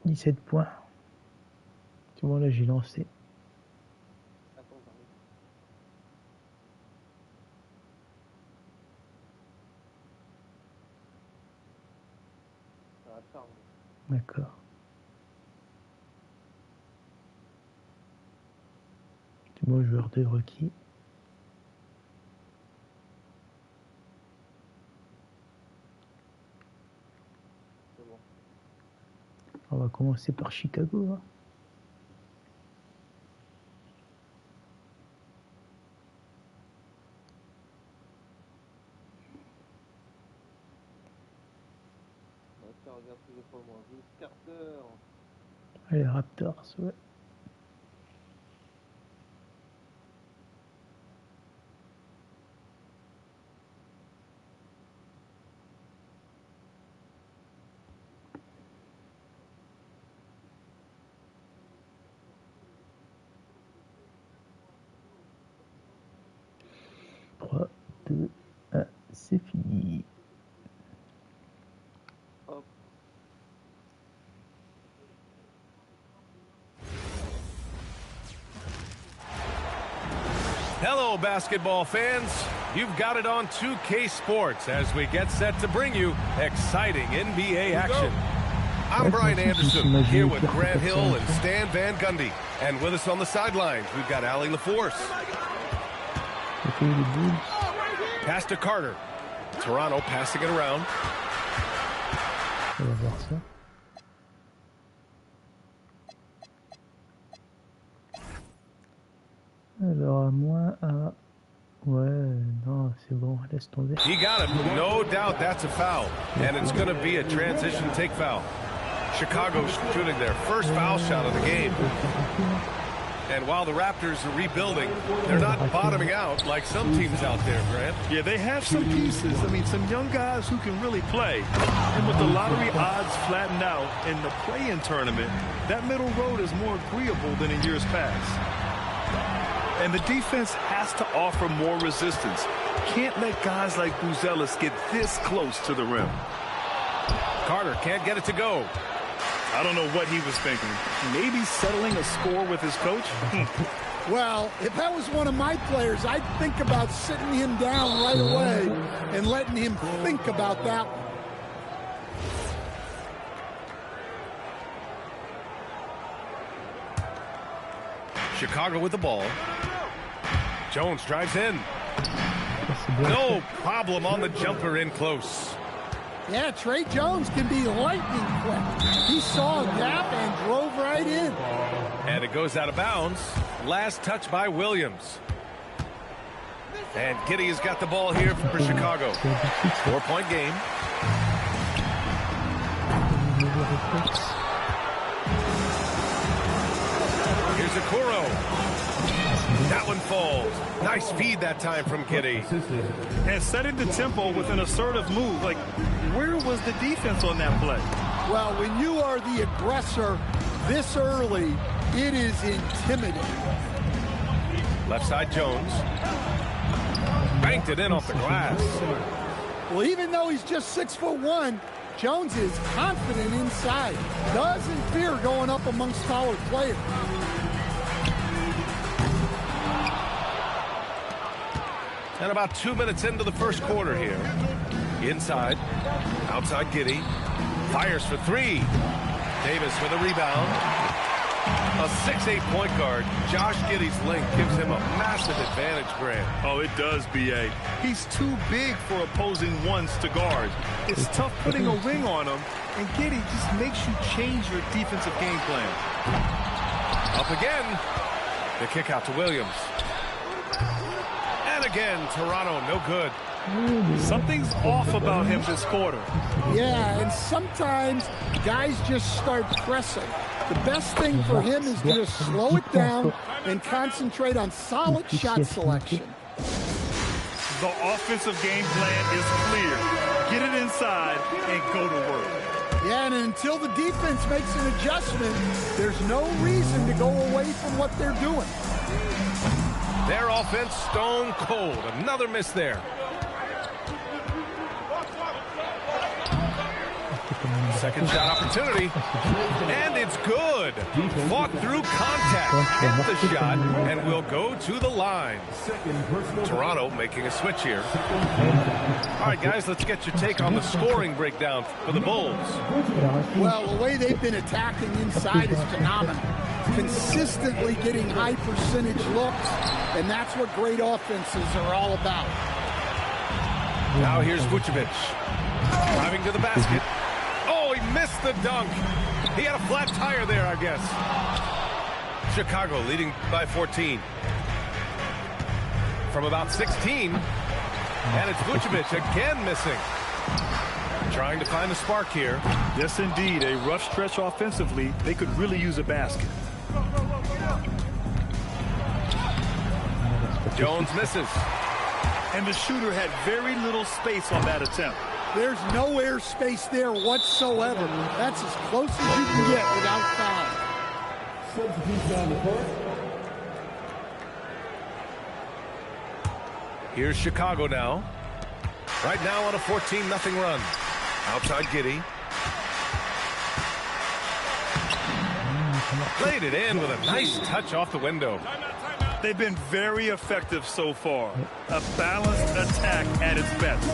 17 points. Tu vois, là, j'ai lancé. Attends, j'arrive. Ça va charger. D'accord. Moi, joueur de requis. C'est bon. On va commencer par Chicago. Hein. Regarde ce que je peux moi. Vince Carter. Les Raptors, ouais. C'est fini. Hop. Hello, basketball fans. You've got it on 2K Sports as we get set to bring you exciting NBA action. I'm Brian Anderson here with Grant Hill and Stan Van Gundy. And with us on the sidelines, we've got Allie LaForce. Pass to Carter. Toronto passing it around. On va voir ça. Alors à moins à... Ouais, non, c'est bon, laisse tomber. He got it. No doubt that's a foul. And it's going to be a transition take foul. Chicago shooting their first foul shot of the game. And while the Raptors are rebuilding, they're not bottoming out like some teams out there, Grant. Yeah, they have some pieces. I mean, some young guys who can really play. And with the lottery odds flattened out in the play-in tournament, that middle road is more agreeable than in years past. And the defense has to offer more resistance. Can't let guys like Buzelis get this close to the rim. Carter can't get it to go. I don't know what he was thinking. Maybe settling a score with his coach? Well, if that was one of my players, I'd think about sitting him down right away and letting him think about that one. Chicago with the ball. Jones drives in. No problem on the jumper in close. Yeah, Trey Jones can be lightning quick. He saw a gap and drove right in. And it goes out of bounds. Last touch by Williams. And Giddey has got the ball here for Chicago. 4-point game. Here's Okoro. That one falls. Nice feed that time from Giddey. And setting the tempo with an assertive move. Like, where was the defense on that play? Well, when you are the aggressor this early, it is intimidating. Left side Jones. Banked it in off the glass. Well, even though he's just 6'1", Jones is confident inside. Doesn't fear going up amongst taller players. And about 2 minutes into the first quarter here. Inside. Outside Giddy. Fires for three. Davis with a rebound. A 6'8" point guard. Josh Giddey's length gives him a massive advantage, Grant. Oh, it does, B.A. He's too big for opposing ones to guard. It's tough putting a wing on him, and Giddey just makes you change your defensive game plan. Up again. The kick out to Williams. And again, Toronto, no good. Something's off about him this quarter. Yeah, and sometimes guys just start pressing. The best thing for him is to just slow it down and concentrate on solid shot selection. The offensive game plan is clear. Get it inside and go to work. Yeah, and until the defense makes an adjustment, there's no reason to go away from what they're doing. Their offense stone cold. Another miss there. Second shot opportunity, and it's good. Fought through contact, hit the shot, and will go to the line. Toronto making a switch here. All right, guys, let's get your take on the scoring breakdown for the Bulls. Well, the way they've been attacking inside is phenomenal. Consistently getting high percentage looks, and that's what great offenses are all about. Now here's Vucevic, driving to the basket. Oh, he missed the dunk. He had a flat tire there, I guess. Chicago leading by 14. From about 16, and it's Vucevic again missing. Trying to find a spark here. Yes, indeed. A rough stretch offensively. They could really use a basket. Jones misses. And the shooter had very little space on that attempt. There's no air space there whatsoever. That's as close as you can get without foul. Here's Chicago now. Right now on a 14-0 run. Outside Giddy. Played it in with a nice touch off the window. They've been very effective so far. A balanced attack at its best.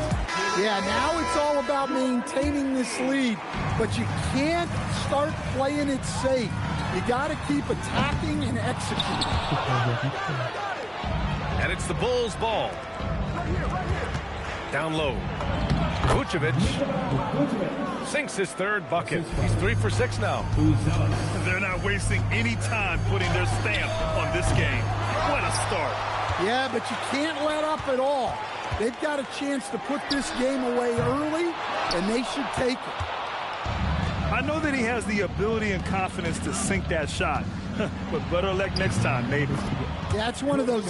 Yeah, now it's all about maintaining this lead, but you can't start playing it safe. You got to keep attacking and executing. And it's the Bulls' ball. Down low. Vucevic sinks his third bucket. He's 3 for 6 now. They're not wasting any time putting their stamp on this game. What a start. Yeah, but you can't let up at all. They've got a chance to put this game away early, and they should take it. I know that he has the ability and confidence to sink that shot, but better luck next time, maybe. Yeah, it's one of those.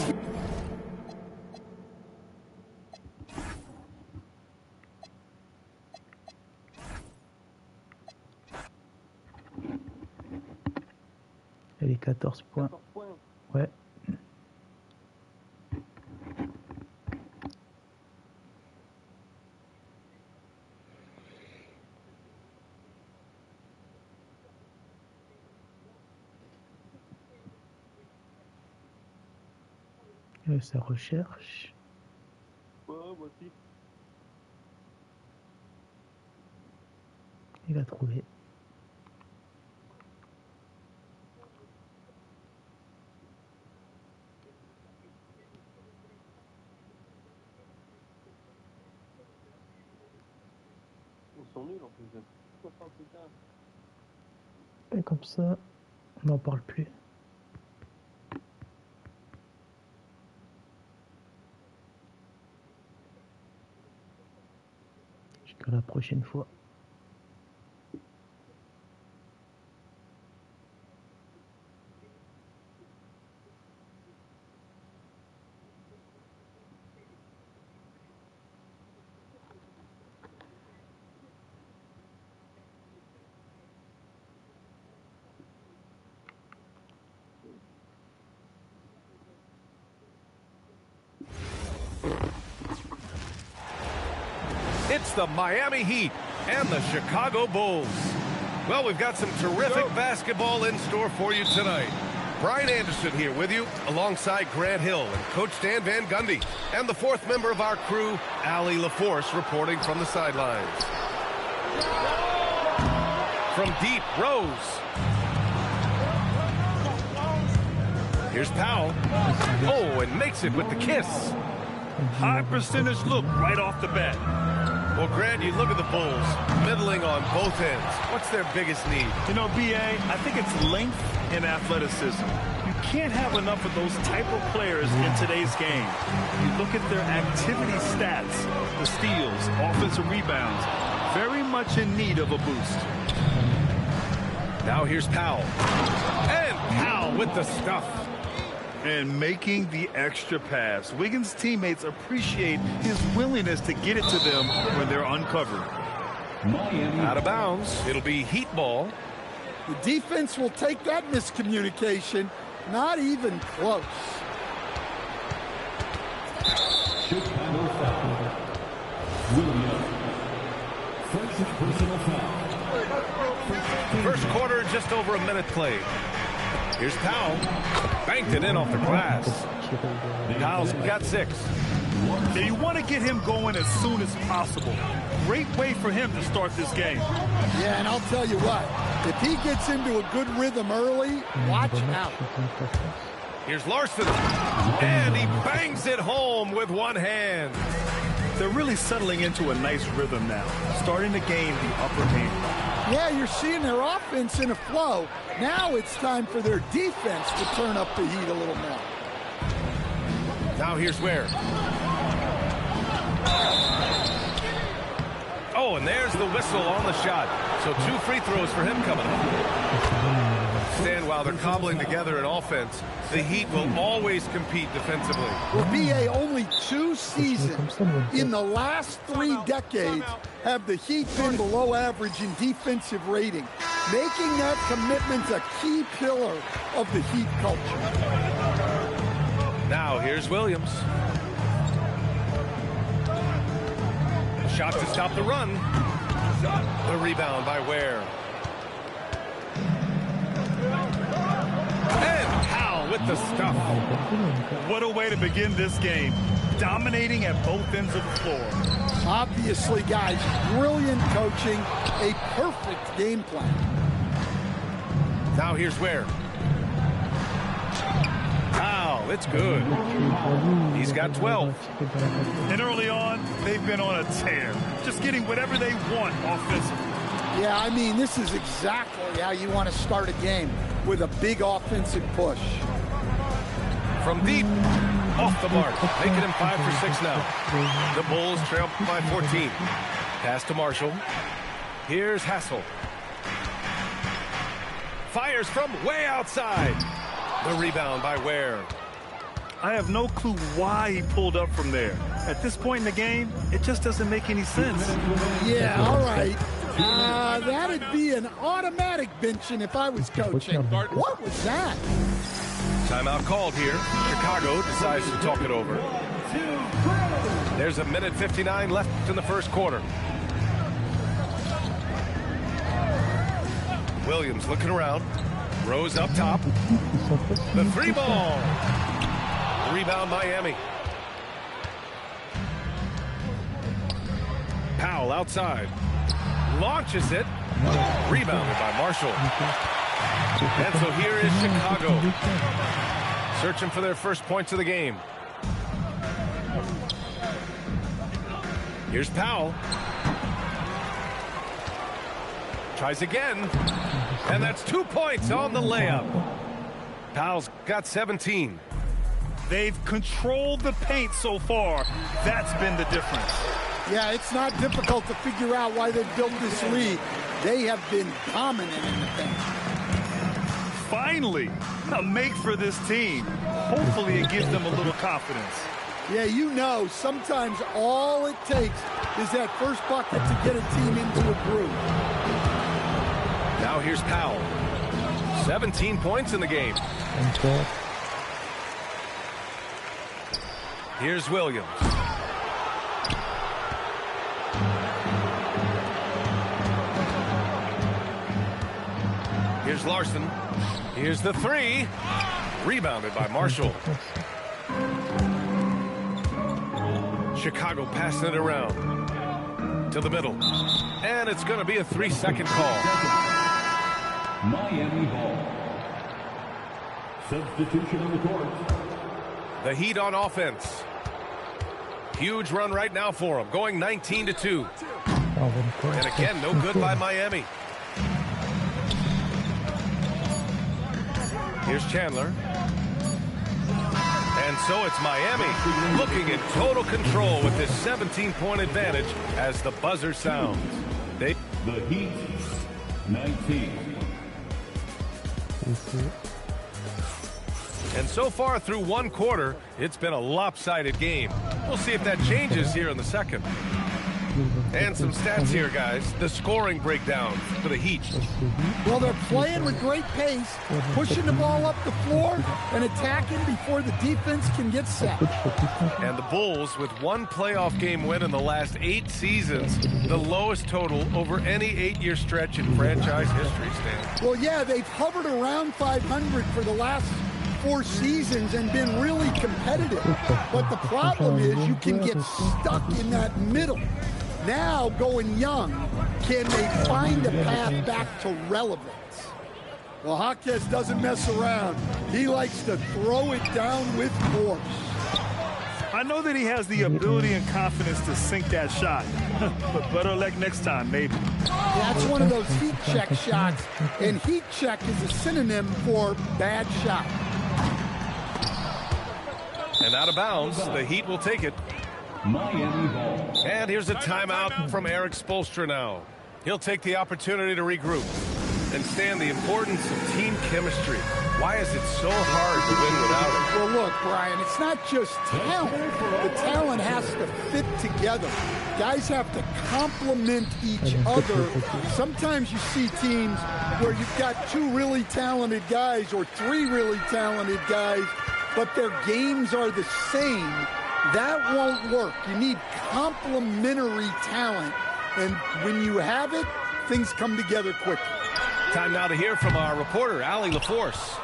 Elle est 14 points. Ouais. Ça recherche. Ouais, moi aussi. Il a trouvé. Ils sont nuls en plus. Et comme ça, on n'en parle plus. Jusqu'à la prochaine fois. It's the Miami Heat and the Chicago Bulls. Well, we've got some terrific basketball in store for you tonight. Brian Anderson here with you, alongside Grant Hill and Coach Dan Van Gundy, and the fourth member of our crew, Allie LaForce, reporting from the sidelines. From deep, Rose. Here's Powell. Oh, and makes it with the kiss. High percentage look right off the bat. Well, Grant, you look at the Bulls, middling on both ends. What's their biggest need? You know, B.A., I think it's length and athleticism. You can't have enough of those type of players in today's game. You look at their activity stats, the steals, offensive rebounds, very much in need of a boost. Now here's Powell. And Powell with the stuff. And making the extra pass. Wiggins' teammates appreciate his willingness to get it to them when they're uncovered. Out of bounds. It'll be Heat ball. The defense will take that miscommunication. Not even close. Chicago foul. Williams. First personal foul. First quarter, just over a minute played. Here's Powell. Banked it in off the glass. Powell's got 6. Yeah, you want to get him going as soon as possible. Great way for him to start this game. Yeah, and I'll tell you what. If he gets into a good rhythm early, watch out. Here's Larson. And he bangs it home with one hand. They're really settling into a nice rhythm now, starting to gain the upper hand. Yeah, you're seeing their offense in a flow. Now it's time for their defense to turn up the heat a little more. Now here's Ware. Oh, and there's the whistle on the shot. So 2 free throws for him coming up. Stand while they're cobbling together an offense. The Heat will always compete defensively. Well, BA, only 2 seasons in the last 3 decades have the Heat been below average in defensive rating, making that commitment a key pillar of the Heat culture. Now here's Williams. Shot to stop the run. The rebound by Ware. And Powell with the stuff. What a way to begin this game. Dominating at both ends of the floor. Obviously, guys, brilliant coaching, a perfect game plan. Now here's Ware. Wow, it's good. He's got 12. And early on, they've been on a tear. Just getting whatever they want offensively. Yeah, I mean, this is exactly how you want to start a game, with a big offensive push. From deep, off the mark, making him 5 for 6 now. The Bulls trail by 14. Pass to Marshall. Here's Hassel. Fires from way outside. The rebound by Ware. I have no clue why he pulled up from there. At this point in the game, it just doesn't make any sense. Yeah, all right. That'd be an automatic benching if I was coaching. What was that? Timeout called here. Chicago decides to talk it over. There's a minute 59 left in the first quarter. Williams looking around. Rose up top. The 3 ball. Rebound Miami. Powell outside. Launches it. Rebounded by Marshall. And so here is Chicago. Searching for their first points of the game. Here's Powell. Tries again. And that's 2 points on the layup. Powell's got 17. They've controlled the paint so far. That's been the difference. Yeah, it's not difficult to figure out why they've built this lead. They have been dominant in the paint. Finally, a make for this team. Hopefully it gives them a little confidence. Yeah, you know, sometimes all it takes is that first bucket to get a team into a groove. Now here's Powell. 17 points in the game. Here's Williams. Here's Larson. Here's the three. Rebounded by Marshall. Chicago passing it around to the middle. And it's going to be a 3-second call. Miami ball. Substitution on the court. The Heat on offense. Huge run right now for them, going 19-2. And again, no good by Miami. Here's Chandler. And so it's Miami looking in total control with this 17-point advantage as the buzzer sounds. The Heat, 19. And so far through one quarter, it's been a lopsided game. We'll see if that changes here in the second. And some stats here, guys. The scoring breakdown for the Heat. Well, they're playing with great pace, pushing the ball up the floor and attacking before the defense can get set. And the Bulls, with one playoff game win in the last 8 seasons, the lowest total over any 8-year stretch in franchise history, Stan. Well, yeah, they've hovered around 500 for the last 4 seasons and been really competitive. But the problem is you can get stuck in that middle. Now, going young, can they find a path back to relevance? Well, Jaquez doesn't mess around. He likes to throw it down with force. I know that he has the ability and confidence to sink that shot, but better luck next time, maybe. That's one of those heat check shots, and heat check is a synonym for bad shot. And out of bounds, the Heat will take it. Miami ball. And here's a timeout from Eric Spoelstra now. He'll take the opportunity to regroup and stand the importance of team chemistry. Why is it so hard to win without it? Well, look, Brian, it's not just talent. The talent has to fit together. Guys have to complement each other. Sometimes you see teams where you've got 2 really talented guys or 3 really talented guys, but their games are the same. That won't work. You need complementary talent. And when you have it, things come together quickly. Time now to hear from our reporter, Allie LaForce.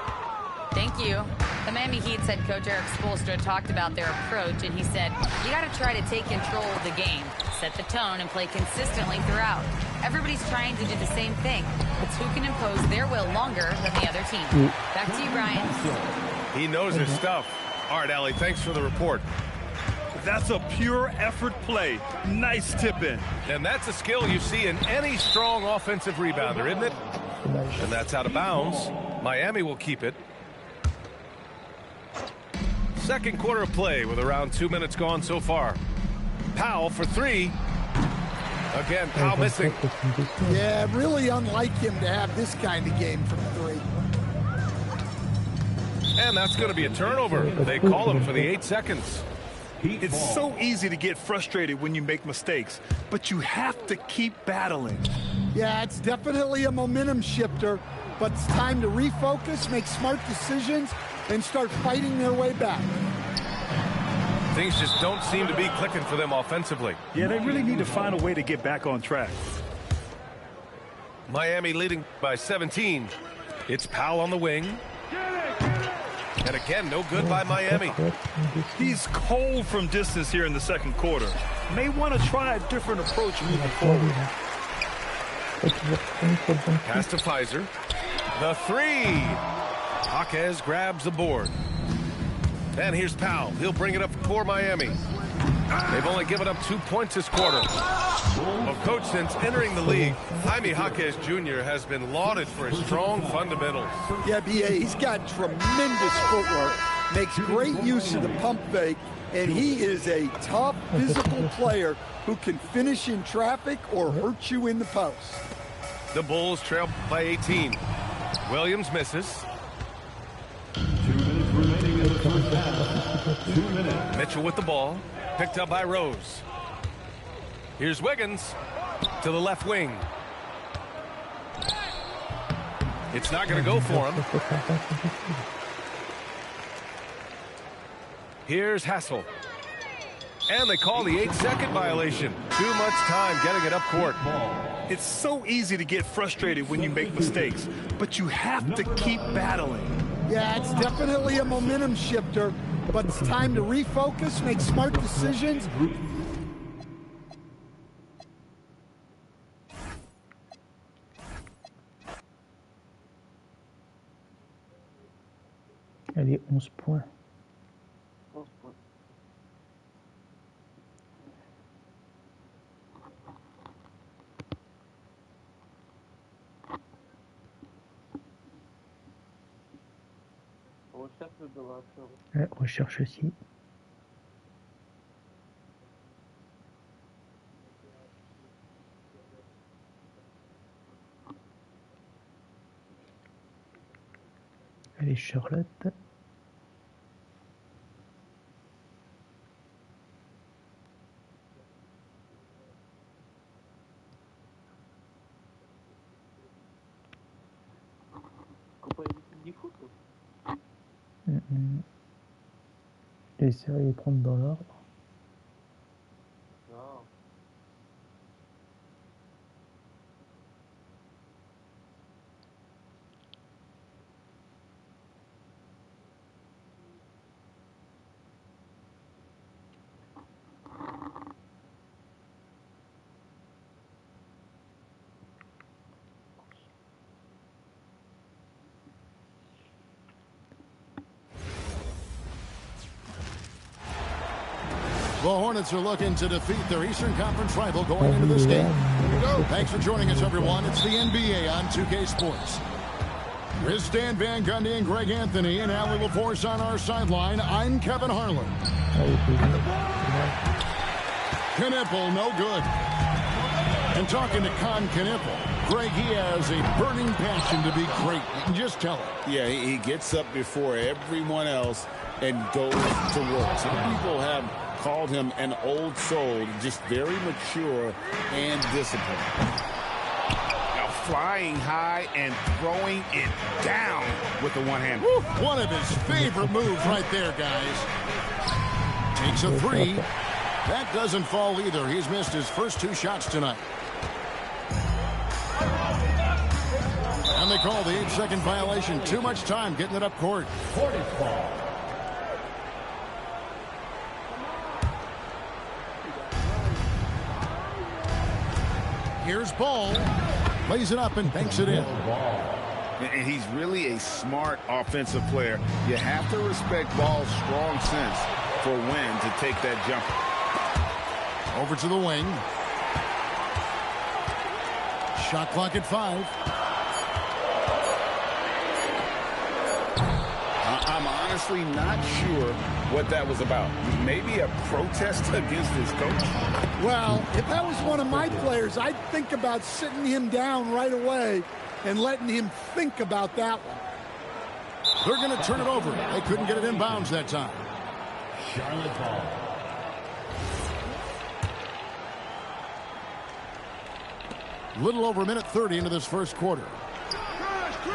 Thank you. The Miami Heat's head coach Eric Spoelstra talked about their approach, and he said, you got to try to take control of the game, set the tone, and play consistently throughout. Everybody's trying to do the same thing. It's who can impose their will longer than the other team. Back to you, Brian. He knows his stuff. All right, Allie, thanks for the report. That's a pure effort play. Nice tip-in. And that's a skill you see in any strong offensive rebounder, isn't it? And that's out of bounds. Miami will keep it. Second quarter of play with around 2 minutes gone so far. Powell for 3. Again, Powell missing. Yeah, really unlike him to have this kind of game from 3. And that's going to be a turnover. They call him for the 8 seconds. It's so easy to get frustrated when you make mistakes, but you have to keep battling. Yeah, it's definitely a momentum shifter, but it's time to refocus, make smart decisions, and start fighting their way back. Things just don't seem to be clicking for them offensively. Yeah, they really need to find a way to get back on track. Miami leading by 17. It's Powell on the wing. And again, no good by Miami. He's cold from distance here in the second quarter. May want to try a different approach moving forward. Pass to Pfizer. The 3. Jaquez grabs the board. And here's Powell. He'll bring it up for Miami. They've only given up 2 points this quarter. Well, coach, since entering the league, Jaime Jaquez Jr. has been lauded for his strong fundamentals. Yeah, B.A., he's got tremendous footwork, makes great use of the pump fake, and he is a tough physical player who can finish in traffic or hurt you in the post. The Bulls trail by 18. Williams misses. 2 minutes remaining in the first half. 2 minutes. Mitchell with the ball. Picked up by Rose. Here's Wiggins to the left wing. It's not going to go for him. Here's Hassel. And they call the 8-second violation. Too much time getting it up court. It's so easy to get frustrated when you make mistakes, but you have to keep battling. Yeah, it's definitely a momentum shifter, but it's time to refocus, make smart decisions. Allez, 11 points. Ouais, recherche aussi. Allez, Charlotte. Essayez de les prendre dans l'ordre. The Hornets are looking to defeat their Eastern Conference rival going into this game. Thanks for joining us, everyone. It's the NBA on 2K Sports. With Stan Van Gundy and Greg Anthony and Allie LaForce on our sideline, I'm Kevin Harlan. Knipple, no good. And talking to Con Knipple, Greg, he has a burning passion to be great. You can just tell it. Yeah, he gets up before everyone else and goes to work. Some people have called him an old soul, just very mature and disciplined. Now flying high and throwing it down with the one hand. One of his favorite moves right there, guys. Takes a three. That doesn't fall either. He's missed his first 2 shots tonight. And they call the 8-second violation. Too much time getting it up court. Here's Ball. Lays it up and banks it in. And he's really a smart offensive player. You have to respect Ball's strong sense for when to take that jumper. Over to the wing. Shot clock at 5. I'm honestly not sure what that was about. Maybe a protest against his coach? Well, if that was one of my players, I'd think about sitting him down right away and letting him think about that one. They're going to turn it over. They couldn't get it in bounds that time. Charlotte ball. Little over a minute 30 into this first quarter.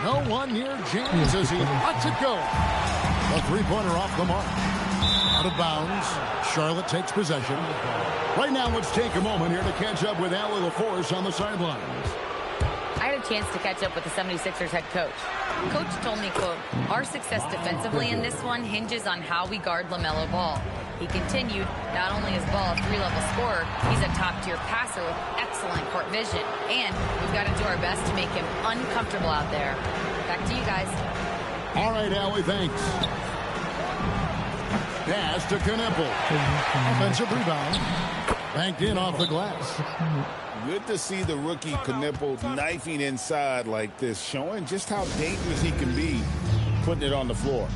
No one near James as he lets it go. A three-pointer off the mark. Out of bounds. Charlotte takes possession. Right now, let's take a moment here to catch up with Allie LaForce on the sidelines. I had a chance to catch up with the 76ers head coach. Coach told me, quote, "Our success defensively in this one hinges on how we guard LaMelo Ball." He continued, not only is Ball a 3-level scorer, he's a top-tier passer with excellent court vision. And we've got to do our best to make him uncomfortable out there. Back to you guys. All right, Allie, thanks. Pass to Knipple. Offensive rebound. Banked in off the glass. Good to see the rookie Knipple knifing inside like this, showing just how dangerous he can be putting it on the floor.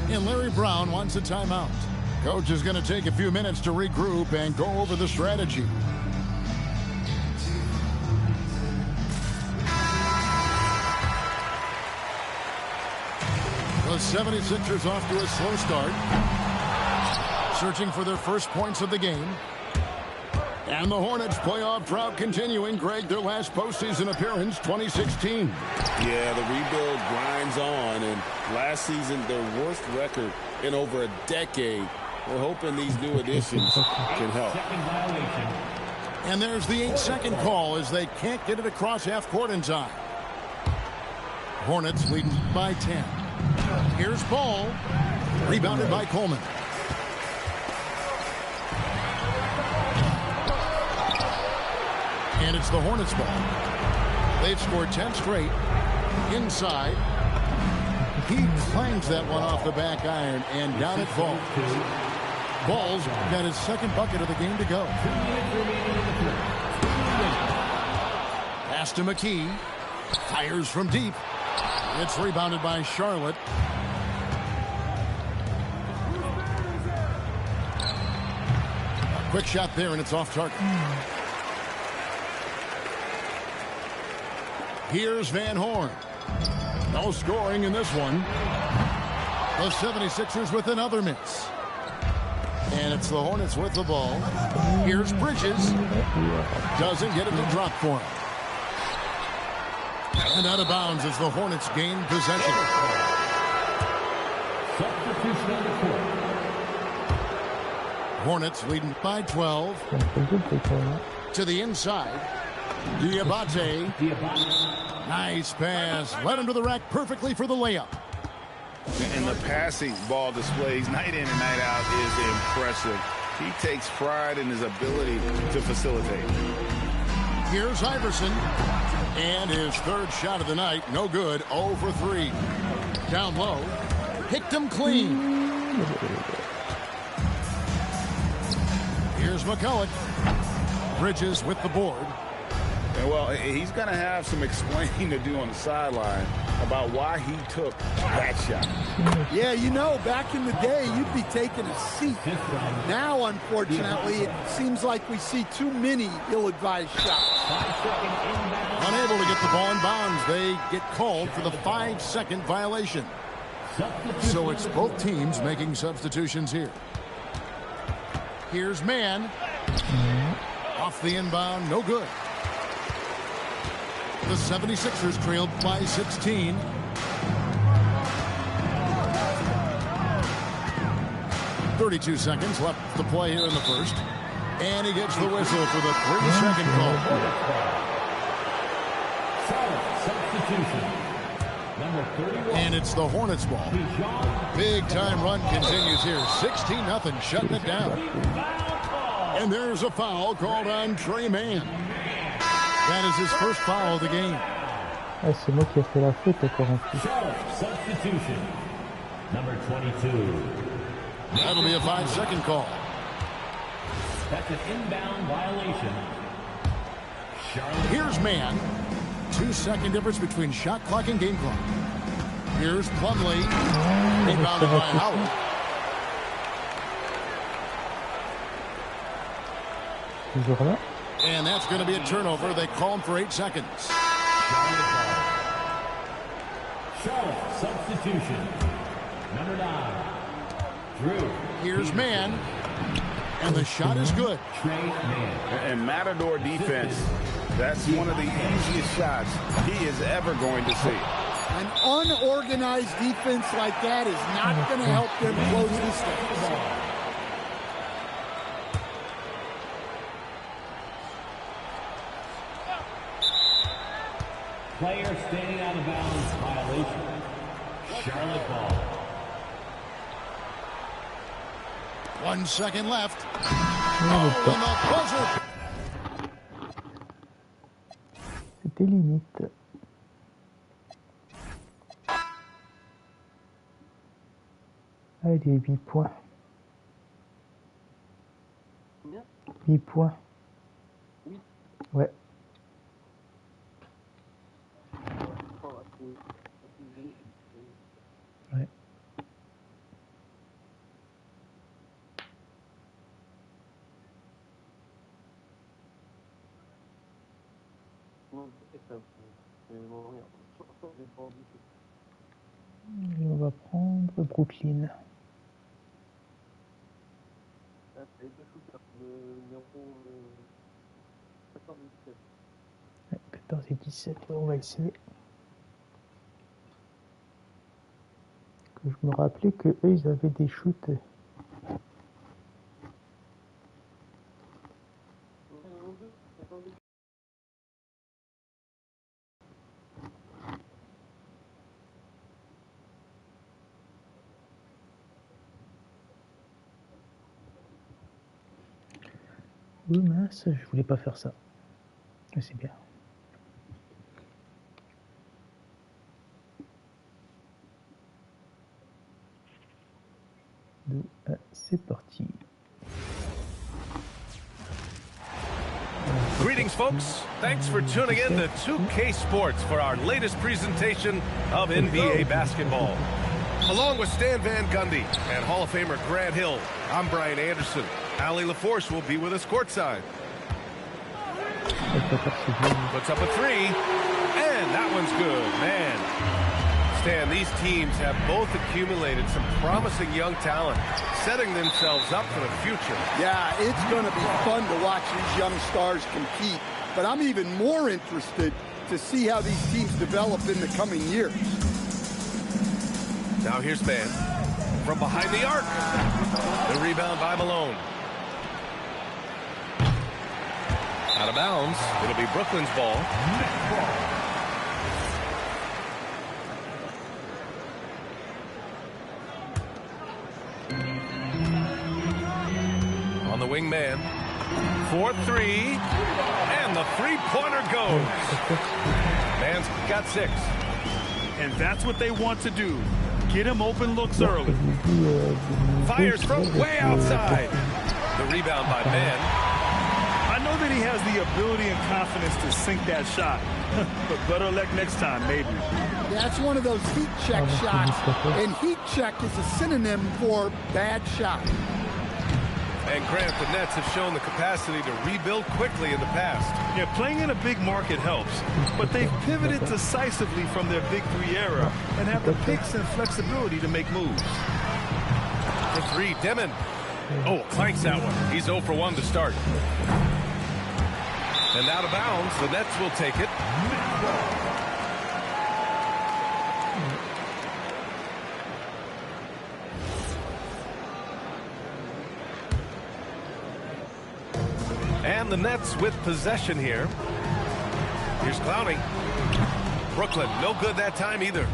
And Larry Brown wants a timeout. Coach is going to take a few minutes to regroup and go over the strategy. The 76ers off to a slow start. Searching for their first points of the game. And the Hornets playoff drought continuing. Greg, their last postseason appearance, 2016. Yeah, the rebuild grinds on. And last season, their worst record in over a decade. We're hoping these new additions can help. And there's the 8-second call as they can't get it across half court in time. Hornets leading by 10. Here's ball. Rebounded by Coleman. And it's the Hornets ball. They've scored 10 straight. Inside. He clangs that one off the back iron and down it falls. Ball's got his second bucket of the game to go. Pass to McKee. Fires from deep. It's rebounded by Charlotte. A quick shot there, and it's off target. Here's Van Horn. No scoring in this one. The 76ers with another miss. And it's the Hornets with the ball. Here's Bridges. Doesn't get it to drop for him. And out of bounds as the Hornets gain possession. Hornets leading by 12. To the inside. Diabate. Nice pass. Led him to the rack perfectly for the layup. And the passing ball displays night in and night out is impressive. He takes pride in his ability to facilitate. Here's Iverson. And his third shot of the night. No good. 0 for 3. Down low. Picked him clean. Here's McCulloch. Bridges with the board. And well, he's going to have some explaining to do on the sideline about why he took that shot. Yeah, you know, back in the day, you'd be taking a seat. Now, unfortunately, it seems like we see too many ill-advised shots. Unable to get the ball in bounds, they get called for the 5-second violation. So it's both teams making substitutions here. Here's Mann. Off the inbound, no good. The 76ers trailed by 16. .32 seconds left to play here in the first. And he gets the whistle for the 3-second call. And it's the Hornets ball. Big time run continues here. 16-0, shutting it down. And there's a foul called on Trey Mann. That is his first foul of the game. Ah, c'est moi qui ai fait la faute encore en plus. Substitution. Number 22. That'll be a 5-second call. That's an inbound violation. Here's Mann. 2-second difference between shot clock and game clock. Here's Plumlee. Rebounded by Howard. Toujours là. And that's going to be a turnover. They call him for 8 seconds. Charlotte substitution. Number 9. Drew. Here's Mann. And the shot is good. And Matador defense, that's one of the easiest shots he is ever going to see. An unorganized defense like that is not going to help them close this game. Player standing out of bounds violation. Charlotte ball. 1 second left. Oh, and the buzzer. C'était limite. Allez, 8 points. 8 points. Ouais. Ouais. Et on va prendre Brooklyn. Ouais, 14 et 17, ouais, on va essayer. Que je me rappelais que eux ils avaient des shoots Oui, mince, je voulais pas faire ça. Mais c'est bien. C'est parti. Greetings, folks. Thanks for tuning in to 2K Sports for our latest presentation of NBA basketball. Along with Stan Van Gundy and Hall of Famer Grant Hill, I'm Brian Anderson. Ali LaForce will be with us courtside. Puts up a three, and that one's good, man. Stan, these teams have both accumulated some promising young talent, setting themselves up for the future. Yeah, it's going to be fun to watch these young stars compete, but I'm even more interested to see how these teams develop in the coming years. Now here's Mann from behind the arc. The rebound by Malone. Out of bounds. It'll be Brooklyn's ball. On the wing man. 4-3. And the three-pointer goes. Mann's got 6. And that's what they want to do. Get him open looks early. Fires from way outside. The rebound by Mann. I know that he has the ability and confidence to sink that shot. But better luck next time, maybe. That's one of those heat check shots. And heat check is a synonym for bad shot. And Grant, the Nets have shown the capacity to rebuild quickly in the past. Yeah, playing in a big market helps, but they've pivoted decisively from their Big Three era and have the picks and flexibility to make moves. For 3, Demon. Oh, clanks that one. He's 0 for 1 to start. And out of bounds, the Nets will take it. And the Nets with possession here. Here's Clowney. Brooklyn, no good that time either.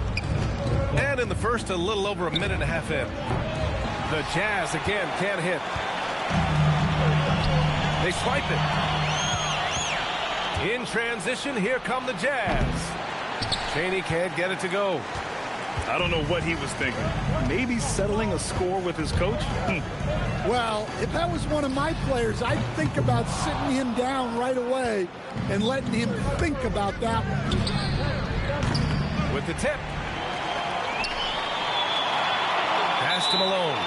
And in the first, a little over a minute and a half in. The Jazz again can't hit. They swipe it. In transition, here come the Jazz. Chaney can't get it to go. I don't know what he was thinking. Maybe settling a score with his coach? Well, if that was one of my players, I'd think about sitting him down right away and letting him think about that one. With the tip. Pass to Malone.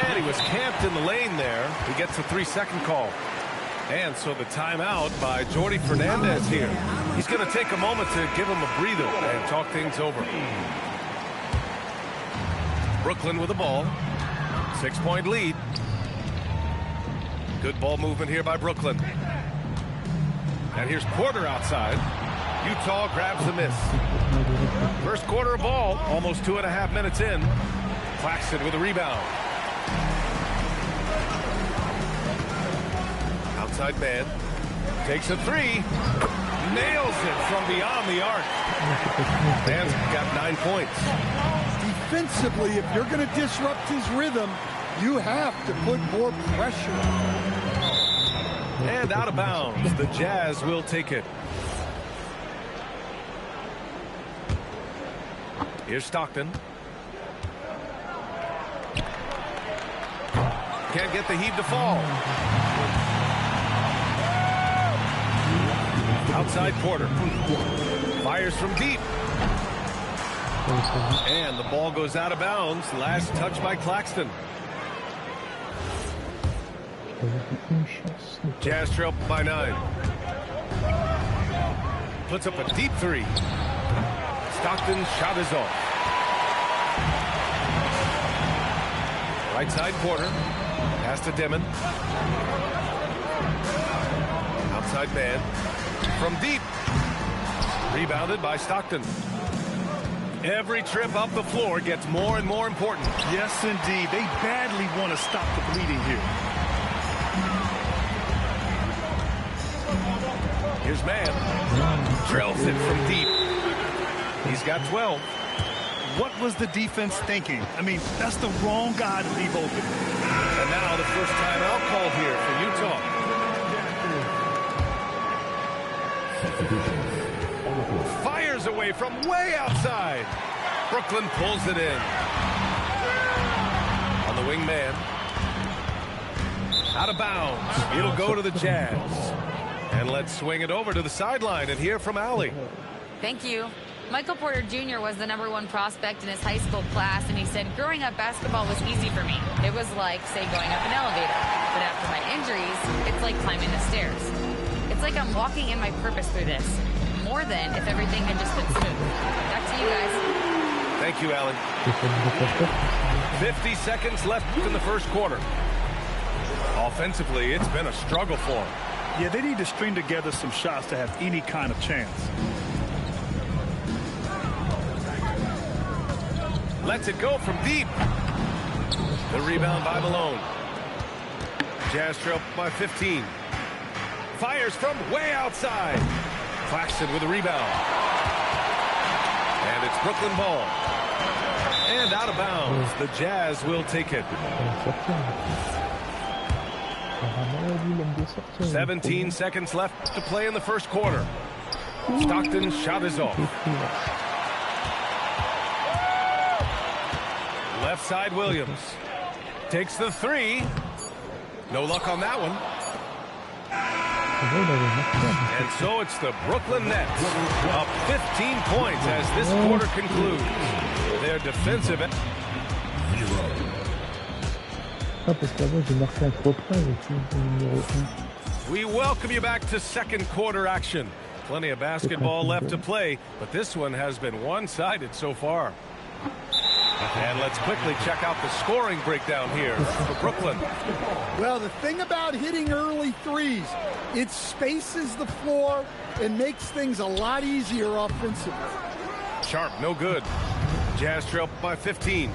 And he was camped in the lane there. He gets a 3-second call. And so the timeout by Jordi Fernandez here. He's going to take a moment to give him a breather and talk things over. Brooklyn with the ball. 6-point lead. Good ball movement here by Brooklyn. And here's Porter outside. Utah grabs the miss. First quarter of ball, almost 2.5 minutes in. Claxton with a rebound. Outside man. Takes a 3. Nails it from beyond the arc. Man's got 9 points. Defensively, if you're going to disrupt his rhythm, you have to put more pressure on him. And out of bounds. The Jazz will take it. Here's Stockton. Can't get the heave to fall. Outside Porter. Fires from deep. And the ball goes out of bounds. Last touch by Claxton. Jazz trail by 9. Puts up a deep 3. Stockton's shot is off. Right side Porter. Pass to Demon. Outside man. From deep. Rebounded by Stockton. Every trip up the floor gets more and more important. Yes, indeed. They badly want to stop the bleeding here. Here's Mann. Drills it from deep. He's got 12. What was the defense thinking? I mean, that's the wrong guy to leave open. And now the first timeout called here for Utah. fadeaway from way outside. Brooklyn pulls it in. On the wing man. Out of bounds. It'll go to the Jazz. And let's swing it over to the sideline and hear from Allie. Thank you. Michael Porter Jr. was the #1 prospect in his high school class, and he said, growing up, basketball was easy for me. It was like, say, going up an elevator. But after my injuries, it's like climbing the stairs. It's like I'm walking in my purpose through this, more than if everything had just been smooth. Back to you guys. Thank you, Allie. 50 seconds left in the first quarter. Offensively, it's been a struggle for them. Yeah, they need to string together some shots to have any kind of chance. Lets it go from deep. The rebound by Malone. Jazz trail by 15. Fires from way outside. Claxton with a rebound. And it's Brooklyn ball. And out of bounds. The Jazz will take it. 17 seconds left to play in the first quarter. Stockton's shot is off. Left side Williams. Takes the three. No luck on that one. And so it's the Brooklyn Nets up 15 points as this quarter concludes. Their defensive... We welcome you back to second quarter action. Plenty of basketball left to play, but this one has been one-sided so far. And let's quickly check out the scoring breakdown here for Brooklyn. Well, the thing about hitting early threes, it spaces the floor and makes things a lot easier offensively. Sharp, no good. Jazz trail by 15.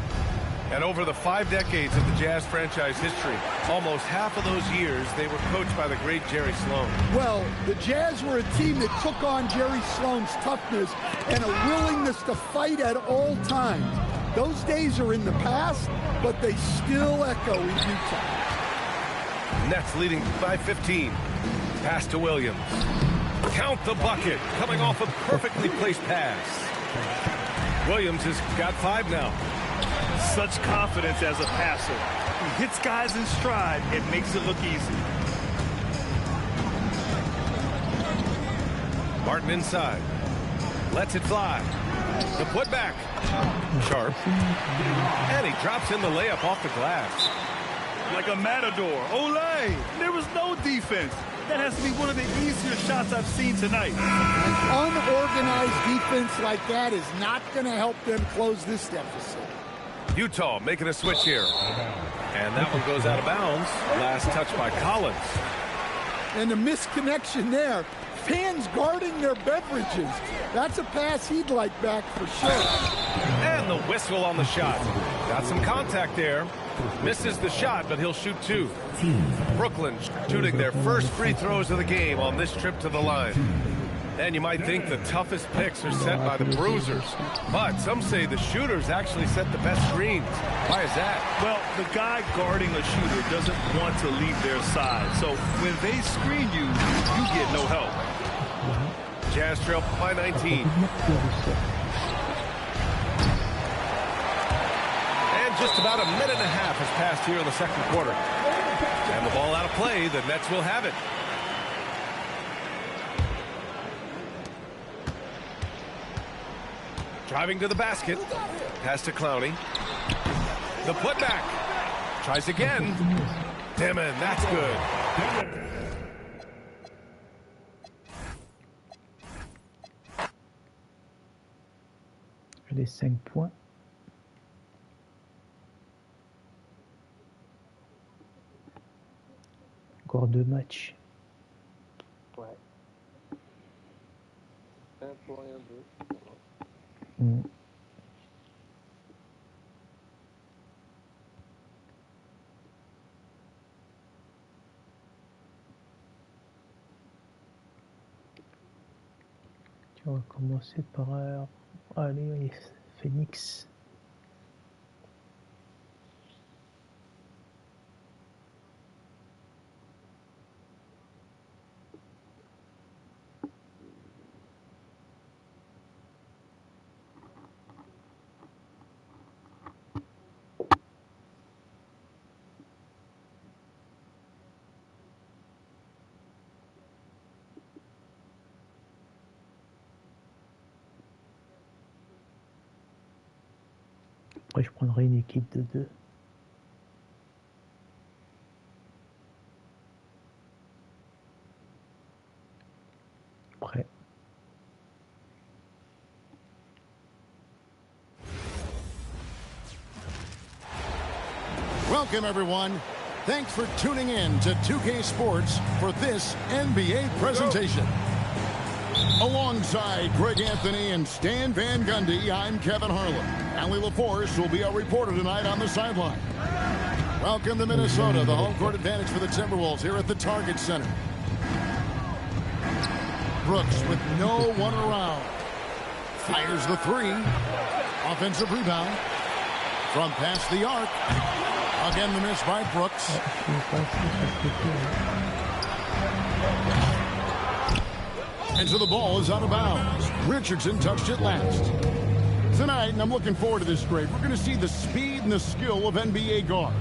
And over the 5 decades of the Jazz franchise history, almost half of those years, they were coached by the great Jerry Sloan. Well, the Jazz were a team that took on Jerry Sloan's toughness and a willingness to fight at all times. Those days are in the past, but they still echo in Utah. Nets leading by 15. Pass to Williams. Count the bucket, coming off a perfectly placed pass. Williams has got 5 now. Such confidence as a passer. He hits guys in stride. It makes it look easy. Martin inside. Lets it fly. The putback. Sharp. And he drops in the layup off the glass. Like a matador. Olay! There was no defense. That has to be one of the easier shots I've seen tonight. An unorganized defense like that is not going to help them close this deficit. Utah making a switch here. And that one goes out of bounds. Last touch by Collins. And the misconnection there. Fans guarding their beverages. That's a pass he'd like back for sure. And the whistle on the shot. Got some contact there. Misses the shot, but he'll shoot 2. Brooklyn shooting their first free throws of the game on this trip to the line. And you might think the toughest picks are set by the bruisers. But some say the shooters actually set the best screens. Why is that? Well, the guy guarding a shooter doesn't want to leave their side. So when they screen you, you get no help. Jazz trail by 19. And just about a minute and a half has passed here in the second quarter. And the ball out of play. The Nets will have it. Driving to the basket. Pass to Clowney. The putback. Tries again. Dimon, that's good. Les 5 points. Encore 2 matchs. Ouais. 1 pour 1, 2. On va commencer par allez, Phoenix. Après, je prendrai une équipe de 2. Prêt. Welcome, everyone. Thanks for tuning in to 2K Sports for this NBA presentation. Alongside Greg Anthony and Stan Van Gundy, I'm Kevin Harlan. Allie LaForce will be our reporter tonight on the sideline. Welcome to Minnesota, the home court advantage for the Timberwolves here at the Target Center. Brooks with no one around. Fires the three. Offensive rebound. From past the arc. Again, the miss by Brooks. And so the ball is out of bounds. Richardson touched it last. Tonight, and I'm looking forward to this grade, we're going to see the speed and the skill of NBA guards.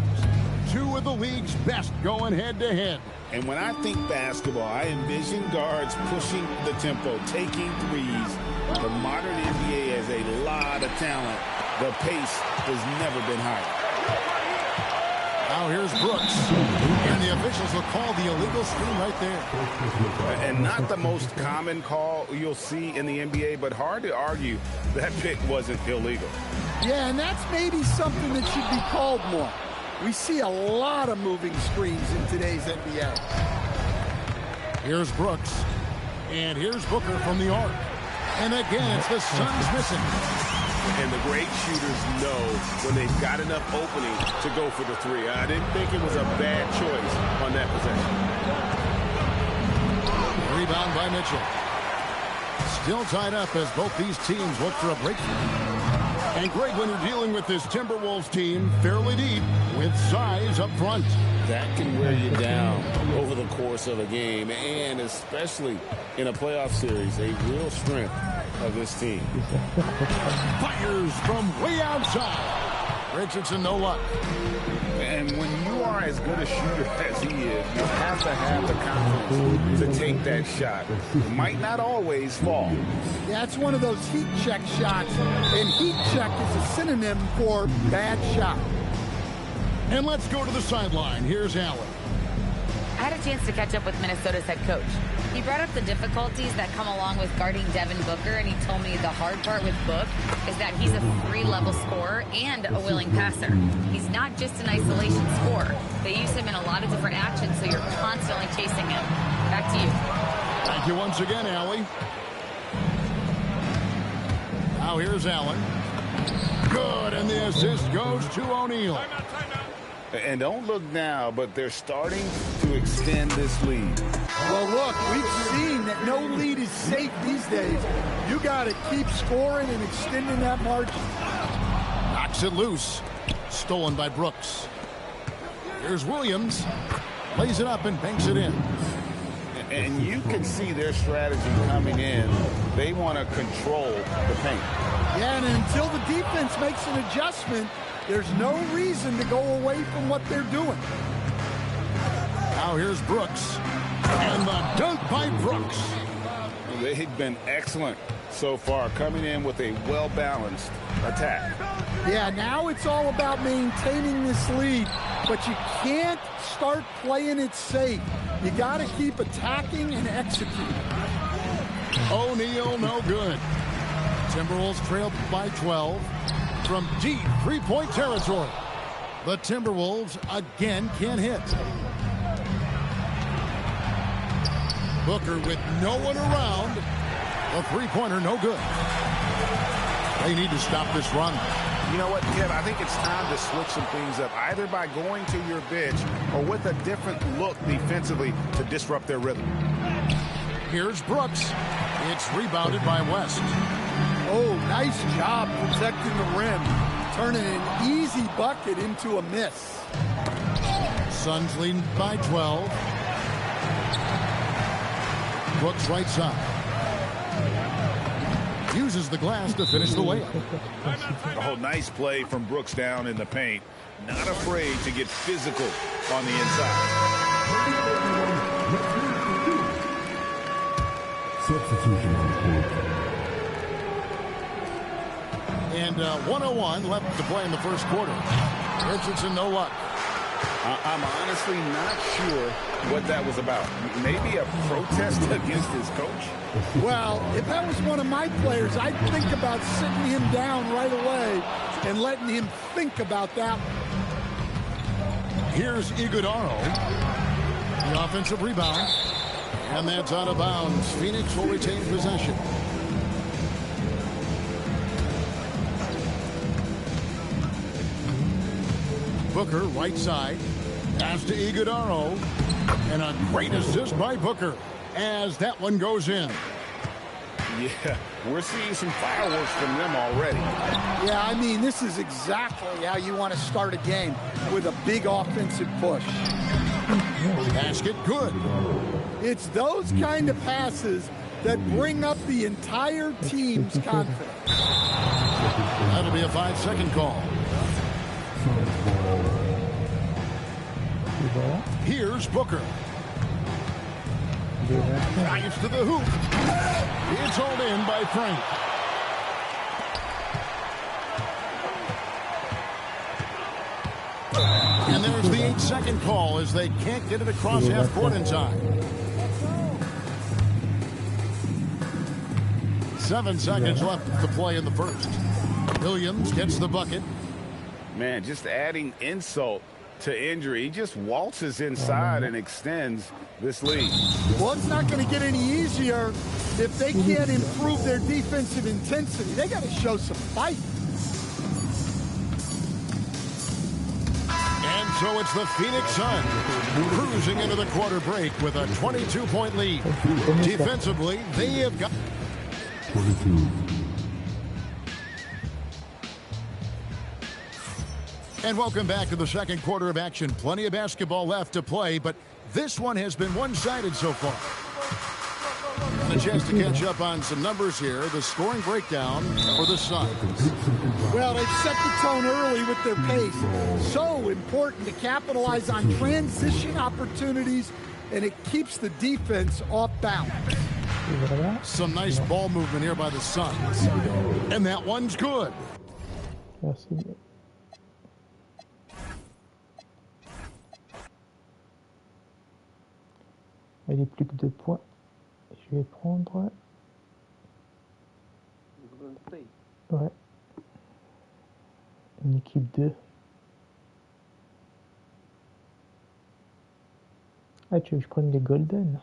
Two of the league's best going head-to-head. And when I think basketball, I envision guards pushing the tempo, taking threes. The modern NBA has a lot of talent. The pace has never been higher. Now here's Brooks. And the officials will call the illegal screen right there. And not the most common call you'll see in the NBA, but hard to argue that pick wasn't illegal. Yeah, and that's maybe something that should be called more. We see a lot of moving screens in today's NBA. Here's Brooks. And here's Booker from the arc. And again, it's the Suns missing. And the great shooters know when they've got enough opening to go for the three. I didn't think it was a bad choice on that possession. Rebound by Mitchell. Still tied up as both these teams look for a breakthrough. And Greg, when you're dealing with this Timberwolves team fairly deep with size up front, that can wear you down over the course of a game, and especially in a playoff series, a real strength of this team. Fires from way outside. Richardson, no luck. And when you are as good a shooter as he is, you have to have the confidence to take that shot. It might not always fall. Yeah, it's one of those heat check shots, and heat check is a synonym for bad shot. And let's go to the sideline. Here's Allen. I had a chance to catch up with Minnesota's head coach. He brought up the difficulties that come along with guarding Devin Booker, and he told me the hard part with Book is that he's a 3-level scorer and a willing passer. He's not just an isolation scorer. They use him in a lot of different actions, so you're constantly chasing him. Back to you. Thank you once again, Allie. Now here's Allen. Good, and the assist goes to O'Neal. And don't look now, but they're starting to extend this lead. Well, look, we've seen that no lead is safe these days. You got to keep scoring and extending that margin. Knocks it loose. Stolen by Brooks. Here's Williams. Lays it up and banks it in. And you can see their strategy coming in. They want to control the paint. Yeah, and until the defense makes an adjustment, there's no reason to go away from what they're doing. Now here's Brooks. And the dunk by Brooks. They've been excellent so far, coming in with a well-balanced attack. Yeah, now it's all about maintaining this lead, but you can't start playing it safe. You got to keep attacking and executing. O'Neal, no good. Timberwolves trailed by 12 from deep three-point territory. The Timberwolves again can't hit. Booker with no one around. A three-pointer, no good. They need to stop this run. You know what, Kev? I think it's time to switch some things up, either by going to your bench or with a different look defensively to disrupt their rhythm. Here's Brooks. It's rebounded by West. Oh, nice job protecting the rim. Turning an easy bucket into a miss. Suns leading by 12. Brooks right side. Uses the glass to finish the layup. Oh, nice play from Brooks down in the paint. Not afraid to get physical on the inside. And 1:01 left to play in the first quarter. Richardson, no luck. I'm honestly not sure what that was about. Maybe a protest against his coach? Well, if that was one of my players, I'd think about sitting him down right away and letting him think about that. Here's Iguodaro. The offensive rebound. And that's out of bounds. Phoenix will retain possession. Booker, right side. Pass to Iguodaro. And a great assist by Booker as that one goes in. Yeah, we're seeing some fireworks from them already. Yeah, I mean, this is exactly how you want to start a game, with a big offensive push. Basket good. It's those kind of passes that bring up the entire team's confidence. That'll be a 5-second call. Here's Booker. Drives to the hoop. It's hauled in by Frank. And there's the 8-second call as they can't get it across half court in time. 7 seconds left to play in the first. Williams gets the bucket. Man, just adding insult to injury. He just waltzes inside and extends this lead. Well, it's not going to get any easier if they can't improve their defensive intensity. They got to show some fight. And so it's the Phoenix Suns cruising into the quarter break with a 22-point lead. Defensively, they have got... 22. And welcome back to the second quarter of action. Plenty of basketball left to play, but this one has been one-sided so far. And a chance to catch up on some numbers here. The scoring breakdown for the Suns. Well, they've set the tone early with their pace. So important to capitalize on transition opportunities, and it keeps the defense off balance. Some nice ball movement here by the Suns. And that one's good. Il est plus que 2 points. Je vais prendre... Ouais. Une équipe 2. Ah, tu veux que je prenne des Golden?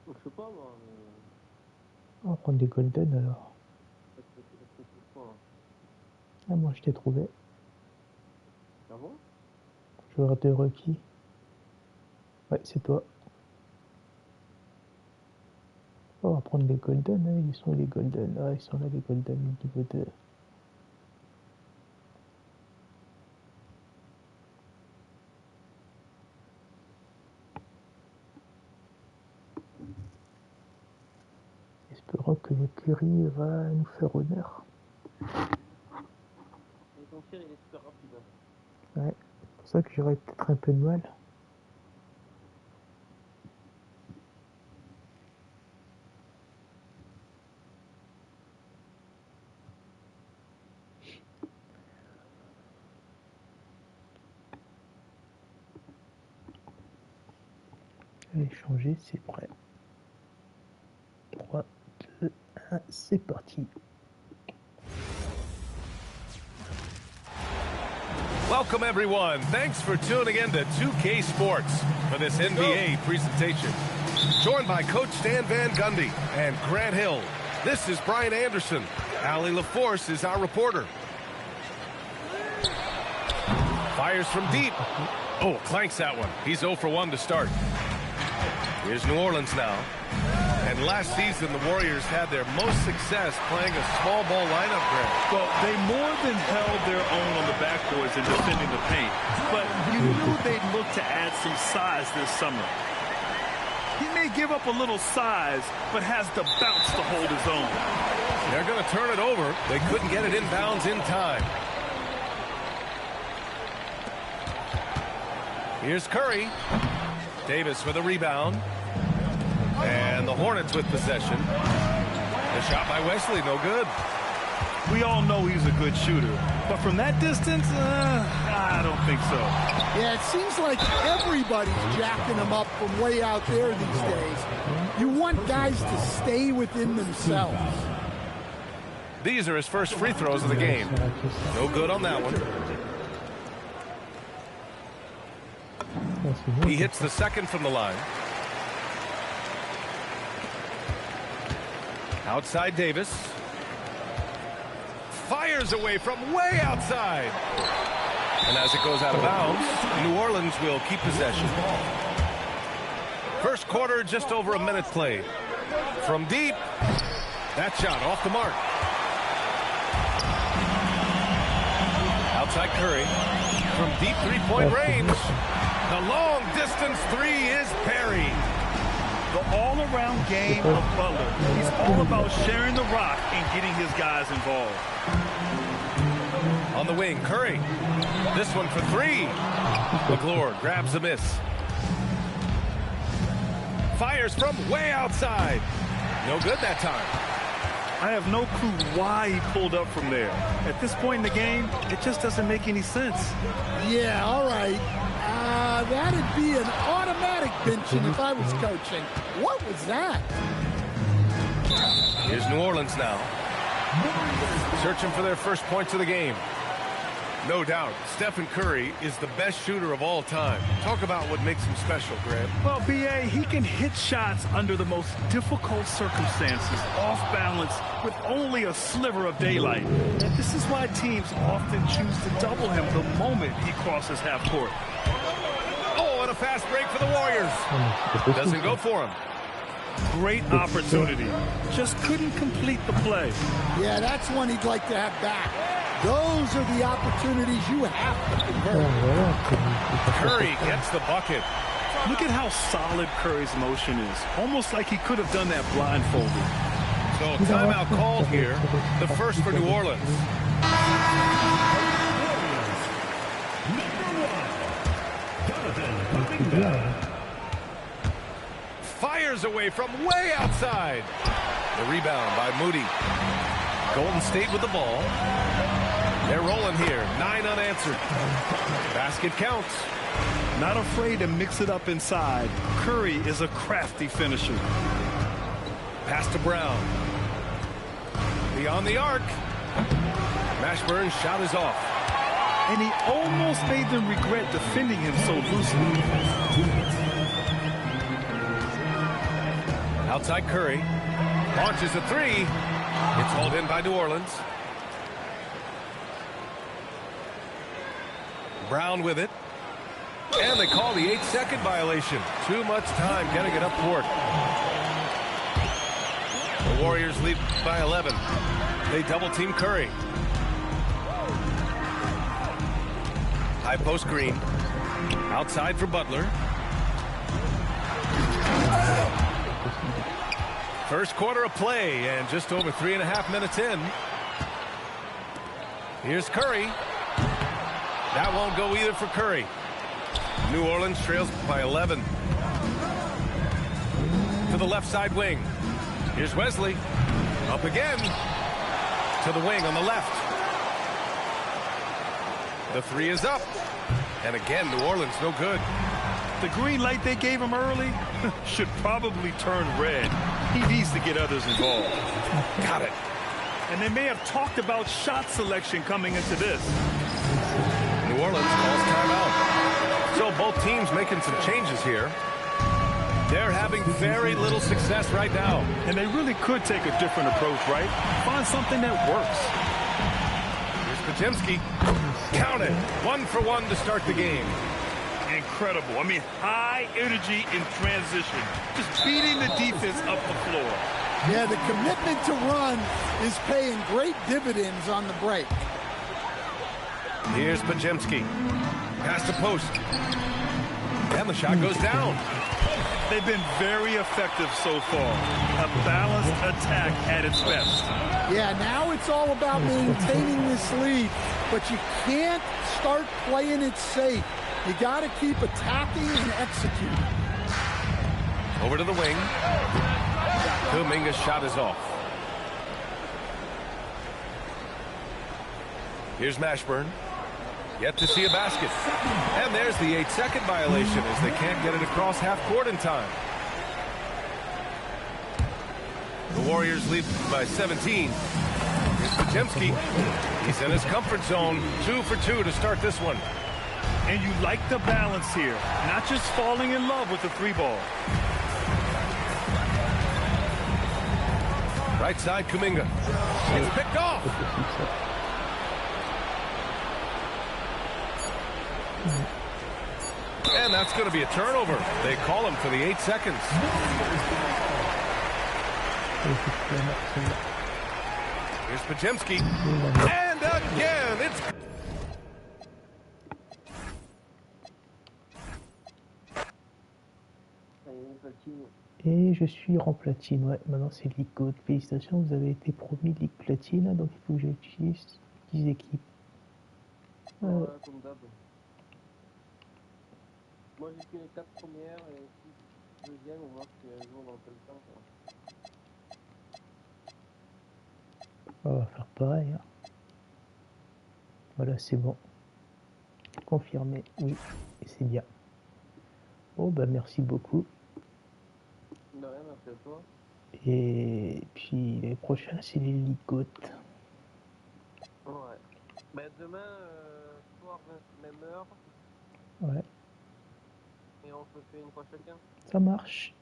Je sais pas, moi. On va prendre des Golden alors. Ah, moi je t'ai trouvé. Ah bon? Joueur de rookie. Ouais, c'est toi. On va prendre les Golden, hein. Ils sont les Golden. Ah, ils sont là les Golden, niveau 2. Espérons que le Curry va nous faire honneur. Et ton tir, il est super rapide. Ouais, c'est pour ça que j'aurais peut-être un peu de mal. Allez, changer, c'est prêt. 3, 2, 1, c'est parti. Welcome, everyone. Thanks for tuning in to 2K Sports for this NBA presentation. Joined by Coach Stan Van Gundy and Grant Hill. This is Brian Anderson. Allie LaForce is our reporter. Fires from deep. Oh, clanks that one. He's 0 for 1 to start. Here's New Orleans now. And last season, the Warriors had their most success playing a small ball lineup, Grant. Well, they more than held their own on the backboards and defending the paint. But you knew they'd look to add some size this summer. He may give up a little size, but has the bounce to hold his own. They're going to turn it over. They couldn't get it inbounds in time. Here's Curry. Davis with a rebound. And the Hornets with possession. The shot by Wesley, no good. We all know he's a good shooter. But from that distance, I don't think so. Yeah, it seems like everybody's jacking him up from way out there these days. You want guys to stay within themselves. These are his first free throws of the game. No good on that one. He hits the second from the line. Outside Davis. Fires away from way outside. And as it goes out of bounds, New Orleans will keep possession. First quarter, just over a minute played. From deep, that shot off the mark. Outside Curry. From deep three-point range. The long distance three is parried. The all-around game of Butler. He's all about sharing the rock and getting his guys involved. On the wing, Curry. This one for three. McClure grabs the miss. Fires from way outside. No good that time. I have no clue why he pulled up from there. At this point in the game, it just doesn't make any sense. Yeah, all right. That'd be an automatic benching if I was coaching. What was that? Here's New Orleans now. Searching for their first points of the game. No doubt, Stephen Curry is the best shooter of all time. Talk about what makes him special, Grant. Well, B.A., he can hit shots under the most difficult circumstances, off balance, with only a sliver of daylight. And this is why teams often choose to double him the moment he crosses half court. Oh, and a fast break for the Warriors. Doesn't go for him. Great opportunity. Just couldn't complete the play. Yeah, that's one he'd like to have back. Those are the opportunities you have to convert. Curry gets the bucket. Look at how solid Curry's motion is. Almost like he could have done that blindfolded. So timeout called here. The first for New Orleans. Fires away from way outside. The rebound by Moody. Golden State with the ball. They're rolling here. 9 unanswered. Basket counts. Not afraid to mix it up inside. Curry is a crafty finisher. Pass to Brown. Beyond the arc. Mashburn's shot is off. And he almost made them regret defending him so loosely. Outside Curry. Launches a three. It's hauled in by New Orleans. Brown with it. And they call the 8-second violation. Too much time getting it up court. The Warriors lead by 11. They double team Curry. High post Green. Outside for Butler. First quarter of play and just over 3.5 minutes in. Here's Curry. That won't go either for Curry. New Orleans trails by 11. To the left side wing. Here's Wesley. Up again. To the wing on the left. The three is up. And again, New Orleans no good. The green light they gave him early should probably turn red. He needs to get others involved. Got it. And they may have talked about shot selection coming into this. New Orleans calls timeout. So both teams making some changes here. They're having very little success right now. And they really could take a different approach, right? Find something that works. Here's Podziemski. Count it. 1 for 1 to start the game. Incredible. I mean, high energy in transition. Just beating the defense up the floor. Yeah, the commitment to run is paying great dividends on the break. Here's Podziemski. Pass to post. And the shot goes down. They've been very effective so far. A balanced attack at its best. Yeah, now it's all about maintaining this lead, but you can't start playing it safe. You got to keep attacking and executing. Over to the wing. Kuminga's shot is off. Here's Mashburn. Yet to see a basket. And there's the 8-second violation as they can't get it across half court in time. The Warriors lead by 17. Here's Podziemski. He's in his comfort zone. 2 for 2 to start this one. And you like the balance here. Not just falling in love with the three ball. Right side, Kuminga. It's picked off. And that's going to be a turnover. They call him for the 8 seconds. Here's Podziemski. And again, it's... Et je suis en platine, ouais. Maintenant c'est Ligue Code. Félicitations, vous avez été promis Ligue Platine, donc il faut que j'utilise 10 équipes. Ouais, comme d'hab. Moi j'ai fait les 4 premières et 6 deuxièmes, on voit qu'il y a un jour dans quel temps. On va faire pareil. Hein. Voilà, c'est bon. Confirmé, oui, et c'est bien. Bon, bah merci beaucoup. De rien, merci à toi. Et puis les prochains, c'est les ligotes. Ouais. Bah demain, soir, même heure. Ouais. Et on se fait une fois chacun. Ça marche.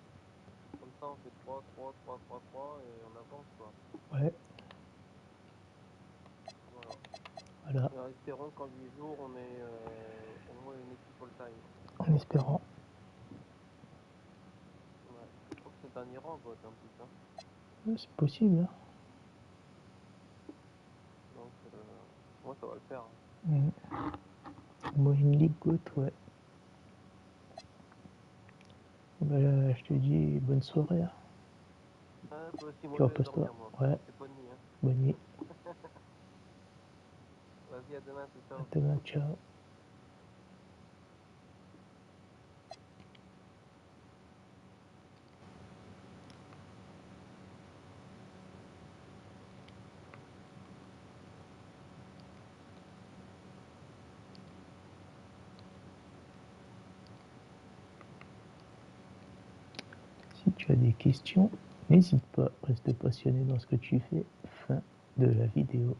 Comme ça, on fait 3, 3, 3, 3, 3 et on avance quoi. Ouais. Voilà. Voilà. Et espérons qu'en 8 jours, on ait au moins une équipe all-time. En espérant. Ouais. Je crois que c'est un Iran, en plus. Hein. Ouais, c'est possible. Hein. Donc, moi, ça va le faire. Hein. Moi, une ligote, ouais. Bah, là, je te dis bonne soirée. Hein. Ah, toi aussi, moi, Tu je vais reposes-toi. dormir, moi. Ouais. C'est bonne nuit. Hein. Bonne nuit. Vas-y, à demain, c'est ça. À demain, ciao. Si tu as des questions, n'hésite pas, reste passionné dans ce que tu fais. Fin de la vidéo.